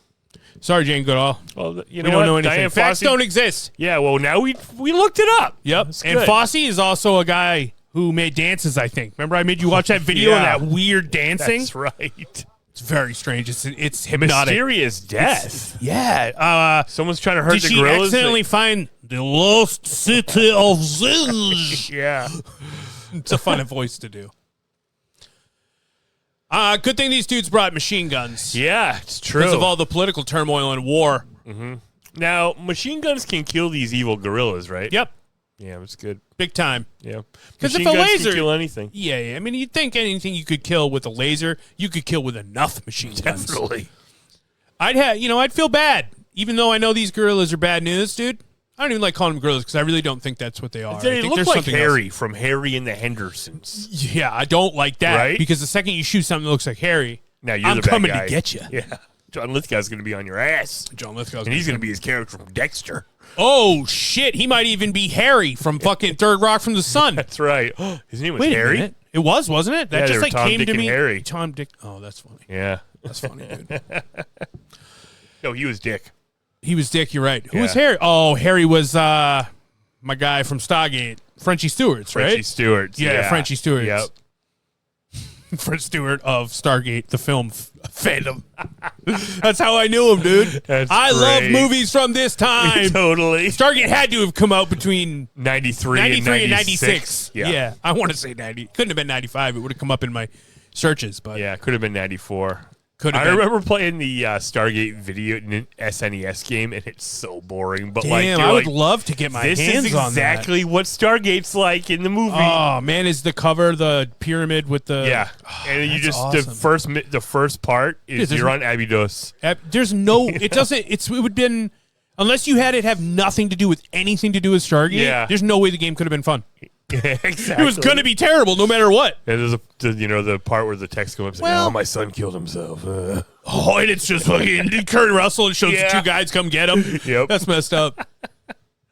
Sorry, Jane Goodall. Well, we don't know anything. Diane Facts Fossey, don't exist. Yeah, well, now we looked it up. Yep. And Fossey is also a guy who made dances, I think. Remember I made you watch that video of that weird dancing? That's right. It's very strange. It's hypnotic. Mysterious death. Yeah. Someone's trying to hurt Did the she gorillas. accidentally find the lost city of Zinj? Yeah. It's a fun voice to do. Good thing these dudes brought machine guns. Yeah, it's true. Because of all the political turmoil and war. Mm-hmm. Now, machine guns can kill these evil gorillas, right? Yep. Yeah, it's good. Big time. Yeah. Because if Machine a guns laser can kill anything. Yeah. I mean, you'd think anything you could kill with a laser, you could kill with enough machine guns. Definitely. I'd feel bad, even though I know these gorillas are bad news, dude. I don't even like calling them gorillas because I really don't think that's what they are. They I think look there's like something Harry else. from Harry and the Hendersons. Yeah, I don't like that. Right? Because the second you shoot something that looks like Harry, now you're I'm the bad coming guy. to get you. Yeah. John Lithgow's going to be on your ass. John Lithgow's and he's going to be his character from Dexter. Oh, shit. He might even be Harry from fucking Third Rock from the Sun. That's right. His name was Wait Harry? a minute. It was, wasn't it? That Yeah, just they were like Tom, came Dick, to and me. Harry. Tom, Dick. Oh, that's funny. Yeah. That's funny, dude. No, he was Dick. He was Dick, you're right. Who Yeah. was Harry? Oh, Harry was my guy from Stargate. Frenchie Stewart's, right? Frenchie Stewart's. Yeah, Frenchie Stewart's. Yep. French Stewart of Stargate, the film fandom. That's how I knew him, dude. I love movies from this time. Totally. Stargate had to have come out between 93 and 96. Yeah. I want to say 90. Couldn't have been 95. It would have come up in my searches. But Yeah, could have been 94. Could have I been. remember playing the Stargate video SNES game, and it's so boring. But Damn, I would love to get my hands This is on exactly what Stargate's like in the movie. Oh man, is the cover the pyramid with the and you that's just awesome. the first part is Yeah, you're on Abydos. There's no. It doesn't. It would have been unless you had it have nothing to do with anything to do with Stargate. Yeah. There's no way the game could have been fun. Exactly. It was going to be terrible no matter what. And there's the part where the text comes up, Well- "Oh, my son killed himself." Oh, and it's just fucking Kurt Russell and shows the two guys come get him. Yep. That's messed up.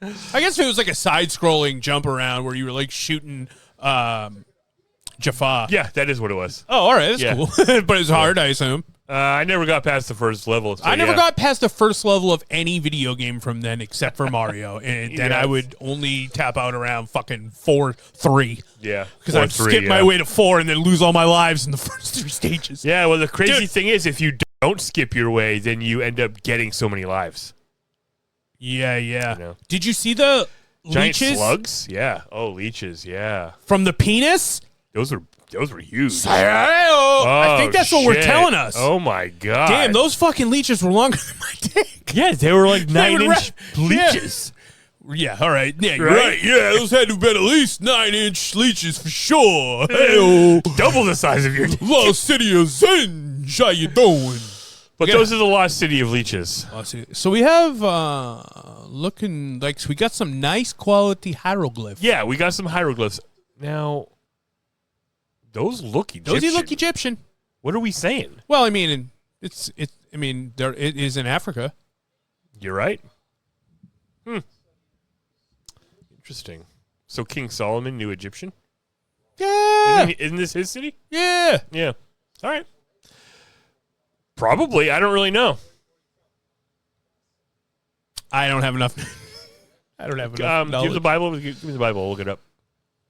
I guess if it was like a side-scrolling jump around where you were like shooting Jaffa. Yeah, that is what it was. Oh, all right, that's Yeah. cool. But it's hard, I assume. I never got past the first level. So I never got past the first level of any video game from then except for Mario. And then I would only tap out around fucking 4-3. Yeah. Because I'd skip my way to 4 and then lose all my lives in the first 3 stages. Yeah, well, the crazy thing is if you don't skip your way, then you end up getting so many lives. Yeah. You know? Did you see the giant leeches? slugs? Yeah. Oh, leeches, yeah. From the penis? Those were huge. I think that's what we're telling us. Oh, my God. Damn, those fucking leeches were longer than my dick. Yeah, they were like 9-inch leeches. Yeah, all right. Yeah, you're right. Yeah, those had to have been at least 9-inch leeches for sure. Hey-oh. Double the size of your dick. Lost City of Zen. How you doing? But those are the lost city of leeches. So we have looking like we got some nice quality hieroglyphs. Yeah, we got some hieroglyphs. Now, those look Egyptian. Those look Egyptian. What are we saying? Well, I mean, it is in Africa. You're right. Interesting. So King Solomon knew Egyptian? Yeah. Isn't this his city? Yeah. Yeah. All right. Probably. I don't really know. I don't have enough. I don't have enough. Give the Bible. Give me the Bible. I'll look it up.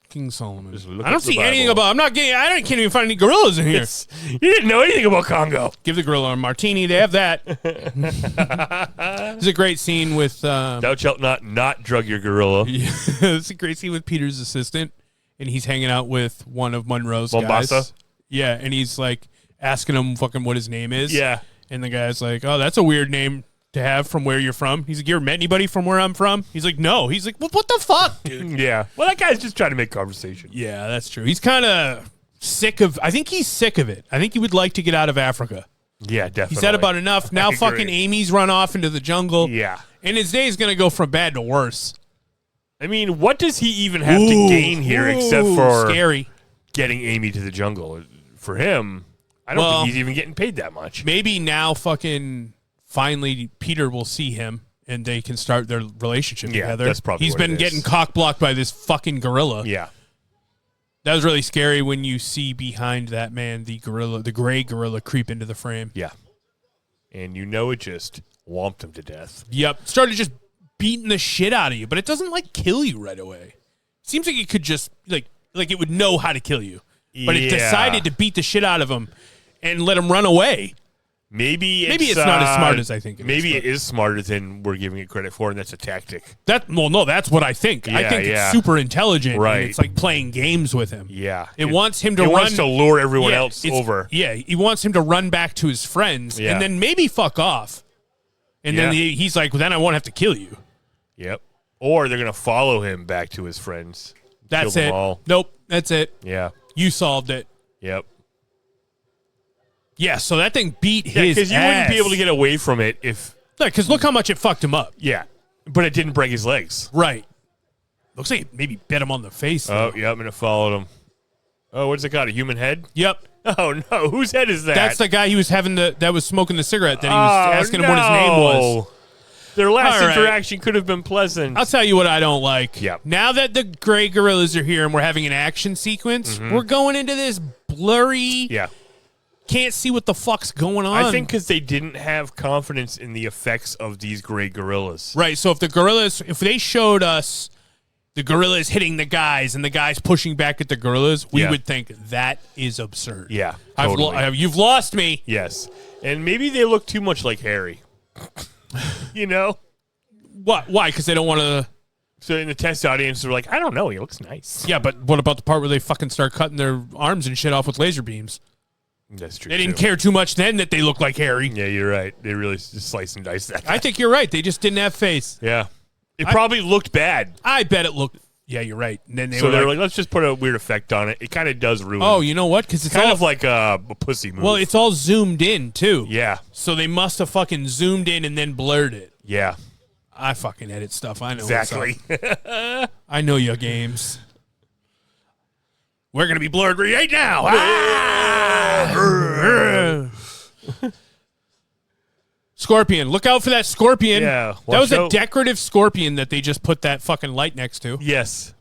King Solomon. I don't see anything about. I'm not getting. I can't even find any gorillas in here. You didn't know anything about Congo. Give the gorilla a martini. They have that. It's a great scene with. Thou shalt not drug your gorilla. It's a great scene with Peter's assistant, and he's hanging out with one of Monroe's Mombasa? guys. Yeah, and he's like asking him fucking what his name is. Yeah, and the guy's like, "Oh, that's a weird name to have from where you're from." He's like, "You ever met anybody from where I'm from?" He's like, "No." He's like, "Well, what the fuck, dude?" Yeah. Well, that guy's just trying to make conversation. Yeah, that's true. He's kind of sick of. I think he's sick of it. I think he would like to get out of Africa. Yeah, definitely. He said about enough. Now fucking Amy's run off into the jungle. Yeah. And his day is going to go from bad to worse. I mean, what does he even have to gain here except for scary getting Amy to the jungle? For him, I don't think he's even getting paid that much. Maybe now fucking finally Peter will see him and they can start their relationship together. That's probably He's what been it getting is. cock blocked by this fucking gorilla. Yeah. That was really scary when you see behind that man the gorilla, the gray gorilla creep into the frame. Yeah. And you know it just whomped him to death. Yep. Started just beating the shit out of you, but it doesn't like kill you right away. Seems like it could just like it would know how to kill you. But it decided to beat the shit out of him and let him run away. Maybe it's not as smart as I think it is. Maybe it is smarter than we're giving it credit for, and that's a tactic. No, that's what I think. I think it's super intelligent. Right. And it's like playing games with him. Yeah. It wants him to run. It wants to lure everyone else over. Yeah, he wants him to run back to his friends and then maybe fuck off. And then he's like, well, then I won't have to kill you. Yep. Or they're going to follow him back to his friends. That's it. Nope, that's it. Yeah. You solved it. Yep. Yeah, so that thing beat his because you wouldn't be able to get away from it if... Because look how much it fucked him up. Yeah, but it didn't break his legs. Right. Looks like it maybe bit him on the face. Oh, yep, and it followed him. Oh, what's it got, a human head? Yep. Oh, no, whose head is that? That's the guy he was having that was smoking the cigarette that he was asking him what his name was. Their last interaction could have been pleasant. I'll tell you what I don't like. Yep. Now that the gray gorillas are here and we're having an action sequence, we're going into this blurry... Yeah. Can't see what the fuck's going on. I think because they didn't have confidence in the effects of these gray gorillas. Right. So if they showed us the gorillas hitting the guys and the guys pushing back at the gorillas, we would think that is absurd. Yeah. Totally. You've lost me. Yes. And maybe they look too much like Harry. You know? What? Why? Because they don't want to. So in the test audience, they're like, I don't know. He looks nice. Yeah, but what about the part where they fucking start cutting their arms and shit off with laser beams? That's true. They didn't care too much then that they look like Harry. Yeah, you're right. They really just slice and dice that guy. I think you're right. They just didn't have face. Yeah. It probably looked bad. I bet it looked... Yeah, you're right. And then they were like, let's just put a weird effect on it. It kind of does ruin it. Oh, you know what? Because it's kind of like a pussy move. Well, it's all zoomed in, too. Yeah. So they must have fucking zoomed in and then blurred it. Yeah. I fucking edit stuff. I know exactly. I know your games. We're going to be blurred right now. Scorpion. Look out for that scorpion. Yeah. That was a decorative scorpion that they just put that fucking light next to. Yes.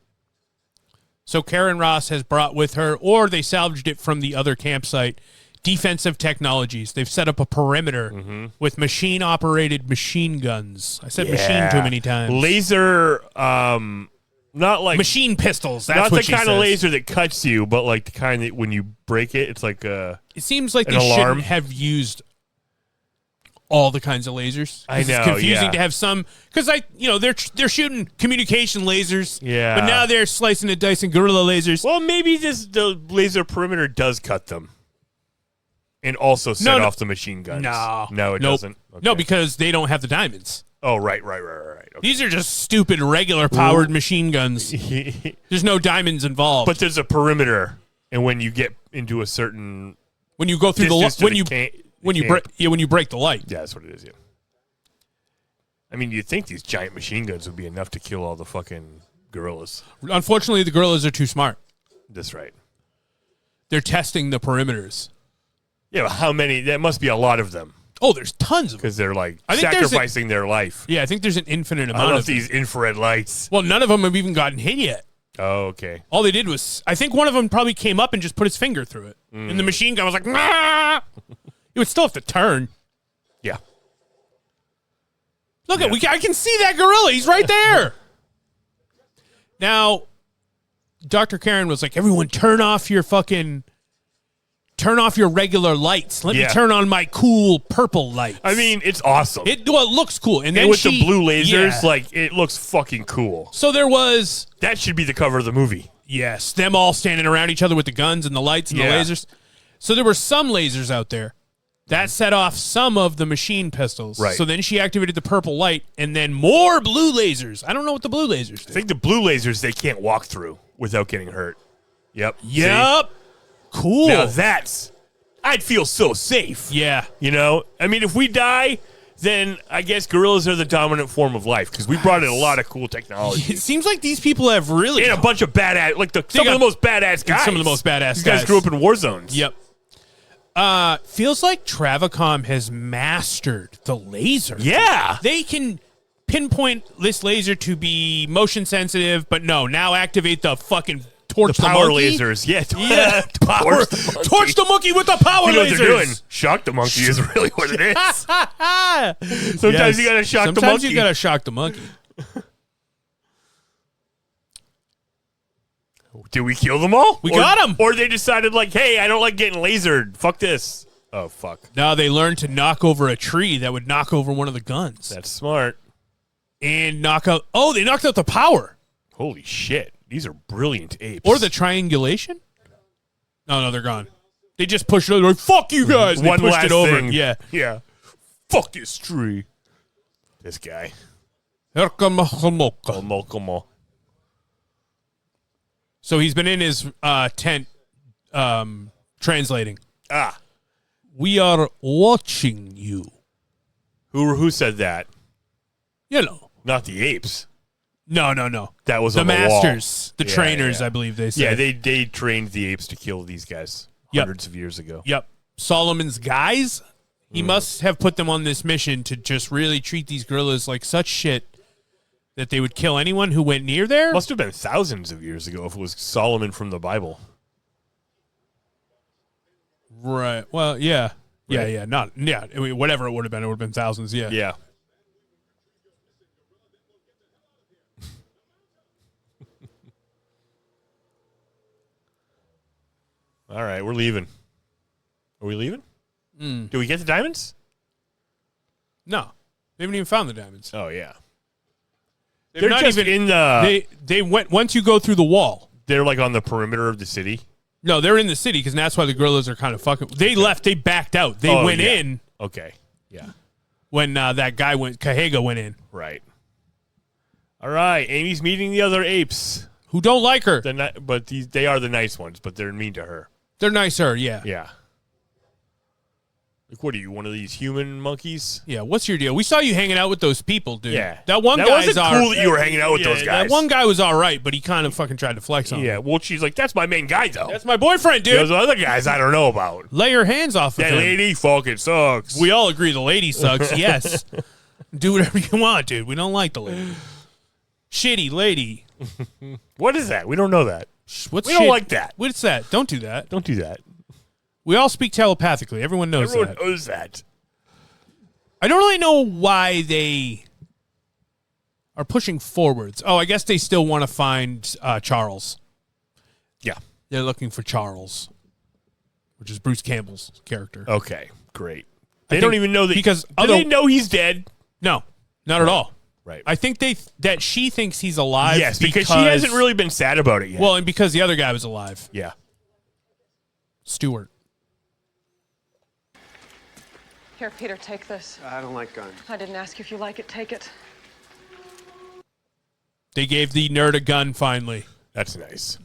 So Karen Ross has brought with her, or they salvaged it from the other campsite, defensive technologies. They've set up a perimeter with machine-operated machine guns. I said machine too many times. Laser, not like machine pistols. That's not what the kind of laser that cuts you, but like the kind that when you break it, it's like a. It seems like an they alarm. shouldn't have used all the kinds of lasers. I know. It's confusing to have some because they're shooting communication lasers. Yeah. But now they're slicing and dicing guerrilla lasers. Well, maybe the laser perimeter does cut them, and also set off the machine guns. No, it doesn't. Okay. No, because they don't have the diamonds. Oh, right. Okay. These are just stupid regular powered machine guns. There's no diamonds involved. But there's a perimeter, and when you get into a certain when you go through when you break the light. Yeah, that's what it is. Yeah. I mean, you'd think these giant machine guns would be enough to kill all the fucking gorillas. Unfortunately, the gorillas are too smart. That's right. They're testing the perimeters. Yeah, but how many? That must be a lot of them. Oh, there's tons of them. Because they're like sacrificing their life. Yeah, I think there's an infinite amount I of love these infrared lights. Well, none of them have even gotten hit yet. Oh, okay. All they did was, I think one of them probably came up and just put his finger through it. And the machine gun was like, nah! It would still have to turn. Yeah. Look, I can see that gorilla. He's right there. Now, Dr. Karen was like, everyone turn off your regular lights. Let me turn on my cool purple lights. I mean, it's awesome. It looks cool. And then with the blue lasers, like, it looks fucking cool. So there was... That should be the cover of the movie. Yes, them all standing around each other with the guns and the lights and the lasers. So there were some lasers out there. That set off some of the machine pistols. Right. So then she activated the purple light and then more blue lasers. I don't know what the blue lasers do. I think the blue lasers they can't walk through without getting hurt. Yep. See? Cool. Now I'd feel so safe. Yeah. You know? I mean, if we die, then I guess gorillas are the dominant form of life because we brought in a lot of cool technology. It seems like these people have really... And a bunch of badass, like some of the most badass guys. Some of the most badass guys. These guys grew up in war zones. Yep. Feels like Travacom has mastered the laser. Yeah. They can pinpoint this laser to be motion sensitive, but now activate the fucking torch the power monkey. lasers. Yeah. Torch the monkey with the power lasers. You know what they're doing? Shock the monkey is really what it is. Sometimes you gotta shock the monkey. Sometimes you gotta shock the monkey. Did we kill them all? We got them. Or they decided like, hey, I don't like getting lasered. Fuck this. Oh, fuck. No, they learned to knock over a tree that would knock over one of the guns. That's smart. And knock out... Oh, they knocked out the power. Holy shit. These are brilliant apes. Or the triangulation? No, they're gone. They just pushed it over. Like, fuck you guys. One they pushed last it over. thing. Yeah. Fuck this tree. This guy. So he's been in his tent translating. We are watching you. Who said that? You know. Not the apes. No. That was the on the masters, wall. the trainers, I believe they said. Yeah, they trained the apes to kill these guys hundreds of years ago. Yep. Solomon's guys, he must have put them on this mission to just really treat these gorillas like such shit that they would kill anyone who went near there. Must have been thousands of years ago if it was Solomon from the Bible. Right. Well, yeah. Right. Yeah. I mean, whatever it would have been thousands. Yeah. Yeah. All right, we're leaving. Are we leaving? Do we get the diamonds? No. They haven't even found the diamonds. Oh, yeah. They're not just even in the... They went... Once you go through the wall... They're like on the perimeter of the city? No, they're in the city because that's why the gorillas are kind of fucking... They left. They backed out. They went in... Okay. Yeah. When that guy Kahega went in. Right. All right. Amy's meeting the other apes. Who don't like her. But they are the nice ones, but they're mean to her. They're nicer, yeah. Yeah. Like, what are you, one of these human monkeys? Yeah, what's your deal? We saw you hanging out with those people, dude. Yeah. That one that guy's wasn't cool that you were hanging out with those guys. That one guy was all right, but he kind of fucking tried to flex on him. Yeah, well, she's like, that's my main guy, though. That's my boyfriend, dude. Those other guys I don't know about. Lay your hands off of that him. lady fucking sucks. We all agree the lady sucks, yes. Do whatever you want, dude. We don't like the lady. Shitty lady. What is that? We don't know that. What's we don't like that. What's that? Don't do that. Don't do that. We all speak telepathically. Everyone knows that. Everyone knows that. I don't really know why they are pushing forwards. Oh, I guess they still want to find Charles. Yeah. They're looking for Charles, which is Bruce Campbell's character. Okay, great. They don't even know that. Because do they know he's dead? No, not at all. Right. I think that she thinks he's alive. Yes, because she hasn't really been sad about it yet. Well, and because the other guy was alive. Yeah. Stewart. Here, Peter, take this. I don't like guns. I didn't ask you if you like it. Take it. They gave the nerd a gun finally. That's nice.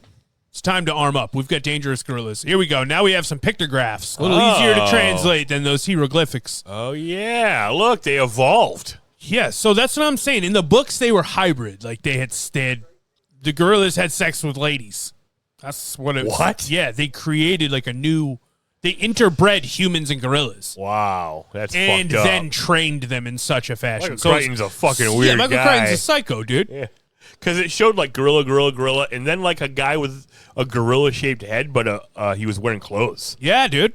It's time to arm up. We've got dangerous gorillas. Here we go. Now we have some pictographs. A little easier to translate than those hieroglyphics. Oh, yeah. Look, they evolved. Yeah, so that's what I'm saying. In the books, they were hybrid. Like, the gorillas had sex with ladies. That's what it was. What? Yeah, they created like they interbred humans and gorillas. Wow, that's and fucked up. then trained them in such a fashion. Michael Crichton's a fucking weird Michael guy. Crichton's a psycho, dude. Yeah. Because it showed like gorilla, and then like a guy with a gorilla-shaped head, but he was wearing clothes. Yeah, dude.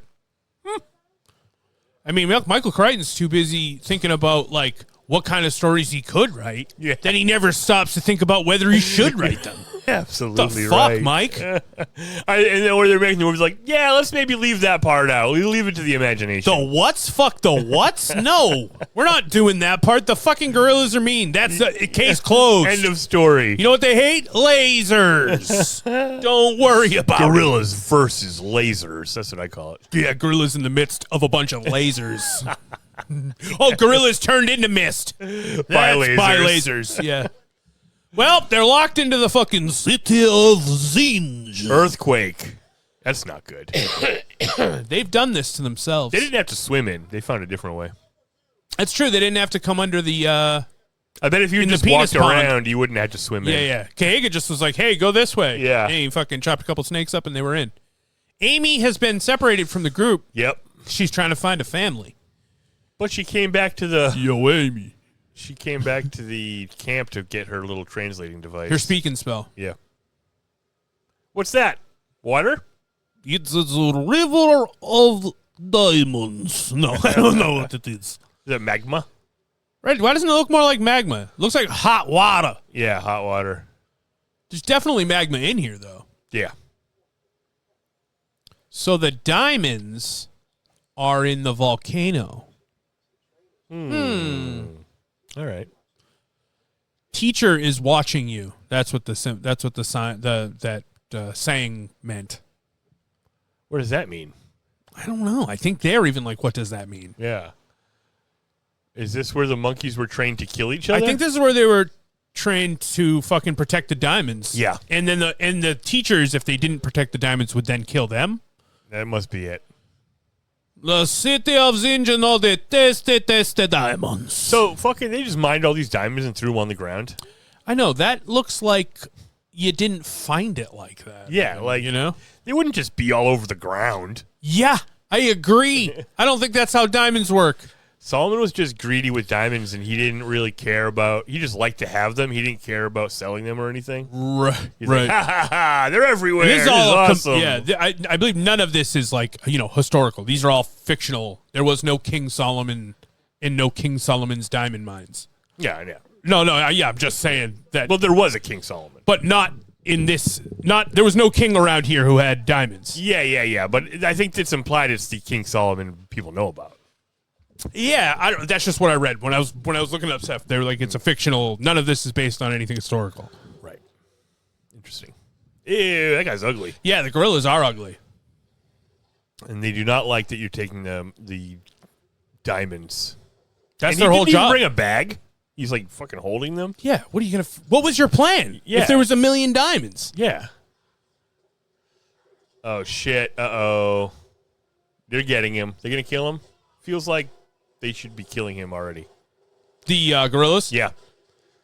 I mean, Michael Crichton's too busy thinking about like what kind of stories he could write. Yeah. Then he never stops to think about whether he should write them. Absolutely the fuck, right. Mike? And then where they're making the movies like, yeah, let's maybe leave that part out. We leave it to the imagination. The what's? Fuck the what's? No, we're not doing that part. The fucking gorillas are mean. That's the case closed. End of story. You know what they hate? Lasers. Don't worry about Gorillas versus lasers. That's what I call it. it. Yeah, gorillas in the midst of a bunch of lasers. Oh, gorillas turned into mist. By lasers. Yeah. Well, they're locked into the fucking city of Zinj. Earthquake. That's not good. They've done this to themselves. They didn't have to swim in. They found a different way. That's true. They didn't have to come under the... I bet if you just walked around, you wouldn't have to swim in. Yeah. Kahega just was like, hey, go this way. Yeah. And he fucking chopped a couple snakes up and they were in. Amy has been separated from the group. Yep. She's trying to find a family. But she came back to the... Yo, Amy. She came back to the camp to get her little translating device. Her speaking spell. Yeah. What's that? Water? It's a river of diamonds. No, I don't know what it is. Is it magma? Right? Why doesn't it look more like magma? It looks like hot water. Yeah, hot water. There's definitely magma in here, though. Yeah. So the diamonds are in the volcano. All right. Teacher is watching you. That's what the saying meant. What does that mean? I don't know. I think they're even like, what does that mean? Yeah. Is this where the monkeys were trained to kill each other? I think this is where they were trained to fucking protect the diamonds. Yeah. And then the teachers, if they didn't protect the diamonds, would then kill them. That must be it. The city of Zinjano detest the diamonds. So fucking they just mined all these diamonds and threw them on the ground? I know. That looks like you didn't find it like that. Yeah, like, you know? They wouldn't just be all over the ground. Yeah, I agree. I don't think that's how diamonds work. Solomon was just greedy with diamonds, and he didn't really care about... He just liked to have them. He didn't care about selling them or anything. Right. He's like, ha, ha, ha, they're everywhere. This is all awesome. Yeah, I believe none of this is like, historical. These are all fictional. There was no King Solomon and no King Solomon's diamond mines. Yeah. No, I'm just saying that. Well, there was a King Solomon. But not in this... There was no king around here who had diamonds. Yeah. But I think it's implied it's the King Solomon people know about. Yeah, that's just what I read when I was looking up stuff. They were like, it's a fictional. None of this is based on anything historical. Right. Interesting. Ew, that guy's ugly. Yeah, the gorillas are ugly, and they do not like that you're taking the diamonds. That's their whole job. Bring a bag. He's like fucking holding them. Yeah. What are you gonna? What was your plan? Yeah. If there was 1 million diamonds. Yeah. Oh shit. Uh-oh. They're getting him. They're gonna kill him. Feels like they should be killing him already. The gorillas? Yeah.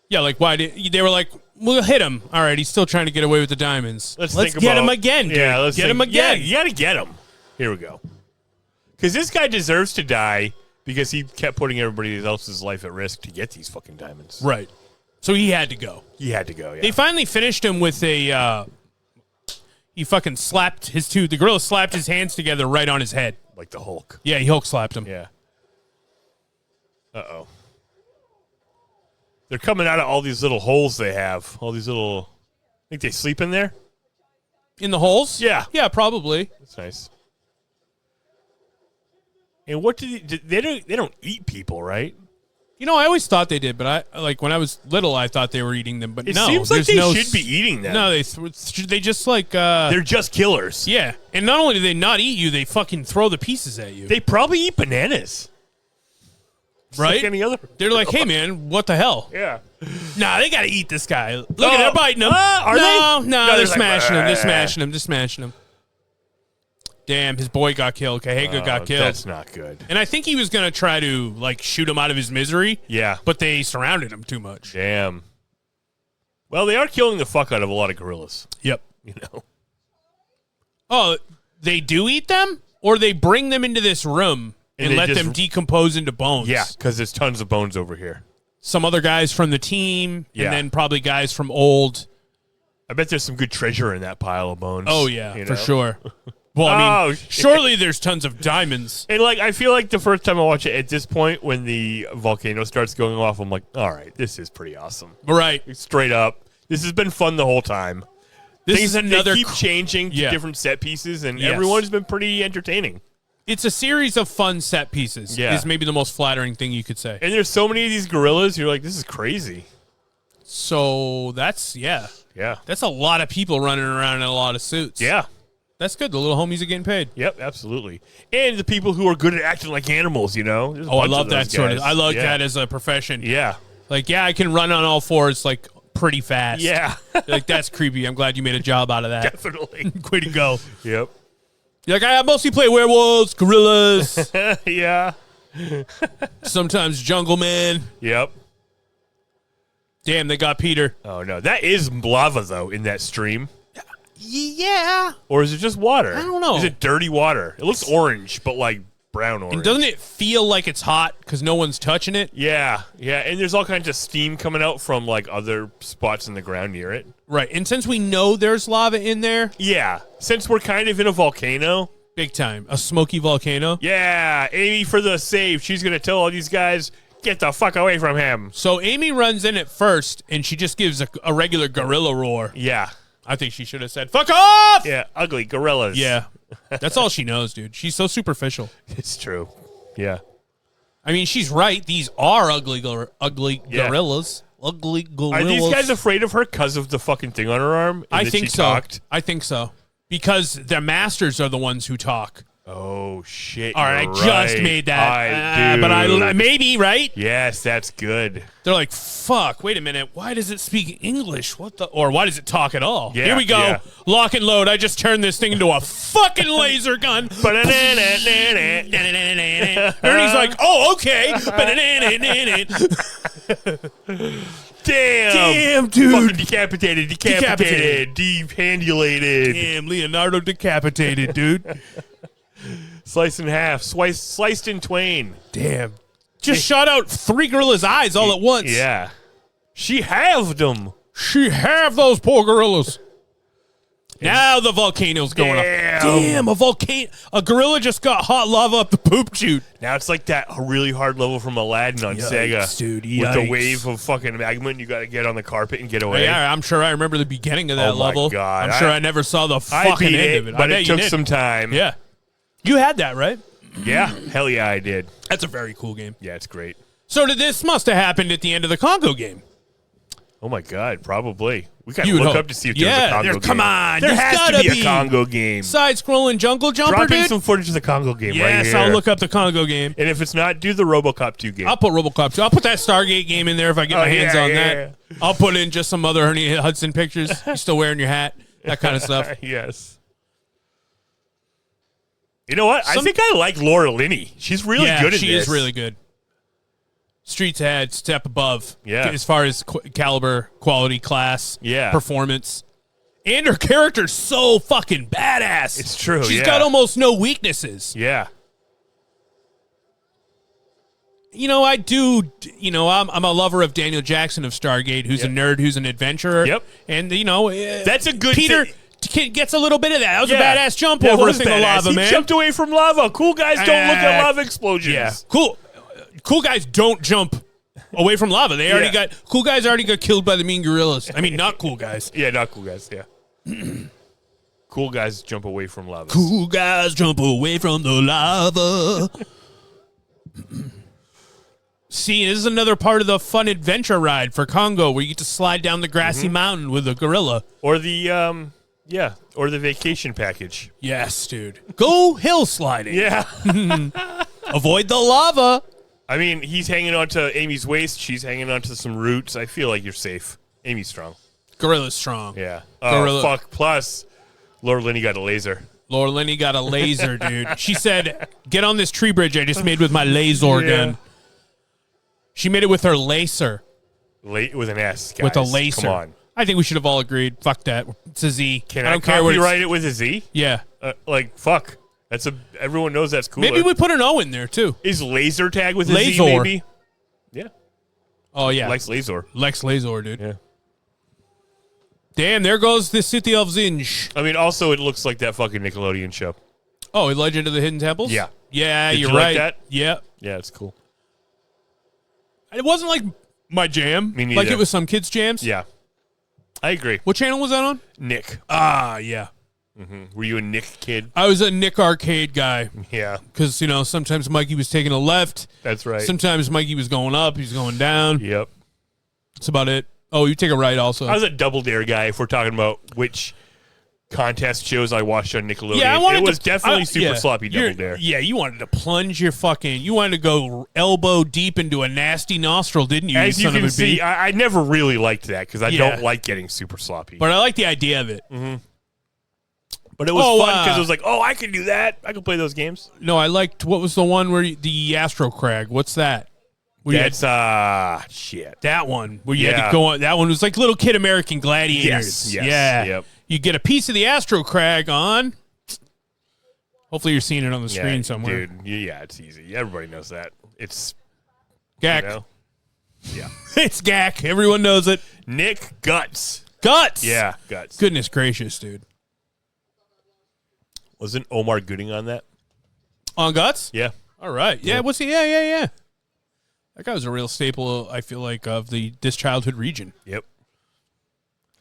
Yeah, like, why did... They were like, we'll hit him. All right, he's still trying to get away with the diamonds. Let's get him again, dude. Yeah, let's get him again. Yeah, you gotta get him. Here we go. Because this guy deserves to die because he kept putting everybody else's life at risk to get these fucking diamonds. Right. So he had to go. He had to go, yeah. They finally finished him with a... He fucking slapped the gorilla slapped his hands together right on his head. Like the Hulk. Yeah, he Hulk slapped him. Yeah. Uh-oh. They're coming out of all these little holes they have. All these little... I think they sleep in there? In the holes? Yeah. Yeah, probably. That's nice. And what they don't eat people, right? You know, I always thought they did, but when I was little, I thought they were eating them. But it no, seems like they should be eating them. No, they just like they're just killers. Yeah, and not only do they not eat you, they fucking throw the pieces at you. They probably eat bananas, right? Like any other. They're like, hey man, what the hell? Yeah. Nah, they gotta eat this guy. Look at they're biting him. Are they? No, they're smashing him. They're smashing him. They're smashing him. Damn, his boy got killed. Kahega got killed. That's not good. And I think he was going to try to, like, shoot him out of his misery. Yeah. But they surrounded him too much. Damn. Well, they are killing the fuck out of a lot of gorillas. Yep. You know? Oh, they do eat them? Or they bring them into this room and let them decompose into bones? Yeah, because there's tons of bones over here. Some other guys from the team, and then probably guys from old. I bet there's some good treasure in that pile of bones. Oh, yeah, for sure. Well, I mean, surely there's tons of diamonds. And, like, I feel like the first time I watch it at this point, when the volcano starts going off, I'm like, all right, this is pretty awesome. Right. Straight up. This has been fun the whole time. This is another... They keep changing to different set pieces, and everyone's been pretty entertaining. It's a series of fun set pieces. Yeah. Is maybe the most flattering thing you could say. And there's so many of these gorillas, you're like, this is crazy. So that's, Yeah. That's a lot of people running around in a lot of suits. Yeah. That's good. The little homies are getting paid. Yep, absolutely. And the people who are good at acting like animals, you know? I love that sort of. I like that as a profession. Yeah. Like, I can run on all fours, like, pretty fast. Yeah. Like, that's creepy. I'm glad you made a job out of that. Definitely. Way to go. Yep. You're like, I mostly play werewolves, gorillas. Yeah. Sometimes jungle man. Yep. Damn, they got Peter. Oh, no. That is lava, though, in that stream. Yeah. Or is it just water? I don't know. Is it dirty water? It looks orange, but like brown orange. And doesn't it feel like it's hot because no one's touching it? Yeah. And there's all kinds of steam coming out from like other spots in the ground near it. Right. And since we know there's lava in there. Yeah. Since we're kind of in a volcano. Big time. A smoky volcano. Yeah. Amy for the save. She's going to tell all these guys, get the fuck away from him. So Amy runs in at first and she just gives a regular gorilla roar. Yeah. I think she should have said, fuck off! Yeah, ugly gorillas. Yeah. That's all she knows, dude. She's so superficial. It's true. Yeah. I mean, she's right. These are ugly gorillas. Ugly gorillas. Are these guys afraid of her because of the fucking thing on her arm? I think so. Talked? I think so. Because the masters are the ones who talk. Oh, shit. All right, I just made that. But maybe, right? Yes, that's good. They're like, fuck, wait a minute. Why does it speak English? Or why does it talk at all? Yeah, Here we go. Yeah. Lock and load. I just turned this thing into a fucking laser gun. Ernie's like, oh, okay. Damn, dude. Fucking decapitated, dehandulated. Damn, Leonardo decapitated, dude. Sliced in half, sliced in twain. Damn. Just shot out 3 gorillas' eyes all at once. Yeah. She halved them. She halved those poor gorillas. Now the volcano's going up. Damn, a gorilla just got hot lava up the poop chute. Now it's like that really hard level from Aladdin on Sega. Dude, with the wave of fucking magma and you got to get on the carpet and get away. Yeah, I'm sure I remember the beginning of that level. Oh, my God. I'm sure I never saw the fucking end of it. But it took some time. Yeah. You had that, right? Yeah. Hell yeah, I did. That's a very cool game. Yeah, it's great. So this must have happened at the end of the Congo game. Oh, my God. Probably. We got to look up to see if there's a Congo game. Come on. There has to be a Congo game. Side-scrolling jungle jumper, Dropping dude? some footage of the Congo game right here. Yes, I'll look up the Congo game. And if it's not, do the RoboCop 2 game. I'll put RoboCop 2. I'll put that Stargate game in there if I get my hands on that. Yeah. I'll put in just some other Ernie Hudson pictures. You still wearing your hat? That kind of stuff. Yes. You know what? I think I like Laura Linney. She's really good at this. She is really good. Streets ahead, step above. Yeah. As far as caliber, quality, class, performance. And her character's so fucking badass. It's true, She's got almost no weaknesses. Yeah. You know, I'm a lover of Daniel Jackson of Stargate, who's a nerd, who's an adventurer. Yep. And, that's a good Peter gets a little bit of that. That was a badass jump over a thing of lava, man. He jumped away from lava. Cool guys don't look at lava explosions. Yeah. Cool guys don't jump away from lava. They already got cool guys already got killed by the mean gorillas. I mean, not cool guys. Yeah, not cool guys. Yeah. Cool guys jump away from lava. Cool guys jump away from the lava. See, this is another part of the fun adventure ride for Congo where you get to slide down the grassy mountain with a gorilla. Or the or the vacation package. Yes, dude. Go hill sliding. Yeah. Avoid the lava. I mean, he's hanging onto Amy's waist. She's hanging onto some roots. I feel like you're safe. Amy's strong. Gorilla's strong. Yeah. Gorilla. Fuck. Plus, Laura Linney got a laser. Laura Linney got a laser, dude. She said, get on this tree bridge I just made with my laser gun. She made it with her laser. With an S, guys. With a laser. Come on. I think we should have all agreed. Fuck that. It's a Z. I don't care what copyright it with a Z? Yeah. Fuck. Everyone knows that's cool. Maybe we put an O in there, too. Is laser tag with a Z, maybe? Yeah. Oh, yeah. Lex Lazor. Lex Lazor, dude. Yeah. Damn, there goes the city of Zinj. I mean, also, it looks like that fucking Nickelodeon show. Oh, Legend of the Hidden Temples? Yeah. Yeah, Did you're you right. like that? Yeah. Yeah, it's cool. It wasn't like my jam. Me neither. Like it was some kids' jams. Yeah. I agree. What channel was that on? Nick. Ah, yeah. Mm-hmm. Were you a Nick kid? I was a Nick arcade guy. Yeah. Because, sometimes Mikey was taking a left. That's right. Sometimes Mikey was going up. He was going down. Yep. That's about it. Oh, you take a right also. I was a Double Dare guy if we're talking about which contest shows I watched on Nickelodeon. Yeah, it was definitely Super Sloppy Double Dare. Yeah, you wanted to plunge you wanted to go elbow deep into a nasty nostril, didn't you? As you can see, I never really liked that because I don't like getting super sloppy. But I like the idea of it. Mm-hmm. But it was fun because it was like, I can do that. I can play those games. No, I liked, what was the one where the Astro Crag? What's that? That's shit. That one where you had to go on. That one was like Little Kid American Gladiators. Yes. Yeah. Yep. You get a piece of the Astro Crag on. Hopefully you're seeing it on the screen somewhere. Dude, yeah, it's easy. Everybody knows that. It's Gak. Yeah. It's Gak. Everyone knows it. Nick Guts. Guts. Yeah, Guts. Goodness gracious, dude. Wasn't Omar Gooding on that? On Guts? Yeah. All right. Yeah, what's he? Yeah. That guy was a real staple, I feel like, of this childhood region. Yep.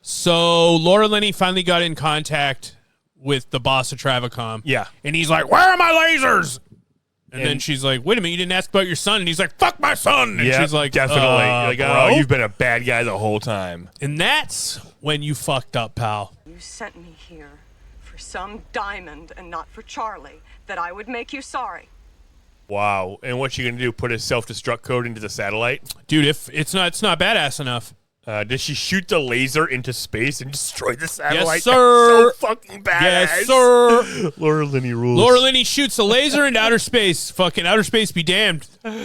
So Laura Linney finally got in contact with the boss of Travacom. Yeah. And he's like, where are my lasers? And then she's like, wait a minute, you didn't ask about your son. And he's like, fuck my son. And she's like, definitely. bro? You've been a bad guy the whole time. And that's when you fucked up, pal. You sent me here for some diamond and not for Charlie, that I would make you sorry. Wow. And what you going to do, put a self-destruct code into the satellite? Dude, if it's not badass enough. Does she shoot the laser into space and destroy the satellite? Yes, sir. That's so fucking badass. Yes, sir. Laura Linney rules. Laura Linney shoots a laser into outer space. Fucking outer space be damned. Damn.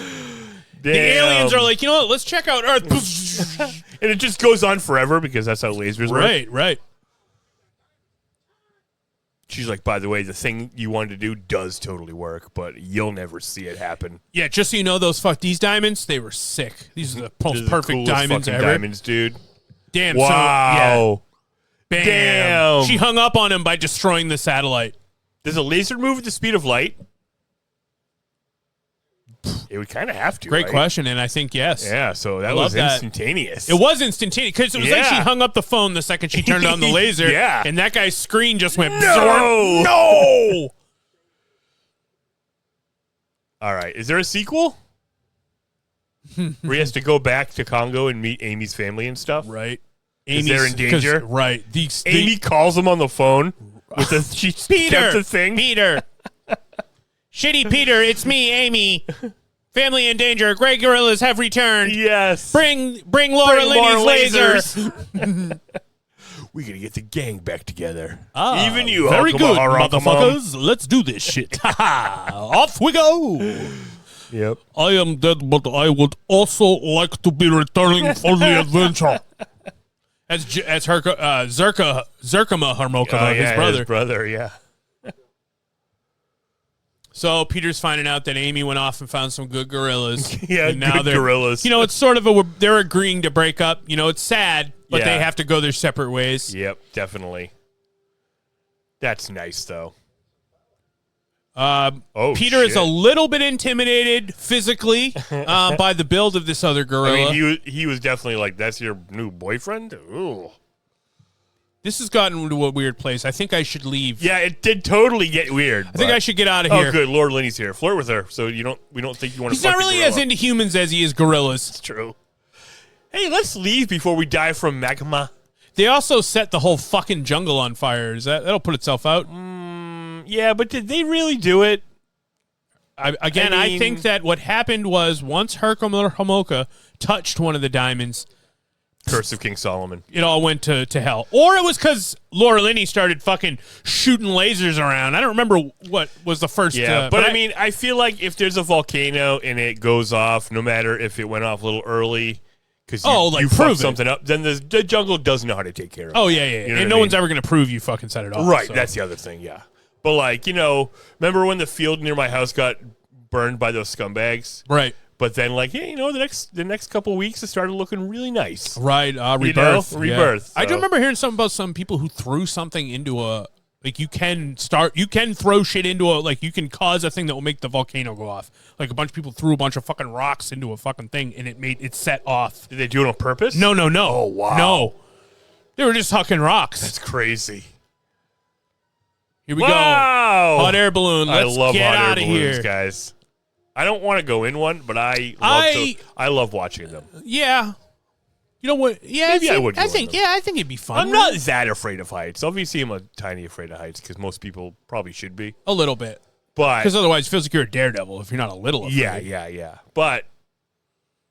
The aliens are like, you know what? Let's check out Earth. And it just goes on forever because that's how lasers work. Right. She's like, by the way, the thing you wanted to do does totally work, but you'll never see it happen. Yeah, just so you know, these diamonds, they were sick. These are the most perfect the diamonds ever. Diamonds, dude. Damn. Wow. Bam. Damn. She hung up on him by destroying the satellite. Does a laser move at the speed of light? It would kind of have to. Great right? question, and I think yes. Yeah, so that was instantaneous. It was instantaneous because it was like she hung up the phone the second she turned on the laser. Yeah. And that guy's screen just went, No! All right. Is there a sequel? Where he has to go back to Congo and meet Amy's family and stuff? Right. Is they're in danger? Right. Amy calls him on the phone with the she Peter, the thing. Peter. Shitty Peter, it's me, Amy. Family in danger. Great gorillas have returned. Yes. Bring Laura Linney's lasers. We gotta get the gang back together. Even you. Very good, motherfuckers. Let's do this shit. Off we go. Yep. I am dead, but I would also like to be returning for the adventure. As Zerkama Harmokama, his brother. His brother, yeah. So Peter's finding out that Amy went off and found some good gorillas. Yeah, and now good gorillas. It's sort of they're agreeing to break up. It's sad, but they have to go their separate ways. Yep, definitely. That's nice, though. Peter is a little bit intimidated physically by the build of this other gorilla. I mean, he was definitely like, that's your new boyfriend? Ooh. This has gotten into a weird place. I think I should leave. Yeah, it did totally get weird. I think I should get out of here. Oh, good. Lord Linney's here. Flirt with her so we don't think you want to He's not really as into humans as he is gorillas. It's true. Hey, let's leave before we die from magma. They also set the whole fucking jungle on fire. That'll put itself out? Yeah, but did they really do it? I think that what happened was once Herkimer touched one of the diamonds, Curse of King Solomon, it all went to hell. Or it was because Laura Linney started fucking shooting lasers around. I don't remember what was the first. Yeah, but I mean, I feel like if there's a volcano and it goes off, no matter if it went off a little early, because you fucked something up, then the jungle doesn't know how to take care of it. Oh, yeah. You know and no one's ever going to prove you fucking set it off. Right, so. That's the other thing, yeah. But, like, remember when the field near my house got burned by those scumbags? Right. But then, like, yeah, the next couple of weeks, it started looking really nice. Right, rebirth. Rebirth. Yeah. I do remember hearing something about some people who threw something into a... Like, you can throw shit into you can cause a thing that will make the volcano go off. Like, a bunch of people threw a bunch of fucking rocks into a fucking thing, and it set off. Did they do it on purpose? No. Oh, wow. No. They were just hucking rocks. That's crazy. Here we go. Hot air balloon. Let's love get hot out air of balloons, here. guys. I don't want to go in one, but I love watching them. Yeah. You know what? Yeah, Maybe I would. I think it'd be fun. I'm not that afraid of heights. Obviously, I'm a tiny afraid of heights because most people probably should be. A little bit. But because otherwise it feels like you're a daredevil if you're not a little afraid. Yeah. But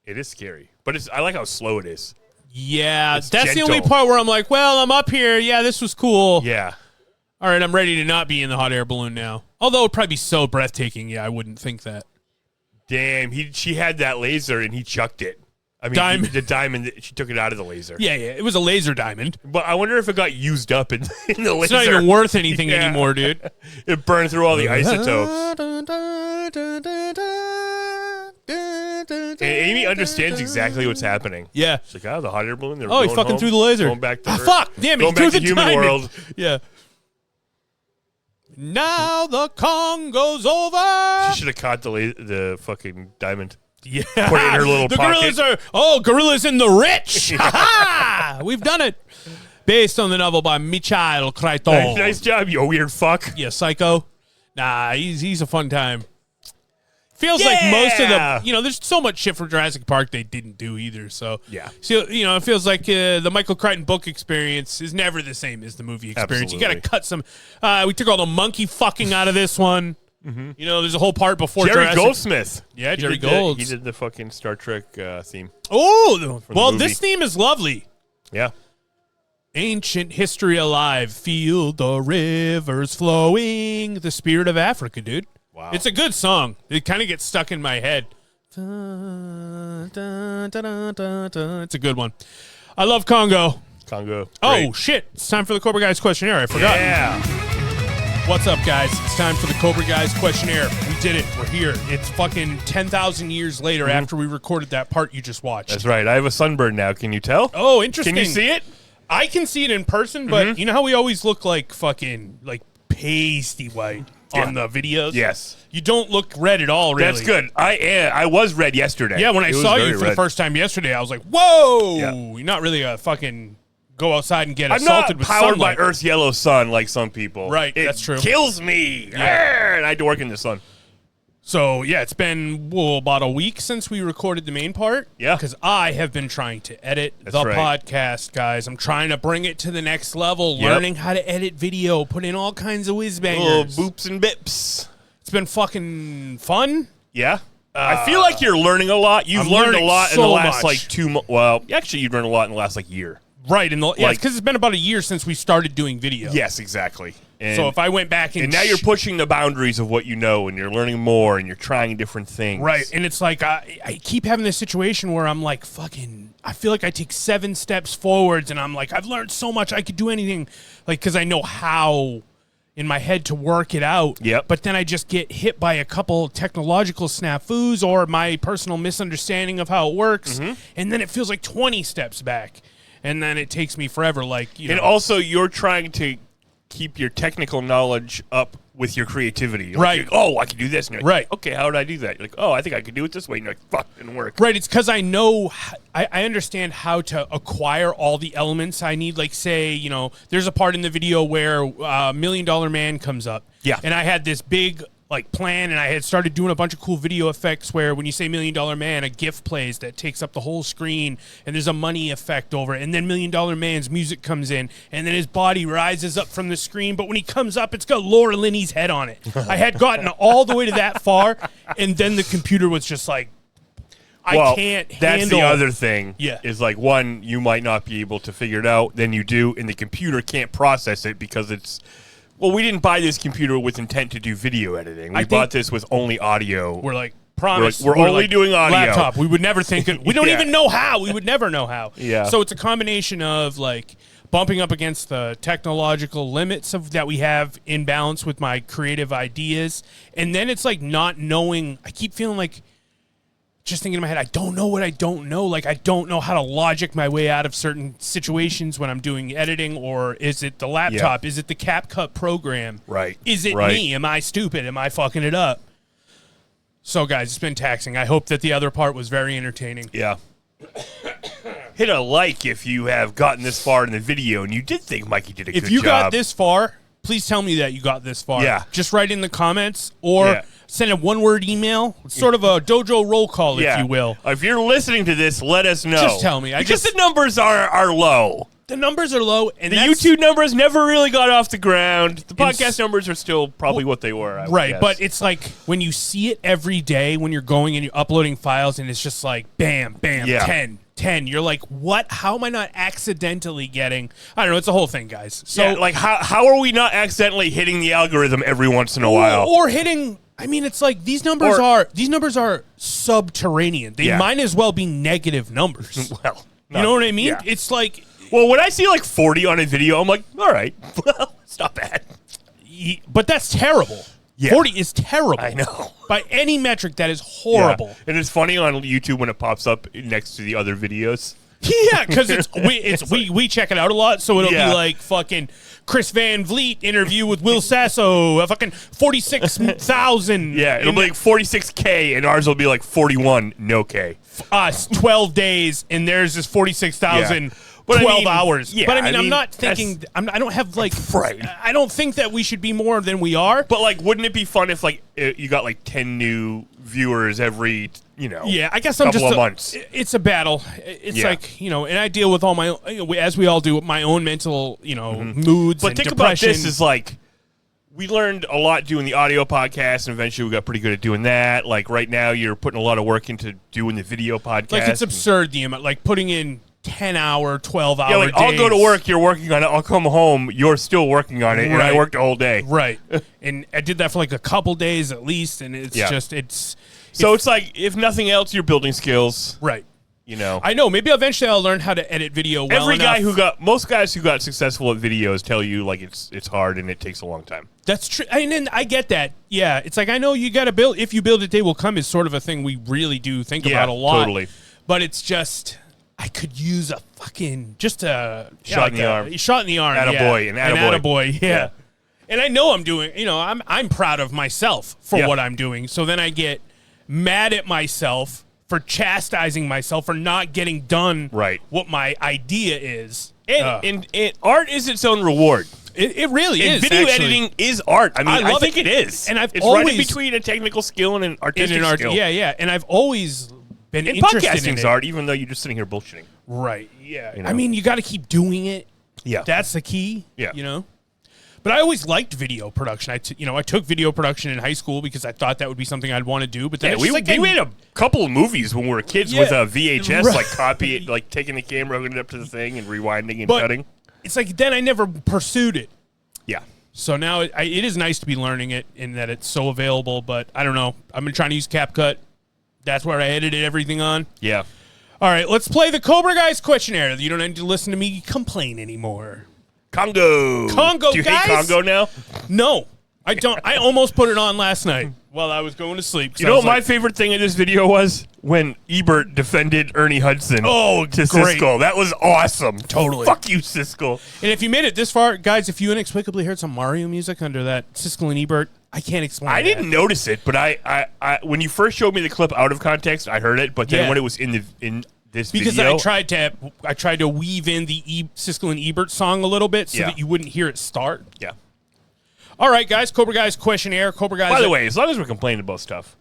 it is scary. But I like how slow it is. Yeah, it's that's gentle. the only part where I'm like, well, I'm up here. Yeah, this was cool. Yeah. All right, I'm ready to not be in the hot air balloon now. Although it'd probably be so breathtaking. Yeah, I wouldn't think that. Damn, she had that laser and he chucked it. I mean, the diamond, she took it out of the laser. Yeah, it was a laser diamond. But I wonder if it got used up in the laser. It's not even worth anything anymore, dude. It burned through all the isotopes. And Amy understands exactly what's happening. Yeah. She's like, the hot air balloon. He fucking threw the laser. Going back to Earth. Fuck, damn it. Going back to human diamond. world. Yeah. Now the Congo's over. She should have caught the fucking diamond. Yeah. Put it in her little pocket. Gorillas in the rich. We've done it. Based on the novel by Michael Crichton. Nice job, you weird fuck. Yeah, psycho. Nah, he's a fun time. Feels like most of the, there's so much shit for Jurassic Park they didn't do either. So, it feels like the Michael Crichton book experience is never the same as the movie experience. Absolutely. You got to cut some. We took all the monkey fucking out of this one. Mm-hmm. There's a whole part before Jerry Jurassic. Goldsmith. Yeah, Jerry Golds. He did the fucking Star Trek theme. Oh, well, this theme is lovely. Yeah. Ancient history alive. Feel the rivers flowing. The spirit of Africa, dude. Wow. It's a good song. It kind of gets stuck in my head. It's a good one. I love Congo. Congo. Oh, shit. It's time for the Cobra Guys questionnaire. I forgot. Yeah. What's up, guys? It's time for the Cobra Guys questionnaire. We did it. We're here. It's fucking 10,000 years later after we recorded that part you just watched. That's right. I have a sunburn now. Can you tell? Oh, interesting. Can you see it? I can see it in person, but you know how we always look like fucking pasty white on the videos? Yes. You don't look red at all, really. That's good. I was red yesterday. Yeah, when I saw you for the first time yesterday, I was like, whoa! Yeah. You're not really a fucking go outside and get assaulted with sunlight. I'm not powered by Earth's yellow sun like some people. Right, that's true. It kills me. Yeah. And I had to work in the sun. So, yeah, it's been about a week since we recorded the main part. Yeah. Because I have been trying to edit podcast, guys. I'm trying to bring it to the next level, learning how to edit video, put in all kinds of whiz-bangers. Little boops and bips. It's been fucking fun. Yeah. I feel like you're learning a lot. You've learned a lot in the last, 2 months. Well, actually, you've learned a lot in the last, year. Right. Because it's been about a year since we started doing video. Yes, exactly. And so if I went back and now you're pushing the boundaries of what you know, and you're learning more, and you're trying different things. Right. And it's like I keep having this situation where I'm like, fucking, I feel like I take 7 steps forwards, and I'm like, I've learned so much. I could do anything, because I know how in my head to work it out. Yep. But then I just get hit by a couple technological snafus or my personal misunderstanding of how it works, and then it feels like 20 steps back, and then it takes me forever. And also, you're trying to keep your technical knowledge up with your creativity. You're right. Like, oh, I can do this. And you're like, right. Okay, how did I do that? You're like, oh, I think I could do it this way. And you're like, fuck, didn't work. Right. It's because I know, I understand how to acquire all the elements I need. Like, say, you know, there's a part in the video where $1 Million Man comes up. Yeah. And I had this big, like, plan, and I had started doing a bunch of cool video effects where when you say $1 Million Man, a GIF plays that takes up the whole screen, and there's a money effect over it, and then $1 Million Man's music comes in, and then his body rises up from the screen, but when he comes up, it's got Laura Linney's head on it. I had gotten all the way to that far, and then the computer was just like, I can't handle. That's the other thing. Yeah. Is like, one, you might not be able to figure it out, then you do, and the computer can't process it because it's... Well, we didn't buy this computer with intent to do video editing. We bought this with only audio. We're like, promise. We're only doing audio. Laptop. We would never think it. We don't even know how. We would never know how. Yeah. So it's a combination of like bumping up against the technological limits of that we have in balance with my creative ideas. And then it's like not knowing. I keep feeling like just thinking in my head, I don't know what I don't know. Like, I don't know how to logic my way out of certain situations when I'm doing editing, or is it the laptop? Yeah. Is it the CapCut program? Right. Is it me? Am I stupid? Am I fucking it up? So, guys, it's been taxing. I hope that the other part was very entertaining. Yeah. Hit a like if you have gotten this far in the video and you did think Mikey did a good job. If you got this far, please tell me that you got this far. Yeah. Just write in the comments or send a one-word email. It's sort of a dojo roll call, if you will. If you're listening to this, let us know. Just tell me. Because the numbers are low. The numbers are low. And the YouTube numbers never really got off the ground. The podcast numbers are still probably what they were, I would guess. But it's like when you see it every day when you're going and you're uploading files and it's just like bam, bam, 10. You're like, what? How am I not accidentally getting? I don't know. It's a whole thing, guys. So, like, how are we not accidentally hitting the algorithm every once in a while? Or hitting... I mean, it's like these numbers are subterranean. They might as well be negative numbers. Well, you know what I mean? Yeah. It's like... Well, when I see like 40 on a video, I'm like, all right, well, it's not bad. But that's terrible. Yeah. 40 is terrible. I know. By any metric, that is horrible. Yeah. And it's funny on YouTube when it pops up next to the other videos. Yeah, because we check it out a lot, so it'll be like fucking Chris Van Vliet interview with Will Sasso, fucking 46,000. Yeah, it'll be like 46K, and ours will be like 41, no K. Us, 12 days, and theirs is 46,000. Yeah. 12 hours. Yeah, but I mean, I'm not thinking, I don't have like, I don't think that we should be more than we are. But like, wouldn't it be fun if like you got like 10 new viewers every, I guess couple of months. It's a battle. It's like, and I deal with all my, as we all do, my own mental, moods but and think depression. About this is like, we learned a lot doing the audio podcast, and eventually we got pretty good at doing that. Like right now, you're putting a lot of work into doing the video podcast. Like it's absurd, the amount, like putting in 10-hour, 12-hour like days. I'll go to work, you're working on it. I'll come home, you're still working on it, and I worked all day. Right. And I did that for like a couple days at least, and it's just, So it's like, if nothing else, you're building skills. Right. I know. Maybe eventually I'll learn how to edit video well enough. Most guys who got successful at videos tell you, like, it's hard and it takes a long time. That's true. And I get that. Yeah. It's like, I know you got to build, if you build it, they will come is sort of a thing we really do think about a lot. Totally. But it's just... I could use a fucking shot in the arm. Shot in the arm. Attaboy, an attaboy. Yeah. And I know I'm doing. I'm proud of myself for what I'm doing. So then I get mad at myself for chastising myself for not getting done what my idea is. And art is its own reward. It really is. Video editing is art. I mean, I think it is. And it's right in between a technical skill and an artistic skill. Yeah. And I've always been interested in podcasting's art, even though you're just sitting here bullshitting. Right. Yeah. I mean, you got to keep doing it. Yeah. That's the key. Yeah. But I always liked video production. I took video production in high school because I thought that would be something I'd want to do. But then we made a couple of movies when we were kids with a VHS, like copy it, like taking the camera, hooking it up to the thing, and rewinding and cutting. It's like then I never pursued it. Yeah. So now it is nice to be learning it in that it's so available. But I don't know. I've been trying to use CapCut. That's where I edited everything on. Yeah. All right, let's play the Cobra Guys questionnaire. You don't need to listen to me complain anymore. Congo, guys. Do you hate Congo now? No, I don't. I almost put it on last night. while I was going to sleep. You know what my favorite thing in this video was? When Ebert defended Ernie Hudson to Siskel. That was awesome. Totally. Fuck you, Siskel. And if you made it this far, guys, if you inexplicably heard some Mario music under that Siskel and Ebert, I can't explain I didn't notice it, but I when you first showed me the clip out of context, I heard it. But then when it was in this because video, I tried to weave in the Siskel and Ebert song a little bit so that you wouldn't hear it start. Yeah. All right, guys. Cobra Guys questionnaire. Cobra Guys. By the way, as long as we're complaining about stuff,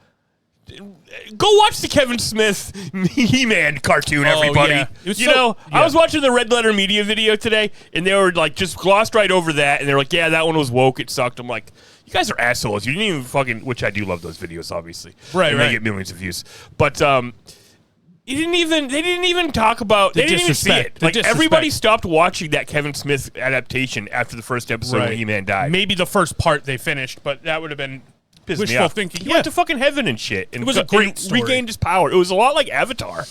go watch the Kevin Smith He-Man cartoon, everybody. Yeah. I was watching the Red Letter Media video today, and they were like just glossed right over that, and they're like, yeah, that one was woke. It sucked. I'm like, you guys are assholes. You didn't even fucking, which I do love those videos, obviously. Right, They get millions of views. But they didn't even talk about, they didn't even see it. Like, everybody stopped watching that Kevin Smith adaptation after the first episode when He-Man died. Maybe the first part they finished, but that would have been wishful thinking. He went to fucking heaven and shit. And it was a great story. Regained his power. It was a lot like Avatar.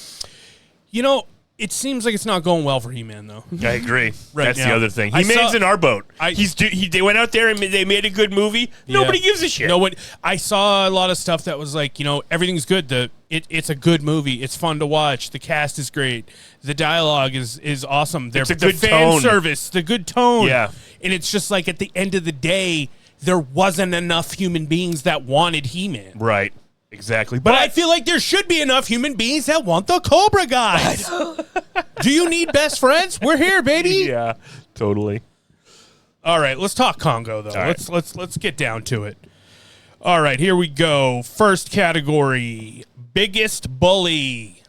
You know, it seems like it's not going well for He-Man, though. I agree. That's now. the other thing. He-Man's in our boat. They went out there and they made a good movie. Nobody gives a shit. No one. I saw a lot of stuff that was like, everything's good. It's a good movie. It's fun to watch. The cast is great. The dialogue is awesome. It's a the good fan tone. service, the good tone. Yeah. And it's just like at the end of the day, there wasn't enough human beings that wanted He-Man. Right. Exactly. But I feel like there should be enough human beings that want the Cobra Guys. Do you need best friends? We're here, baby. Yeah, totally. All right, let's talk Congo though. Right. Let's get down to it. All right, here we go. First category, biggest bully.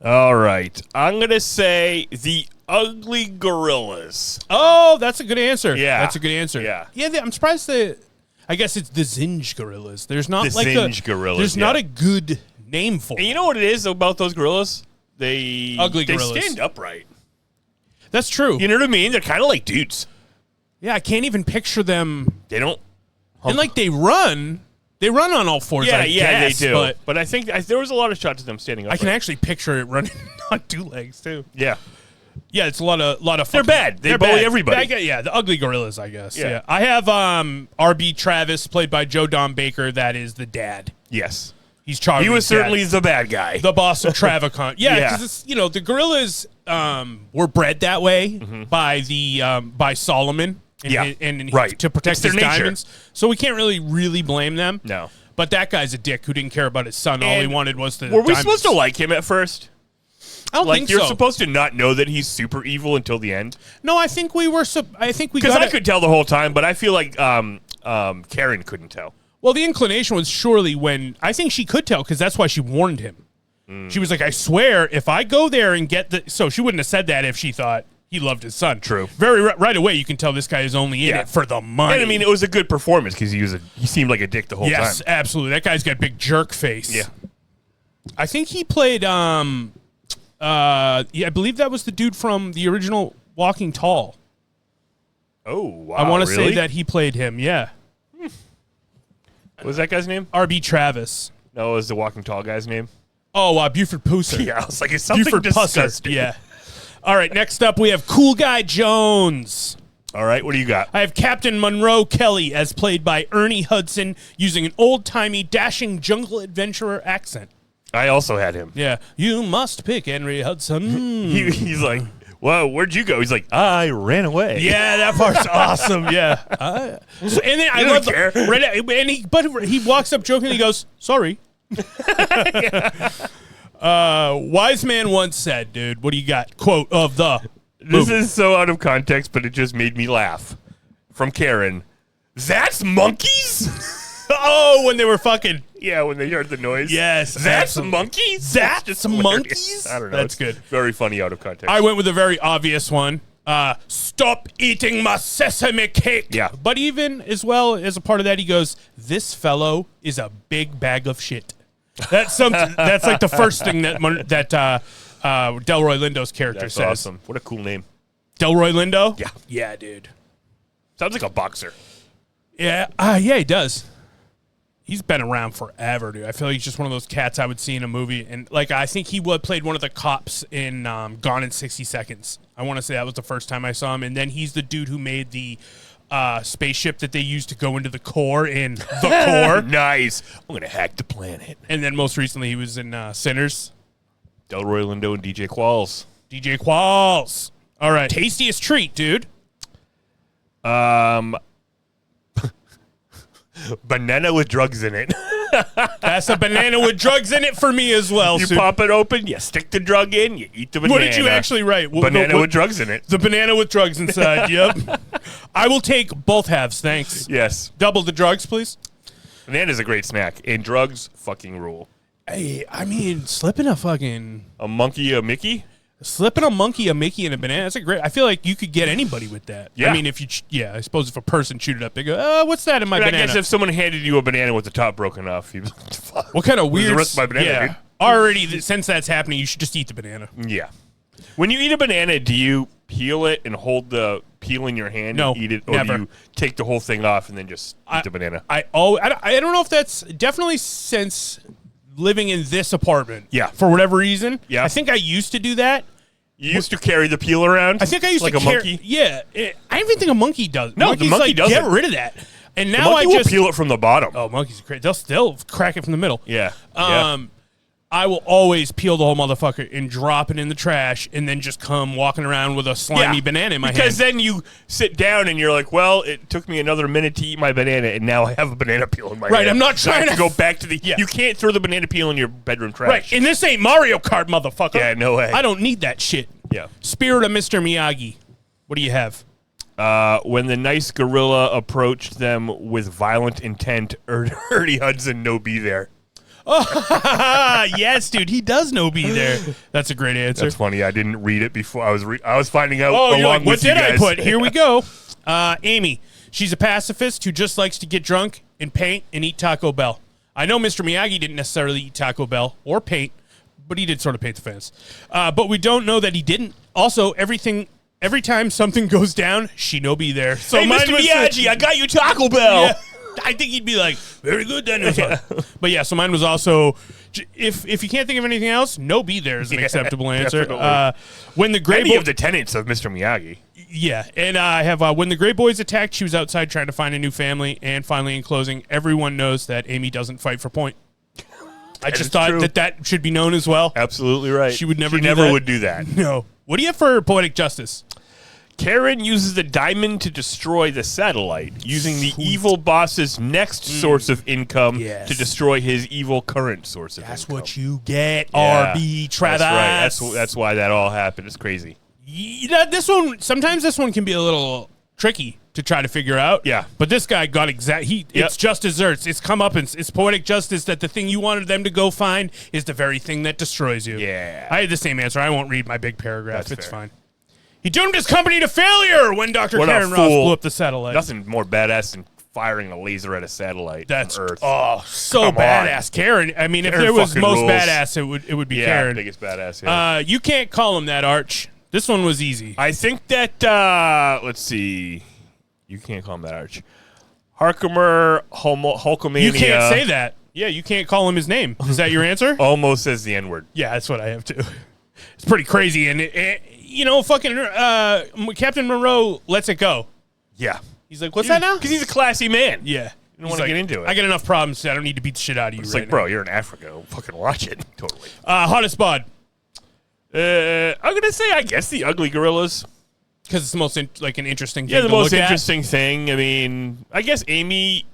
All right. I'm going to say the ugly gorillas. Oh, that's a good answer. Yeah. That's a good answer. Yeah. Yeah, I'm surprised I guess it's the Zinj gorillas. There's not the like Zinj gorillas. There's not a good name for And you know what it is about those gorillas? They gorillas. Stand upright. That's true. You know what I mean? They're kind of like dudes. Yeah, I can't even picture them. They don't. And like they run on all fours. Yeah, I guess, they do. But I think there was a lot of shots of them standing upright. I can actually picture it running on two legs too. Yeah. Yeah, it's a lot of. They're bad. They bully everybody. Yeah, the ugly gorillas, I guess. Yeah. I have R.B. Travis, played by Joe Don Baker. That is the dad. Yes, he's Charlie's He was dad. certainly the bad guy, the boss of Travacon. Yeah, because the gorillas were bred that way by Solomon. And to protect his diamonds. So we can't really blame them. No, but that guy's a dick who didn't care about his son. All he wanted was the. Were we diamonds. supposed to like him at first? I don't think you're so. supposed to not know that he's super evil until the end. No, I think we were. I think we because I could tell the whole time, but I feel like Karen couldn't tell. Well, the inclination was surely when I think she could tell because that's why she warned him. She was like, "I swear, if I go there and get the," so she wouldn't have said that if she thought he loved his son. True. Right away, you can tell this guy is only in it for the money. And I mean, it was a good performance because he seemed like a dick the whole time. Yes, absolutely. That guy's got big jerk face. Yeah. I think he played. I believe that was the dude from the original Walking Tall. Oh, wow. I want to say that he played him. Yeah. What was that guy's name? R.B. Travis. No, it was the Walking Tall guy's name. Oh, Buford Pusser. Yeah, I was like, it's something Buford disgusting. Pusser. Yeah. All right, next up we have Cool Guy Jones. All right, what do you got? I have Captain Monroe Kelly as played by Ernie Hudson using an old-timey, dashing jungle adventurer accent. I also had him. Yeah. You must pick Henry Hudson. He's like, whoa, where'd you go? He's like, I ran away. Yeah, that part's awesome. Yeah. And then I love care. but he walks up joking and he goes, sorry. Wise man once said, dude, what do you got? Quote of the This is so out of context, but it just made me laugh. From Karen. That's monkeys? Oh, when they were fucking. Yeah, when they heard the noise. Yes. That's monkeys? That's monkeys? I don't know. That's it's good. Very funny out of context. I went with a very obvious one. Stop eating my sesame cake. Yeah. But even as well as a part of that, he goes, this fellow is a big bag of shit. That's something. That's like the first thing that Delroy Lindo's character says. Awesome. What a cool name. Delroy Lindo? Yeah. Yeah, dude. Sounds like a boxer. Yeah. Yeah, he does. He's been around forever, dude. I feel like he's just one of those cats I would see in a movie. And, like, I think he played one of the cops in Gone in 60 Seconds. I want to say that was the first time I saw him. And then he's the dude who made the spaceship that they used to go into the core in The Core. Nice. I'm going to hack the planet. And then most recently he was in Sinners. Delroy Lindo and DJ Qualls. DJ Qualls. All right. Tastiest treat, dude. Banana with drugs in it. That's a banana with drugs in it for me as well. You pop it open, you stick the drug in, you eat the banana. What did you actually write? Banana with drugs in it. The banana with drugs inside, yep. I will take both halves, thanks. Yes. Double the drugs, please. Banana's a great snack, and drugs fucking rule. Hey, I mean, slipping a monkey, a Mickey? Slipping a monkey, a Mickey, and a banana, that's a great... I feel like you could get anybody with that. Yeah. I mean, if you... I suppose if a person chewed it up, they go, what's that in my banana? I guess if someone handed you a banana with the top broken off, you'd be like, fuck. What kind of weird... the rest of my banana, dude? Already, since that's happening, you should just eat the banana. Yeah. When you eat a banana, do you peel it and hold the peel in your hand and eat it? Or never. do you take the whole thing off and then just eat the banana? I don't know if that's... Definitely since living in this apartment. Yeah. For whatever reason. Yeah. I think I used to do that. You used to carry the peel around? I think I used like to a monkey? Yeah. I even think a monkey does. No, Monkeys, the monkey doesn't. Get rid of that. And now the monkey I just... will peel it from the bottom. Oh, monkeys are crazy. They'll still crack it from the middle. Yeah. I will always peel the whole motherfucker and drop it in the trash and then just come walking around with a slimy banana in my hand. Because then you sit down and you're like, well, it took me another minute to eat my banana, and now I have a banana peel in my hand. Right, I'm not trying to go back to the... Yeah. You can't throw the banana peel in your bedroom trash. Right, and this ain't Mario Kart, motherfucker. Yeah, no way. I don't need that shit. Yeah. Spirit of Mr. Miyagi. What do you have? When the nice gorilla approached them with violent intent, Ernie Hudson no be there. Oh, yes, dude. He does know be there. That's a great answer. That's funny. I didn't read it before. I was finding out along along what with you did guys. I put? Here we go. Amy. She's a pacifist who just likes to get drunk and paint and eat Taco Bell. I know Mr. Miyagi didn't necessarily eat Taco Bell or paint, but he did sort of paint the fence. But we don't know that he didn't. Also, every time something goes down, she no be there. So hey, mine Mr. was Miyagi, I got you Taco Bell. Yeah. I think he'd be like, very good, Daniel. Yeah. But yeah, so mine was also, if you can't think of anything else, no be there is an acceptable answer. When the great Any of the tenets of Mr. Miyagi. Yeah, and I have when the Great Boys attacked, she was outside trying to find a new family. And finally, in closing, everyone knows that Amy doesn't fight for point. I just thought that should be known as well. Absolutely right. She would never. Would do that. No. What do you have for poetic justice? Karen uses the diamond to destroy the satellite, using the evil boss's next source of income to destroy his evil current source of income. That's what you get, RB Travis. That's right. That's why that all happened. It's crazy. Sometimes this one can be a little tricky to try to figure out. Yeah. But this guy got it's just desserts. It's comeuppance. It's poetic justice that the thing you wanted them to go find is the very thing that destroys you. Yeah. I had the same answer. I won't read my big paragraph. That's it's fair. fine. He doomed his company to failure when Dr. Karen Ross blew up the satellite. Nothing more badass than firing a laser at a satellite on Earth. Oh, so Come badass. on. Karen. I mean, Karen if there was fucking most rules. badass, it would be Karen. Biggest badass, yeah. You can't call him that, Arch. This one was easy. I think that, let's see. You can't call him that, Arch. Harkemer Hulkamania. You can't say that. Yeah, you can't call him his name. Is that your answer? Almost says the N-word. Yeah, that's what I have too. It's pretty crazy. And, fucking Captain Monroe lets it go. Yeah. He's like, what's that now? Because he's a classy man. Yeah. You don't want to get into it. I got enough problems. I don't need to beat the shit out of you It's right like, now. bro, you're in Africa. Fucking watch it. Totally. Hottest bod. I'm going to say, I guess, the ugly gorillas. Because it's the most, an interesting thing Yeah, the to most look interesting thing. I mean, I guess Amy...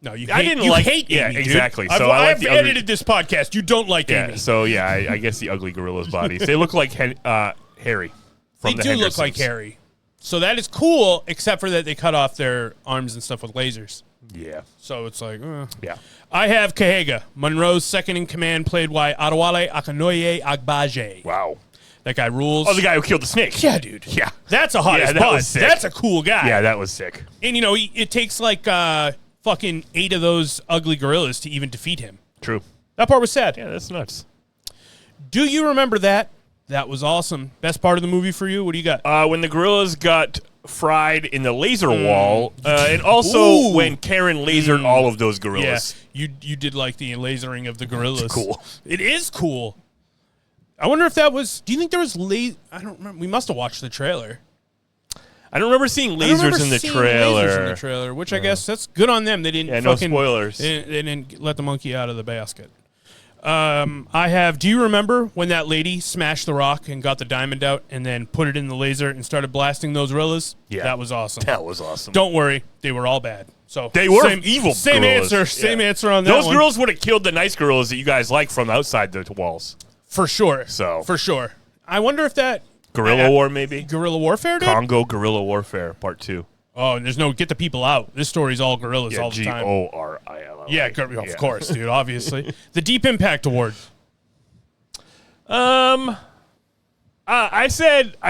No, you I hate, didn't you like hate Amy, yeah, dude. exactly. So I've edited this podcast. You don't like Amy. So, yeah, I guess the ugly gorillas' bodies. They look like Harry from They the do look like Harry. So that is cool, except for that they cut off their arms and stuff with lasers. Yeah. So it's like, Yeah. I have Kahega, Monroe's second in command, played by Adewale Akinoye Agbaje. Wow. That guy rules. Oh, the guy who killed the snake. Yeah, dude. Yeah. That's a hottest that bod. was sick. That's a cool guy. Yeah, that was sick. And, it takes like fucking 8 of those ugly gorillas to even defeat him. True. That part was sad. Yeah, that's nuts. Do you remember that? That was awesome. Best part of the movie for you? What do you got? When the gorillas got fried in the laser wall, and also when Karen lasered all of those gorillas. Yeah, you did like the lasering of the gorillas. It's cool. It is cool. I wonder if that was... Do you think there was... I don't remember. We must have watched the trailer. I don't remember seeing lasers in the trailer. Which I guess that's good on them. They didn't no spoilers. They didn't let the monkey out of the basket. Do you remember when that lady smashed the rock and got the diamond out and then put it in the laser and started blasting those gorillas? Yeah. That was awesome. That was awesome. Don't worry, they were all bad. So they were evil Same gorillas. Same answer on that Those one. gorillas would have killed the nice gorillas that you guys like from outside the walls. For sure. For sure. I wonder if that... Guerrilla war, maybe? Guerrilla warfare, dude? Congo guerrilla warfare, part 2. Oh, and there's no get the people out. This story's all gorillas all the time. Gorilla. Yeah, of course, dude, obviously. The Deep Impact Award. I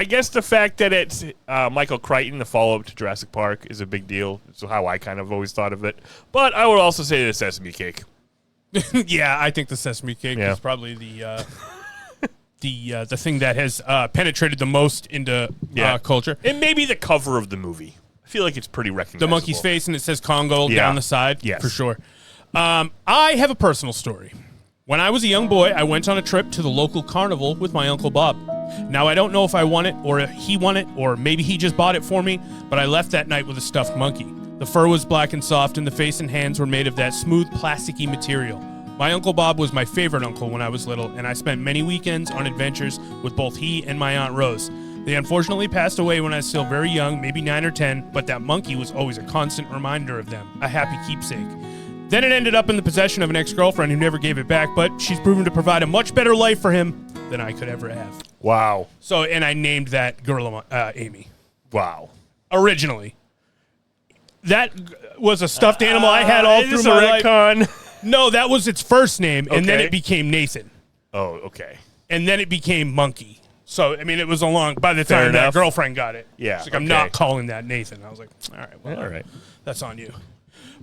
guess the fact that it's Michael Crichton, the follow-up to Jurassic Park, is a big deal. It's how I kind of always thought of it. But I would also say the Sesame Cake. Yeah, I think the Sesame Cake is probably the thing that has penetrated the most into culture. And maybe the cover of the movie. I feel like it's pretty recognizable. The monkey's face and it says Congo down the side. Yes. For sure. I have a personal story. When I was a young boy, I went on a trip to the local carnival with my Uncle Bob. Now, I don't know if I won it or if he won it or maybe he just bought it for me, but I left that night with a stuffed monkey. The fur was black and soft and the face and hands were made of that smooth, plasticky material. My Uncle Bob was my favorite uncle when I was little, and I spent many weekends on adventures with both he and my Aunt Rose. They unfortunately passed away when I was still very young, maybe 9 or 10, but that monkey was always a constant reminder of them, a happy keepsake. Then it ended up in the possession of an ex-girlfriend who never gave it back, but she's proven to provide a much better life for him than I could ever have. Wow. So, and I named that gorilla Amy. Wow. Originally. That was a stuffed animal I had all through my life. No, that was its first name, and then it became Nathan. Oh, okay. And then it became Monkey. So, I mean, it was by the time that girlfriend got it. Yeah. She's like, I'm not calling that Nathan. I was like, all right, well, all right. That's on you.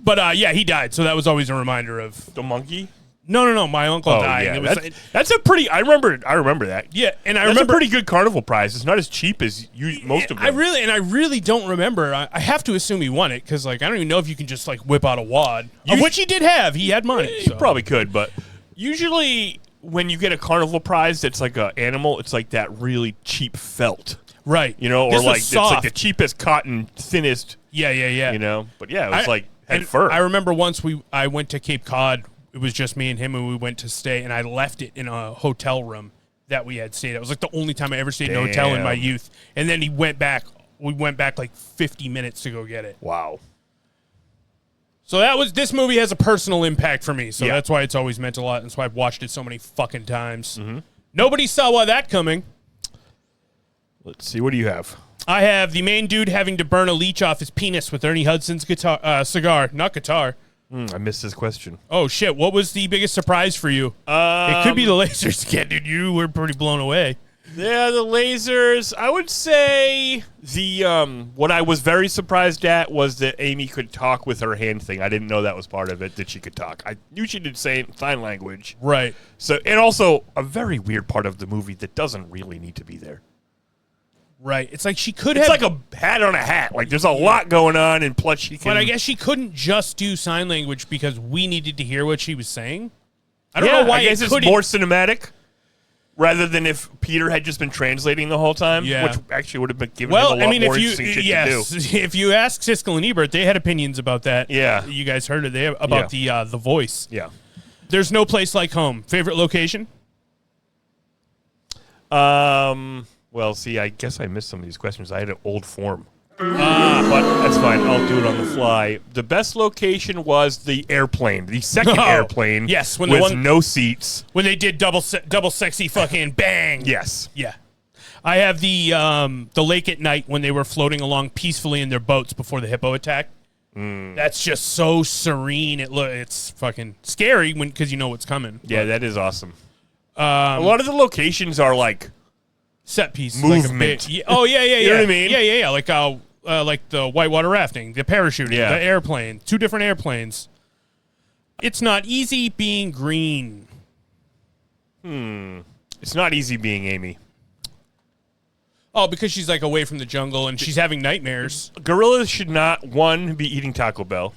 But, he died, so that was always a reminder of... The monkey? No, my uncle died. Yeah. It was, that's a pretty... I remember that. Yeah, and I remember... That's a pretty good carnival prize. It's not as cheap as most of them. I really don't remember. I have to assume he won it, because, I don't even know if you can just, whip out a wad. Which he did have. He had money. You probably could, but usually when you get a carnival prize that's like an animal, it's like that really cheap felt. Right. Or it's like the cheapest cotton, thinnest. Yeah. But yeah, it was had fur. I remember once I went to Cape Cod. It was just me and him, and we went to stay, and I left it in a hotel room that we had stayed at. It was the only time I ever stayed in a hotel in my youth. And then we went back 50 minutes to go get it. Wow. So this movie has a personal impact for me, so that's why it's always meant a lot. That's why I've watched it so many fucking times. Mm-hmm. Nobody saw that coming. Let's see, what do you have? I have the main dude having to burn a leech off his penis with Ernie Hudson's cigar, not guitar. I missed this question. Oh, shit. What was the biggest surprise for you? It could be the lasers again, dude. You were pretty blown away. Yeah, the lasers. I would say what I was very surprised at was that Amy could talk with her hand thing. I didn't know that was part of it, that she could talk. I knew she did sign language. Right. So, and also a very weird part of the movie that doesn't really need to be there. Right. It's like she could have... It's like a hat on a hat. Like, there's a lot going on, and plus she can... But I guess she couldn't just do sign language because we needed to hear what she was saying. I don't know why I guess it's more cinematic, rather than if Peter had just been translating the whole time, which actually would have been given him a lot more interesting shit to do. If you ask Siskel and Ebert, they had opinions about that. Yeah. You guys heard it about the voice. Yeah. There's no place like home. Favorite location? Well, see, I guess I missed some of these questions. I had an old form. But that's fine. I'll do it on the fly. The best location was the airplane, the second airplane. Yes, with no seats. When they did double sexy fucking bang. Yes. Yeah. I have the lake at night when they were floating along peacefully in their boats before the hippo attack. That's just so serene. It's fucking scary because you know what's coming. Yeah, that is awesome. A lot of the locations are like set piece movement. You know what I mean? Yeah. Like the whitewater rafting, the parachuting, the airplane, 2 different airplanes. It's not easy being green. It's not easy being Amy. Oh, because she's away from the jungle and she's having nightmares. Gorillas should not, 1, be eating Taco Bell.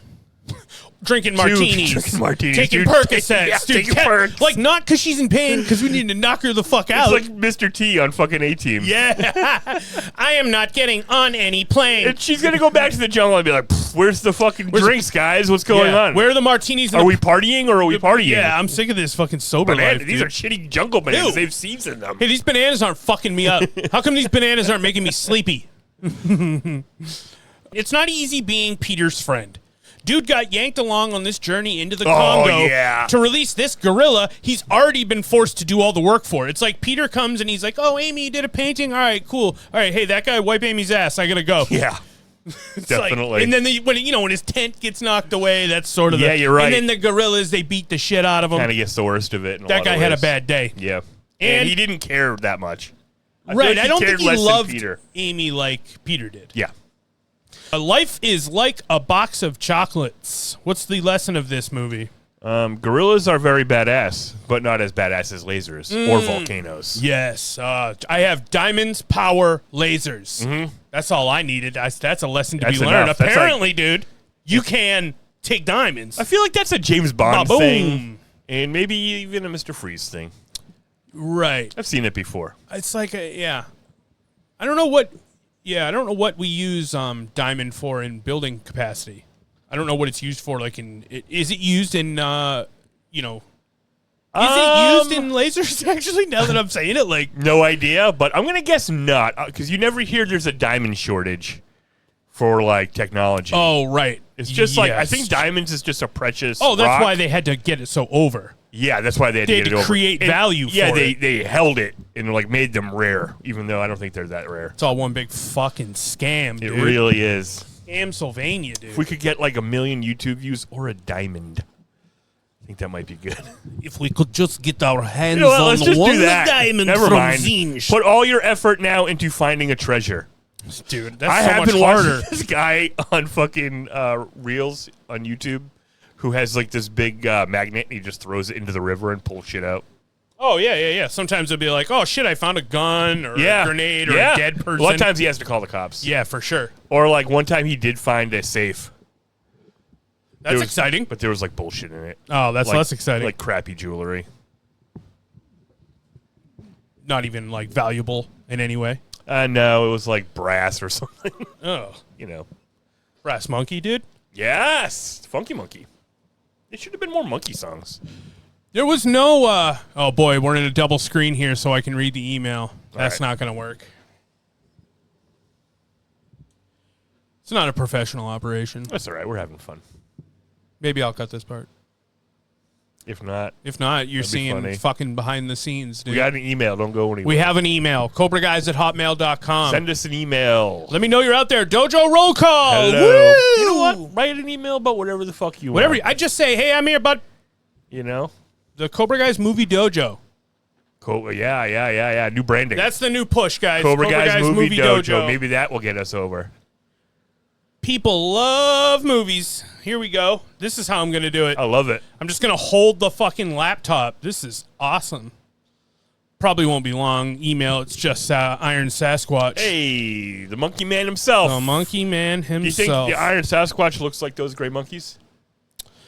drinking martinis, taking Percocets, taking Percs. Like, not because she's in pain, because we need to knock her the fuck out. It's like Mr. T on fucking A-Team. Yeah. I am not getting on any plane. And she's going to go back to the jungle and be like, where's the fucking drinks, guys? What's going on? Where are the martinis? Are we partying or are we partying? Yeah, I'm sick of this fucking sober life. These are shitty jungle bananas. They have seeds in them. Hey, these bananas aren't fucking me up. How come these bananas aren't making me sleepy? It's not easy being Peter's friend. Dude got yanked along on this journey into the Congo to release this gorilla he's already been forced to do all the work for. It's like Peter comes and he's like, oh, Amy, you did a painting? All right, cool. All right, hey, that guy, wipe Amy's ass. I got to go. Yeah, definitely. Like, and then when his tent gets knocked away, that's sort of you're right. And then the gorillas, they beat the shit out of him. Kind of gets the worst of it. That guy had a bad day. Yeah. And he didn't care that much. Right. I don't think he loved Peter. Amy like Peter did. Yeah. Life is like a box of chocolates. What's the lesson of this movie? Gorillas are very badass, but not as badass as lasers or volcanoes. Yes. I have diamonds, power, lasers. Mm-hmm. That's all I needed. That's a lesson to be learned. Enough. Apparently, dude, you can take diamonds. I feel like that's a James Bond thing. And maybe even a Mr. Freeze thing. Right. I've seen it before. It's like I don't know what we use diamond for in building capacity. I don't know what it's used for. Like is it used in is it used in lasers? Actually, now that I'm saying it, like no idea, but I'm gonna guess not because you never hear there's a diamond shortage for like technology. Oh, right. It's just like I think diamonds is just a precious. Oh, that's rock. why they had to get it so over. Yeah, that's why they had to get it over. Create value for it. They held it and like made them rare, even though I don't think they're that rare. It's all one big fucking scam, dude. It really is. Scam Sylvania, dude. If we could get like 1 million YouTube views or a diamond, I think that might be good. If we could just get our hands on let's just one do that. diamond Never from mind. Zinj. Put all your effort now into finding a treasure. Dude, that's I so have much been harder. watching this guy on fucking Reels on YouTube who has like this big magnet and he just throws it into the river and pulls shit out. Oh, yeah. Sometimes it'll be like, oh, shit, I found a gun or a grenade or a dead person. A lot of times he has to call the cops. Yeah, for sure. Or like one time he did find a safe. That's exciting. But there was like bullshit in it. Oh, that's like, less exciting. Like crappy jewelry. Not even like valuable in any way. No, it was like brass or something. Oh. Brass monkey, dude? Yes. Funky Monkey. There should have been more monkey songs. There was no, oh boy, we're in a double screen here so I can read the email. That's not going to work. It's not a professional operation. That's all right. We're having fun. Maybe I'll cut this part. If not, you're seeing fucking behind the scenes, dude. We got an email. Don't go anywhere. We have an email. CobraGuys@hotmail.com. Send us an email. Let me know you're out there. Dojo Roll Call. Hello. Woo! You know what? Write an email about whatever the fuck you want. I just say, hey, I'm here, bud. The Cobra Guys Movie Dojo. Yeah. New branding. That's the new push, guys. Cobra Guys Movie Dojo. Maybe that will get us over. People love movies. Here we go. This is how I'm going to do it. I love it. I'm just going to hold the fucking laptop. This is awesome. Probably won't be long. Email. It's just Iron Sasquatch. Hey, the monkey man himself. The monkey man himself. Do you think the Iron Sasquatch looks like those gray monkeys?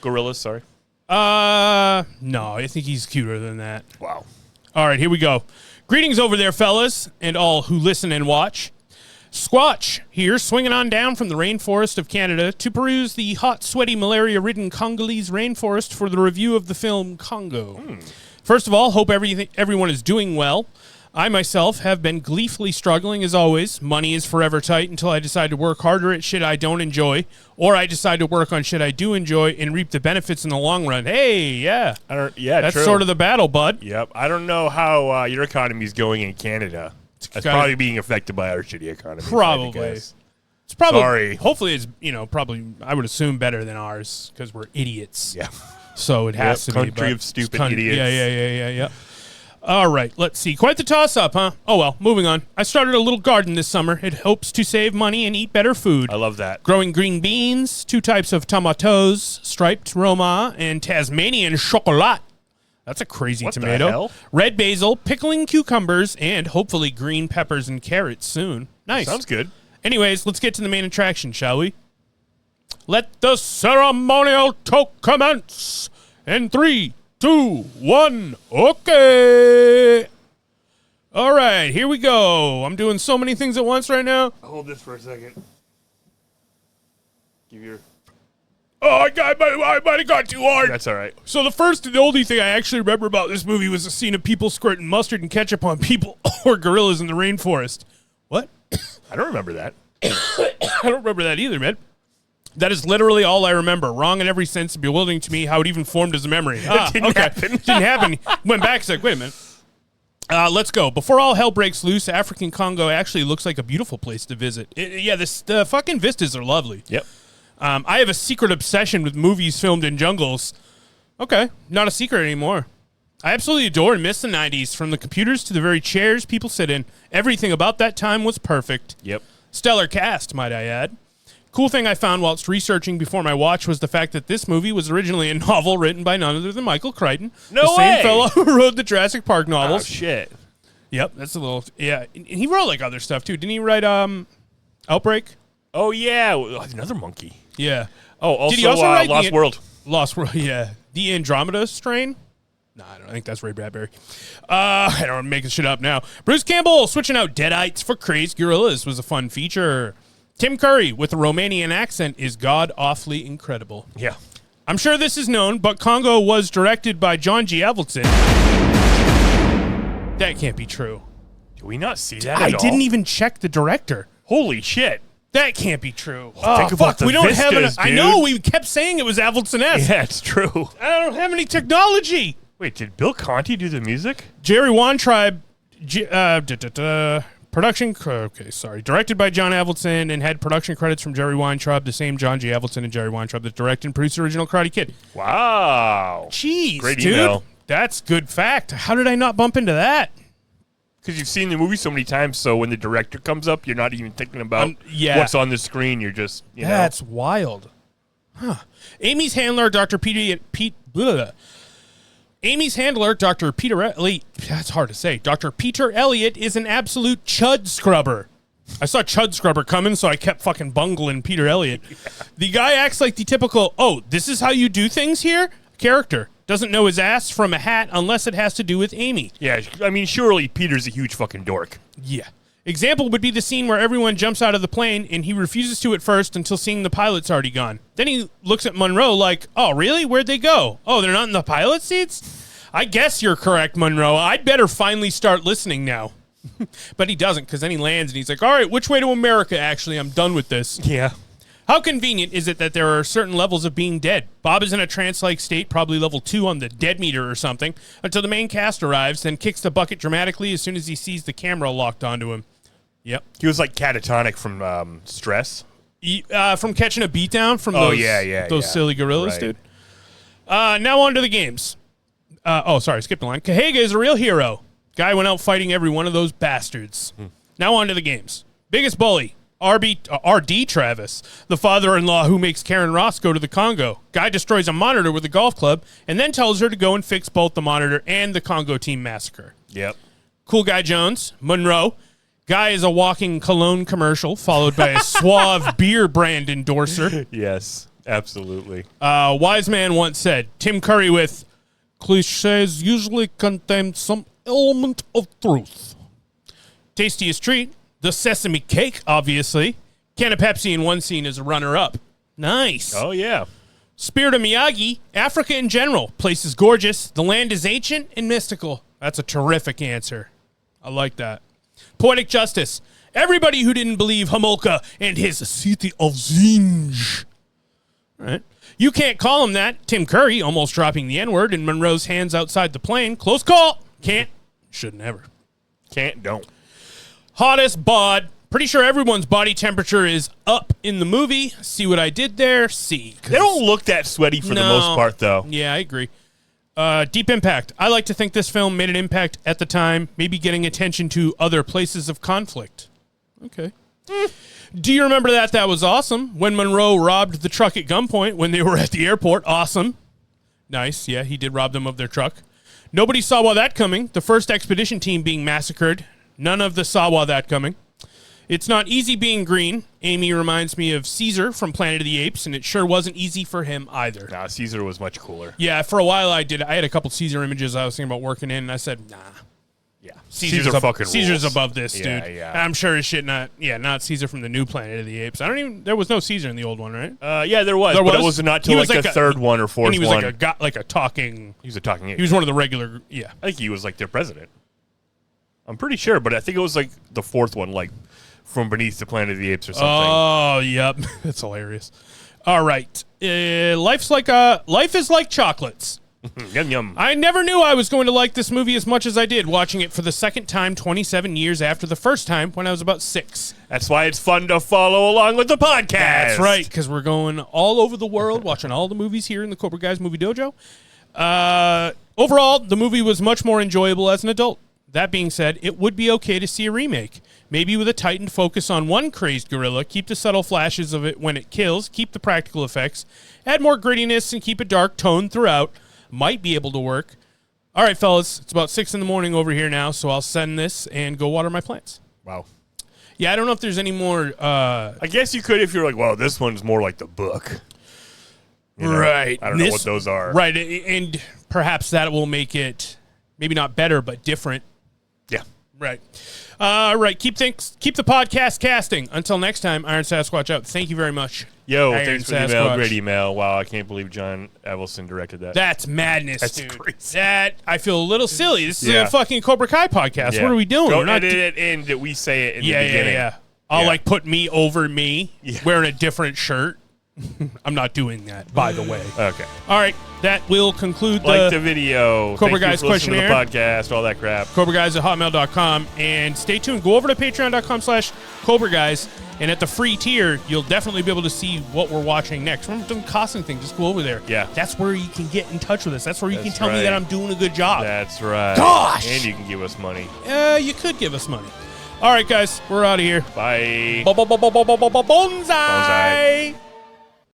Gorillas, sorry. No, I think he's cuter than that. Wow. All right, here we go. Greetings over there, fellas, and all who listen and watch. Squatch here, swinging on down from the rainforest of Canada to peruse the hot, sweaty, malaria-ridden Congolese rainforest for the review of the film Congo. First of all, hope everyone is doing well. I myself have been gleefully struggling as always. Money is forever tight until I decide to work harder at shit I don't enjoy, or I decide to work on shit I do enjoy and reap the benefits in the long run. Hey, yeah. That's true. sort of the battle, bud. Yep. I don't know how your economy is going in Canada. It's probably being affected by our shitty economy. Probably. It's probably. Sorry. Hopefully, it's probably. I would assume better than ours because we're idiots. Yeah. So it has to be. Country of stupid idiots. Yeah. All right. Let's see. Quite the toss-up, huh? Oh well. Moving on. I started a little garden this summer. It hopes to save money and eat better food. I love that. Growing green beans, 2 types of tomatoes, striped Roma, and Tasmanian chocolat. That's a crazy tomato. The hell? Red basil, pickling cucumbers, and hopefully green peppers and carrots soon. Nice. Sounds good. Anyways, let's get to the main attraction, shall we? Let the ceremonial toke commence. In 3, 2, 1, okay. All right, here we go. I'm doing so many things at once right now. Hold this for a second. Give your... Oh, I might have got too hard. That's all right. So the first and only thing I actually remember about this movie was a scene of people squirting mustard and ketchup on people or gorillas in the rainforest. What? I don't remember that. I don't remember that either, man. That is literally all I remember. Wrong in every sense and bewildering to me how it even formed as a memory. It didn't happen. Didn't happen. Went back, it's like, wait a minute. Let's go. Before all hell breaks loose, African Congo actually looks like a beautiful place to visit. The fucking vistas are lovely. Yep. I have a secret obsession with movies filmed in jungles. Okay, not a secret anymore. I absolutely adore and miss the 90s, from the computers to the very chairs people sit in. Everything about that time was perfect. Yep. Stellar cast, might I add. Cool thing I found whilst researching before my watch was the fact that this movie was originally a novel written by none other than Michael Crichton. No the way! Same fellow who wrote the Jurassic Park novels. Oh, shit. Yep, that's a little... Yeah, and he wrote, like, other stuff, too. Didn't he write Outbreak? Oh, yeah. Another monkey. Yeah. Oh, also, Did he also write Lost World. Lost World, yeah. The Andromeda Strain? No, I don't think that's Ray Bradbury. I don't make this shit up now. Bruce Campbell switching out deadites for crazed gorillas was a fun feature. Tim Curry with a Romanian accent is god-awfully incredible. Yeah. I'm sure this is known, but Congo was directed by John G. Avildsen. That can't be true. Do we not see that I at all? didn't even check the director. Holy shit. That can't be true. Think about the we don't have vistas, I dude. know, we kept saying it was Avildsen-esque. Yeah, it's true. I don't have any technology. Wait, did Bill Conti do the music? Jerry Weintraub, directed by John Avildsen and had production credits from Jerry Weintraub, the same John G. Avildsen and Jerry Weintraub that directed and produced the original Karate Kid. Wow. Jeez, Great dude. email. That's good fact. How did I not bump into that? Because you've seen the movie so many times, so when the director comes up, you're not even thinking about what's on the screen. You're just, That's wild. Huh. Amy's handler, Dr. Amy's handler, Dr. Peter Elliott, that's hard to say. Dr. Peter Elliott is an absolute chud scrubber. I saw chud scrubber coming, so I kept fucking bungling Peter Elliott. Yeah. The guy acts like the typical, oh, this is how you do things here? Character. Doesn't know his ass from a hat unless it has to do with Amy. Yeah, I mean, surely Peter's a huge fucking dork. Yeah. Example would be the scene where everyone jumps out of the plane and he refuses to at first until seeing the pilot's already gone. Then he looks at Monroe like, oh, really? Where'd they go? Oh, they're not in the pilot seats? I guess you're correct, Monroe. I'd better finally start listening now. But he doesn't, because then he lands and he's like, all right, which way to America, actually? I'm done with this. Yeah. How convenient is it that there are certain levels of being dead? Bob is in a trance-like state, probably level 2 on the dead meter or something, until the main cast arrives, then kicks the bucket dramatically as soon as he sees the camera locked onto him. Yep. He was like catatonic from stress. From catching a beatdown from those silly gorillas, right. Dude. Now on to the games. Skipped a line. Kahega is a real hero. Guy went out fighting every one of those bastards. Now on to the games. Biggest bully. RD Travis, the father-in-law who makes Karen Ross go to the Congo. Guy destroys a monitor with a golf club and then tells her to go and fix both the monitor and the Congo team massacre. Yep. Cool Guy Jones, Monroe. Guy is a walking cologne commercial followed by a suave beer brand endorser. Yes, absolutely. Wise man once said, Tim Curry with, cliches usually contain some element of truth. Tastiest treat. The sesame cake, obviously. Can of Pepsi in one scene is a runner-up. Nice. Oh, yeah. Spirit of Miyagi, Africa in general. Place is gorgeous. The land is ancient and mystical. That's a terrific answer. I like that. Poetic justice. Everybody who didn't believe Homolka and his City of Zinj. All right. You can't call him that. Tim Curry almost dropping the N-word in Monroe's hands outside the plane. Close call. Can't. Shouldn't ever. Can't. Don't. Hottest bod. Pretty sure everyone's body temperature is up in the movie. See what I did there? See. They don't look that sweaty for the most part, though. Yeah, I agree. Deep impact. I like to think this film made an impact at the time, maybe getting attention to other places of conflict. Okay. Do you remember that? That was awesome. When Monroe robbed the truck at gunpoint when they were at the airport. Awesome. Nice. Yeah, he did rob them of their truck. Nobody saw that coming. The first expedition team being massacred. None of the saw that coming. It's not easy being green. Amy reminds me of Caesar from Planet of the Apes, and it sure wasn't easy for him either. Nah, Caesar was much cooler. Yeah, for a while I had a couple Caesar images I was thinking about working in, and I said, nah. Yeah, Caesar's above this, dude. Yeah. I'm sure as shit not Caesar from the new Planet of the Apes. There was no Caesar in the old one, right? Yeah, there was, but it was not till like the third one or fourth one. And he was like a talking. He was a talking ape. He was one of the regular. Yeah, I think he was like their president. I'm pretty sure, but I think it was like the fourth one, like from beneath the Planet of the Apes or something. Oh, yep, that's hilarious. All right, life is like chocolates. Yum yum. I never knew I was going to like this movie as much as I did, watching it for the second time 27 years after the first time when I was about 6. That's why it's fun to follow along with the podcast. That's right, because we're going all over the world, watching all the movies here in the Cobra Guys Movie Dojo. Overall, the movie was much more enjoyable as an adult. That being said, it would be okay to see a remake. Maybe with a tightened focus on one crazed gorilla, keep the subtle flashes of it when it kills, keep the practical effects, add more grittiness, and keep a dark tone throughout. Might be able to work. All right, fellas, it's about 6 a.m. over here now, so I'll send this and go water my plants. Wow. Yeah, I don't know if there's any more. I guess you could if you're like, well, this one's more like the book. You know? Right. I don't know what those are. Right, and perhaps that will make it maybe not better, but different. Yeah. Right. Right. Keep the podcast casting. Until next time, Iron Sasquatch out. Thank you very much. Yo, thanks for the email. Great email. Wow, I can't believe John Avildsen directed that. That's madness, That's dude. crazy. That I feel a little silly. This is a fucking Cobra Kai podcast. What are we doing? Go edit it in that we say it in the beginning. Yeah. I'll like put me over me wearing a different shirt. I'm not doing that, by the way. Okay. All right. That will conclude the video. Cobra Guys questionnaire. To the podcast, all that crap. CobraGuys@hotmail.com. And stay tuned. Go over to patreon.com/Cobra Guys. And at the free tier, you'll definitely be able to see what we're watching next. Remember, doing costing thing. Just go over there. Yeah. That's where you can get in touch with us. That's where you can tell me that I'm doing a good job. That's right. Gosh! And you can give us money. You could give us money. All right, guys. We're out of here. Bye. Bonsai.